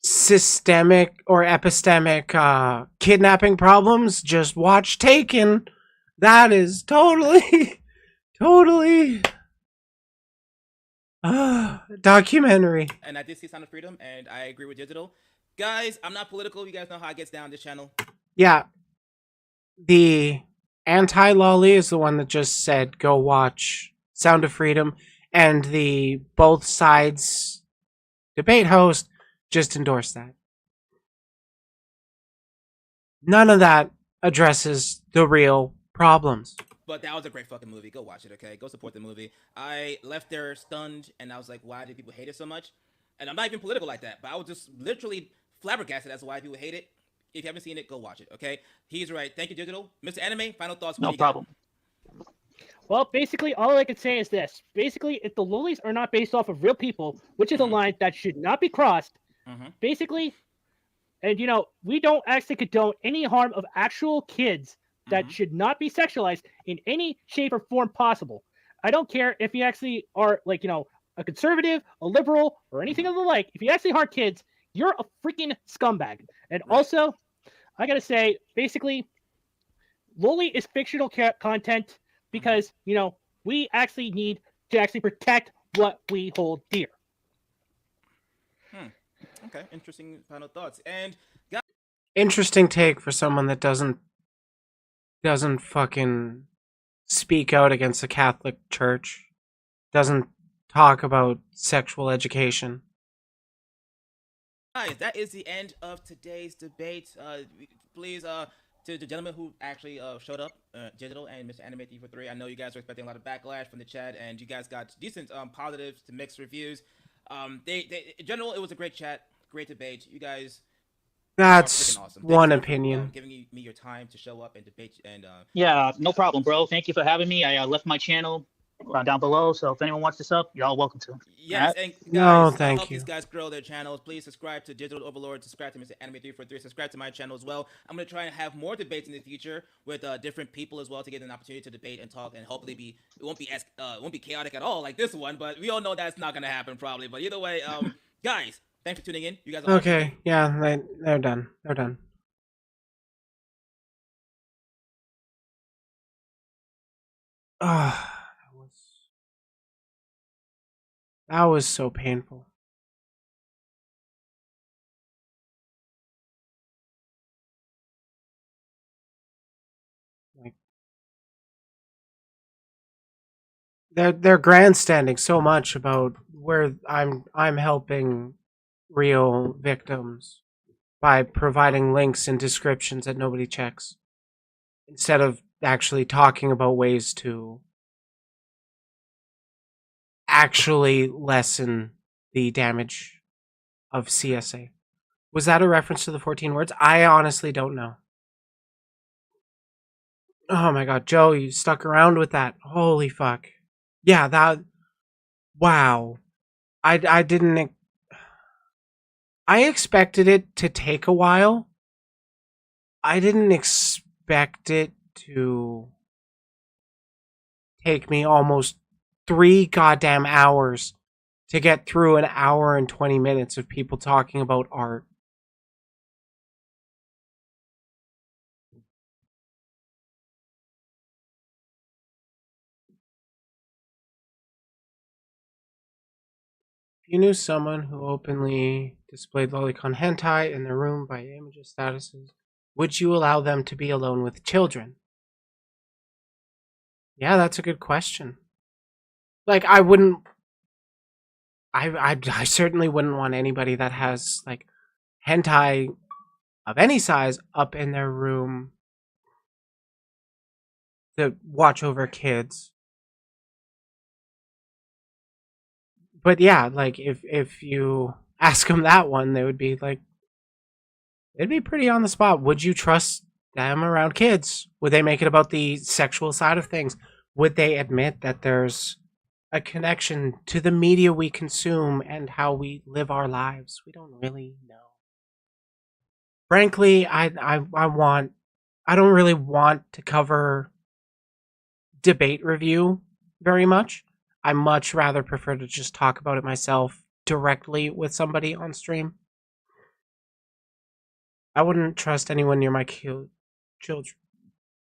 systemic or epistemic kidnapping problems? Just watch Taken. That is totally documentary. And I did see Sound of Freedom, and I agree with Digital. Guys, I'm not political. You guys know how it gets down this channel. Yeah. The anti-lolly is the one that just said go watch Sound of Freedom, and the both sides debate host just endorsed that. None of that addresses the real problems. But that was a great fucking movie. Go watch it, okay? Go support the movie. I left there stunned, and I was like, why do people hate it so much? And I'm not even political like that, but I was just literally flabbergasted as to why people hate it. If you haven't seen it, go watch it, okay? He's right. Thank you, Digital. Mr. Anime, final thoughts? No problem. Well, basically, all I can say is this. Basically, if the lolis are not based off of real people, which is a line that should not be crossed, basically, and, we don't actually condone any harm of actual kids that should not be sexualized in any shape or form possible. I don't care if you actually are, like, a conservative, a liberal, or anything of the like. If you actually harm kids, you're a freaking scumbag. And also, I gotta say, basically, loli is fictional content because, we actually need to actually protect what we hold dear. Okay, interesting final thoughts. And interesting take for someone that doesn't fucking speak out against the Catholic Church, doesn't talk about sexual education. Guys, that is the end of today's debate. Please, to the gentleman who actually showed up, Digital and Mr. Anime 343, I know you guys are expecting a lot of backlash from the chat, and you guys got decent positives to mixed reviews. They in general, it was a great chat, great debate. You guys. That's awesome. One opinion. Giving me your time to show up and debate and. Yeah, no problem, bro. Thank you for having me. I left my channel down below, so if anyone wants this up, you're all welcome to. Yes, and guys, no, thank help you. These guys grow their channels. Please subscribe to Digital Overlord, subscribe to Mr. Anime 343, subscribe to my channel as well. I'm gonna try and have more debates in the future with different people as well to get an opportunity to debate and talk, and hopefully it won't be chaotic at all like this one. But we all know that's not gonna happen probably. But either way, guys, thanks for tuning in. You guys are okay? Awesome. Yeah, they're done. They're done. That was so painful. Like, they're grandstanding so much about where I'm helping real victims by providing links and descriptions that nobody checks, instead of actually talking about ways to actually lessen the damage of CSA. Was that a reference to the 14 words? I honestly don't know. Oh my god, Joe, you stuck around with that. Holy fuck. Yeah, that... Wow. I didn't... I expected it to take a while. I didn't expect it to take me almost 3 goddamn hours to get through an hour and 20 minutes of people talking about art. If you knew someone who openly displayed Lolicon hentai in their room by images statuses, would you allow them to be alone with children? Yeah, that's a good question. Like, I wouldn't... I certainly wouldn't want anybody that has, like, hentai of any size up in their room to watch over kids. But yeah, like, if you ask them that one, they would be like, it'd be pretty on the spot. Would you trust them around kids? Would they make it about the sexual side of things? Would they admit that there's a connection to the media we consume and how we live our lives? We don't really know. Frankly, I don't really want to cover debate review very much. I much rather prefer to just talk about it myself directly with somebody on stream. I wouldn't trust anyone near my child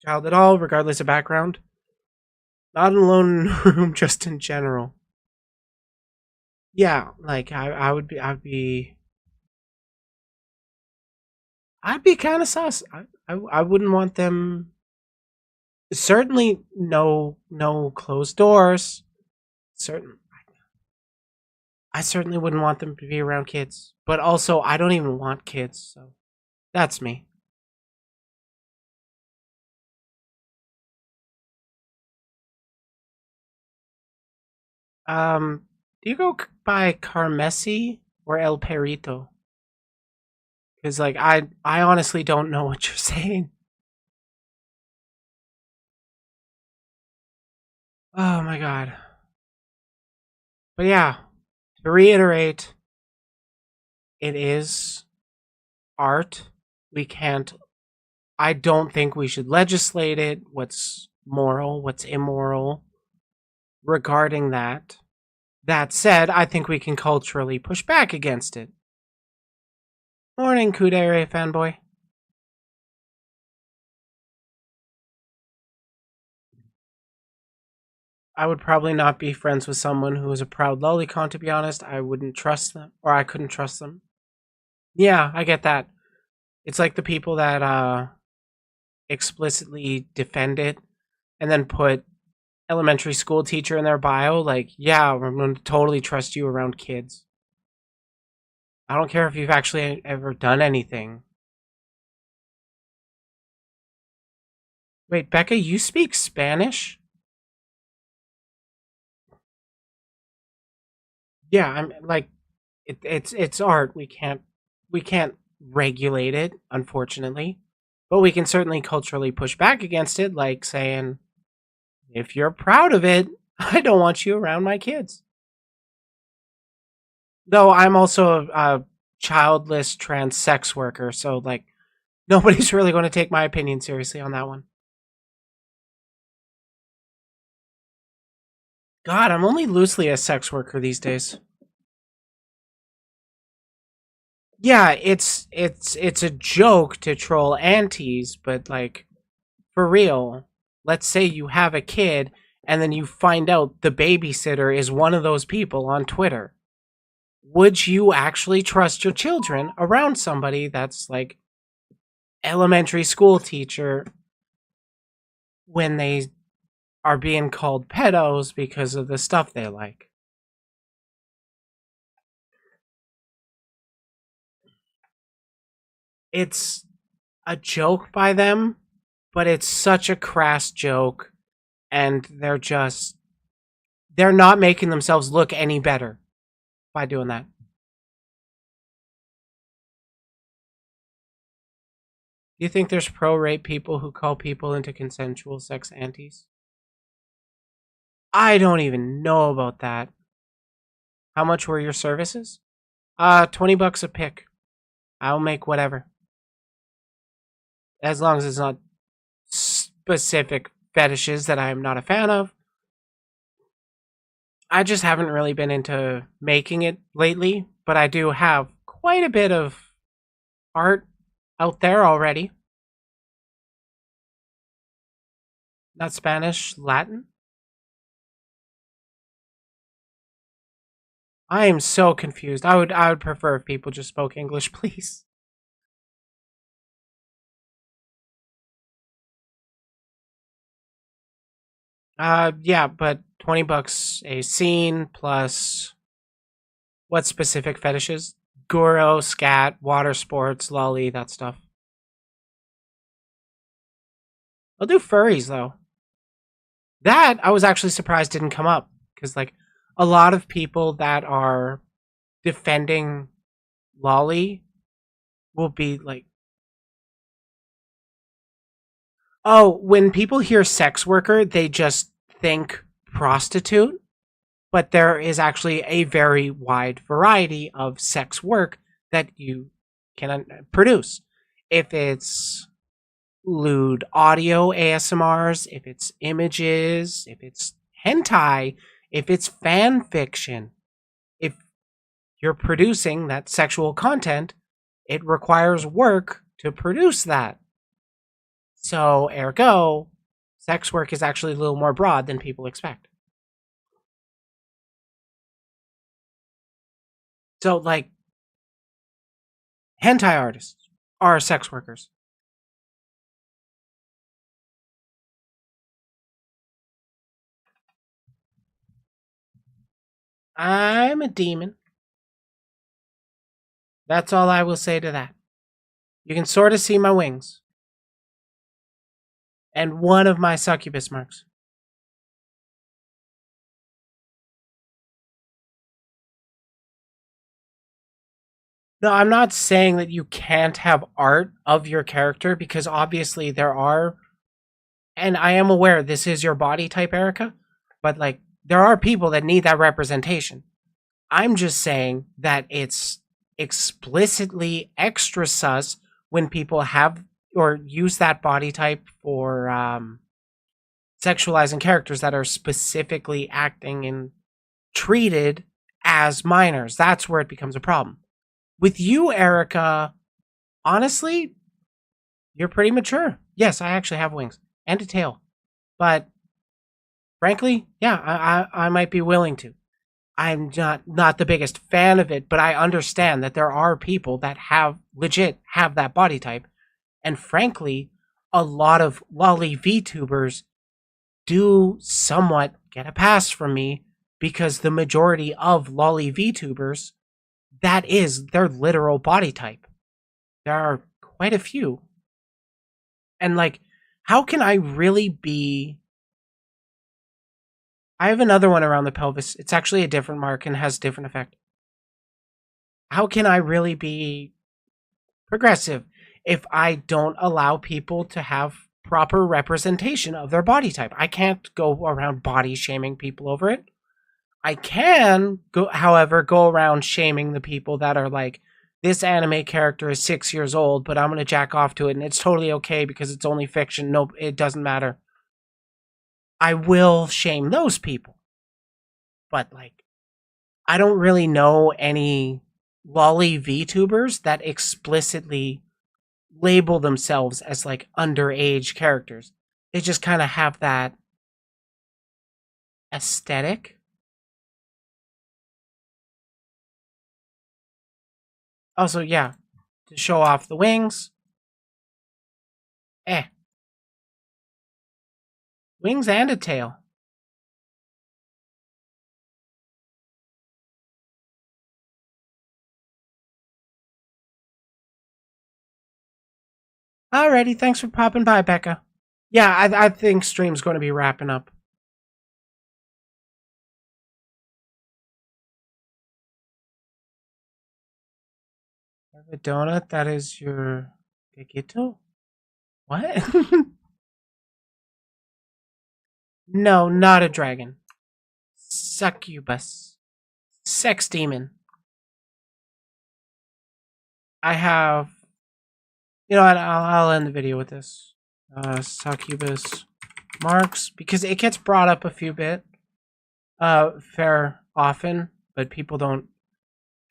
at all, regardless of background. Not alone in a room, just in general. Yeah, like I'd be kind of sus. I wouldn't want them. Certainly, no closed doors. I certainly wouldn't want them to be around kids. But also, I don't even want kids, so that's me. Do you go by Carmesi or El Perito? Because, like, I honestly don't know what you're saying. Oh my god. But yeah, to reiterate, it is art. I don't think we should legislate it, what's moral, what's immoral regarding that. That said, I think we can culturally push back against it. Morning, Kudere fanboy. I would probably not be friends with someone who is a proud lolicon, to be honest. I wouldn't trust them, or I couldn't trust them. Yeah, I get that. It's like the people that explicitly defend it and then put elementary school teacher in their bio. Like, yeah, I'm going to totally trust you around kids. I don't care if you've actually ever done anything. Wait, Becca, you speak Spanish? Yeah, I'm like, it's art. We can't regulate it, unfortunately, but we can certainly culturally push back against it, like saying, if you're proud of it, I don't want you around my kids. Though I'm also a childless trans sex worker, so like nobody's really going to take my opinion seriously on that one. God, I'm only loosely a sex worker these days. Yeah, it's a joke to troll aunties, but like for real, let's say you have a kid and then you find out the babysitter is one of those people on Twitter. Would you actually trust your children around somebody that's like elementary school teacher when they are being called pedos because of the stuff they like? it's a joke by them, but it's such a crass joke, and they're not making themselves look any better by doing that. Do you think there's pro-rape people who call people into consensual sex antes? I don't even know about that. How much were your services? $20 a pick. I'll make whatever. As long as it's not specific fetishes that I'm not a fan of. I just haven't really been into making it lately, but I do have quite a bit of art out there already. Not Spanish, Latin? I am so confused. I would prefer if people just spoke English, please. Yeah, but $20 a scene plus what specific fetishes? Goro, scat, water sports, lolly, that stuff. I'll do furries though. That I was actually surprised didn't come up because like a lot of people that are defending lolly will be like, oh, when people hear sex worker, they just think prostitute, but there is actually a very wide variety of sex work that you can produce. If it's lewd audio ASMRs, if it's images, if it's hentai, if it's fan fiction, if you're producing that sexual content, it requires work to produce that. So, ergo, sex work is actually a little more broad than people expect. So, like, hentai artists are sex workers. I'm a demon. That's all I will say to that. You can sort of see my wings. And one of my succubus marks. No, I'm not saying that you can't have art of your character because obviously there are, and I am aware this is your body type, Erica, but like there are people that need that representation. I'm just saying that it's explicitly extra sus when people have or use that body type for sexualizing characters that are specifically acting and treated as minors. That's where it becomes a problem. With you, Erica, honestly, you're pretty mature. Yes, I actually have wings and a tail. But frankly, yeah, I might be willing to. I'm not the biggest fan of it, but I understand that there are people that have that body type. And frankly, a lot of lolly VTubers do somewhat get a pass from me because the majority of lolly VTubers, that is their literal body type. There are quite a few. And like, how can I really be... I have another one around the pelvis. It's actually a different mark and has different effect. How can I really be progressive if I don't allow people to have proper representation of their body type? I can't go around body shaming people over it. I can, however, go around shaming the people that are like, this anime character is 6 years old, but I'm going to jack off to it, and it's totally okay because it's only fiction. Nope, it doesn't matter. I will shame those people. But, like, I don't really know any lolly VTubers that explicitly label themselves as, like, underage characters. They just kind of have that aesthetic. Also, yeah, to show off the wings. Wings and a tail. Alrighty, thanks for popping by, Becca. Yeah, I think stream's going to be wrapping up. Have a donut that is your gagito? What? No, not a dragon. Succubus. Sex demon. I have... You know what, I'll end the video with this. Succubus marks, because it gets brought up a few bit. Fair often, but people don't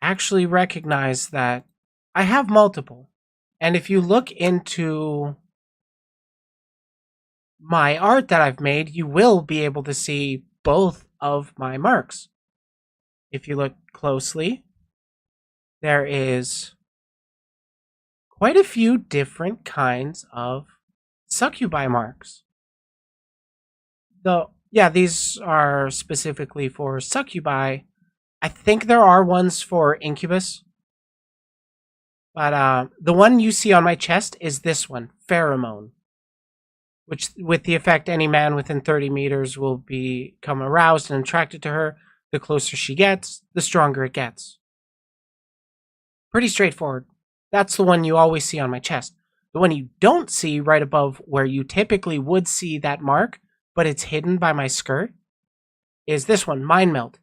actually recognize that I have multiple. And if you look into my art that I've made, you will be able to see both of my marks. If you look closely, there is quite a few different kinds of succubi marks. Though, yeah, these are specifically for succubi. I think there are ones for incubus. But the one you see on my chest is this one, pheromone. Which, with the effect, any man within 30 meters will become aroused and attracted to her. The closer she gets, the stronger it gets. Pretty straightforward. That's the one you always see on my chest. The one you don't see right above where you typically would see that mark, but it's hidden by my skirt, is this one, Mind Melt.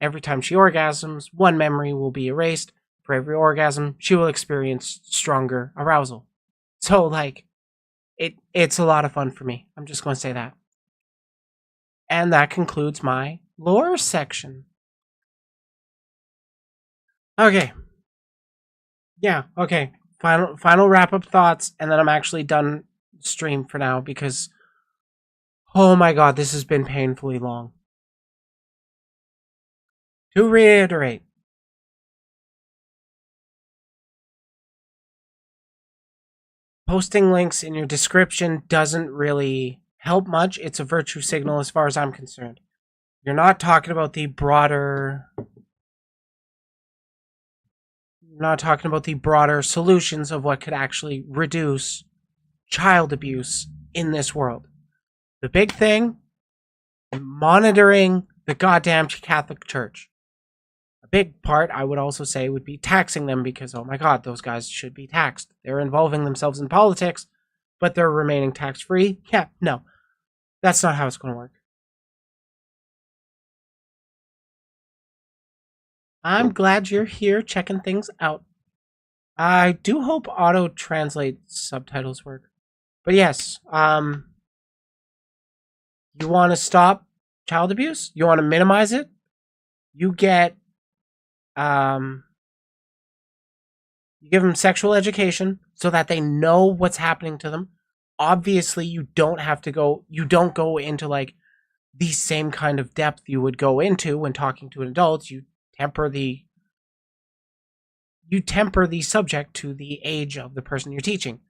Every time she orgasms, one memory will be erased. For every orgasm, she will experience stronger arousal. So, like, it's a lot of fun for me. I'm just going to say that. And that concludes my lore section. Okay. Yeah, okay. Final wrap-up thoughts, and then I'm actually done stream for now because, oh my god, this has been painfully long. To reiterate, posting links in your description doesn't really help much. It's a virtue signal as far as I'm concerned. You're not talking about the broader... You're not talking about the broader solutions of what could actually reduce child abuse in this world. The big thing, monitoring the goddamn Catholic Church. A big part, I would also say, would be taxing them because, oh my god, those guys should be taxed. They're involving themselves in politics, but they're remaining tax-free? Yeah, no. That's not how it's going to work. I'm glad you're here checking things out. I do hope auto-translate subtitles work. But yes, you want to stop child abuse? You want to minimize it? You get, you give them sexual education so that they know what's happening to them. Obviously, you don't go into like the same kind of depth you would go into when talking to an adult. You temper the subject to the age of the person you're teaching.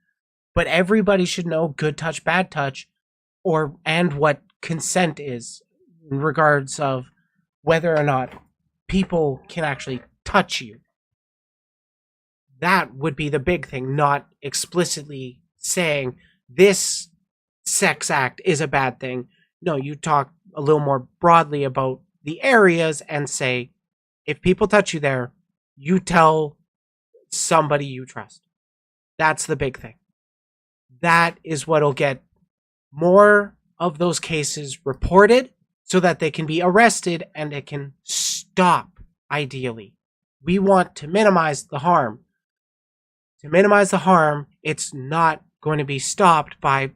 But everybody should know good touch, bad touch, and what consent is in regards of whether or not people can actually touch you. That would be the big thing, not explicitly saying this sex act is a bad thing. No, you talk a little more broadly about the areas and say, if people touch you there, you tell somebody you trust. That's the big thing. That is what'll get more of those cases reported so that they can be arrested and it can stop, ideally. We want to minimize the harm. To minimize the harm, it's not going to be stopped by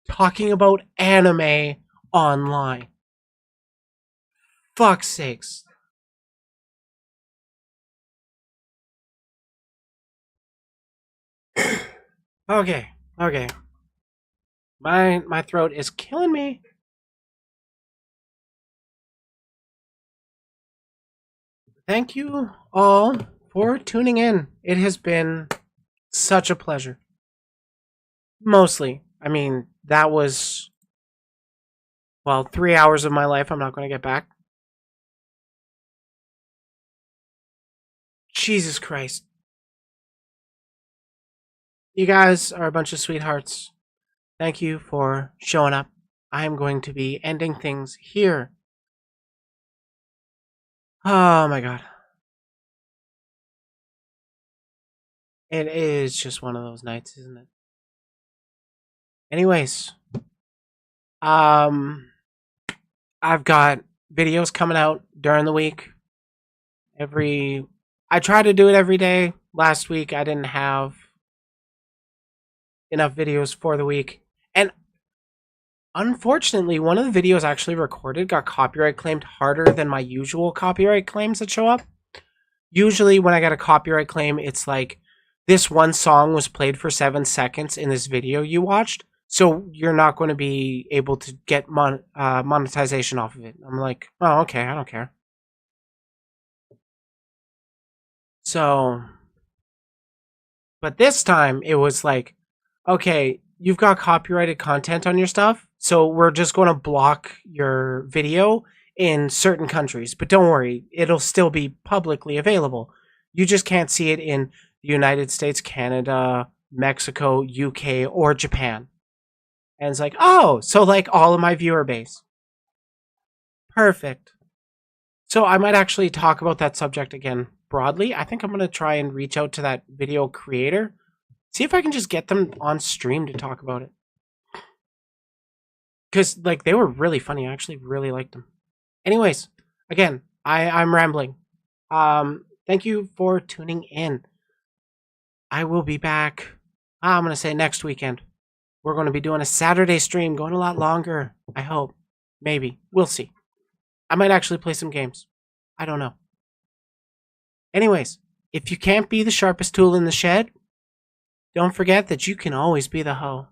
talking about anime online. Fuck's sakes. Okay. My throat is killing me. Thank you all for tuning in. It has been such a pleasure. Mostly. I mean, that was, 3 hours of my life I'm not going to get back. Jesus Christ. You guys are a bunch of sweethearts. Thank you for showing up. I'm going to be ending things here. Oh my god. It is just one of those nights, isn't it? Anyways, I've got videos coming out during the week. I try to do it every day. Last week I didn't have enough videos for the week. And unfortunately, one of the videos I actually recorded got copyright claimed harder than my usual copyright claims that show up. Usually when I get a copyright claim, it's like, this one song was played for 7 seconds in this video you watched, so you're not going to be able to get monetization off of it. I'm like, oh, okay, I don't care. So, but this time it was like, okay, you've got copyrighted content on your stuff, so we're just going to block your video in certain countries. But don't worry, it'll still be publicly available. You just can't see it in the United States, Canada, Mexico, UK, or Japan. And it's like, oh, so like all of my viewer base. Perfect. So I might actually talk about that subject again broadly. I think I'm going to try and reach out to that video creator. See if I can just get them on stream to talk about it. Because like they were really funny. I actually really liked them. Anyways, again, I'm rambling. Thank you for tuning in. I will be back, I'm going to say next weekend. We're going to be doing a Saturday stream, going a lot longer, I hope. Maybe. We'll see. I might actually play some games. I don't know. Anyways, if you can't be the sharpest tool in the shed, don't forget that you can always be the hoe.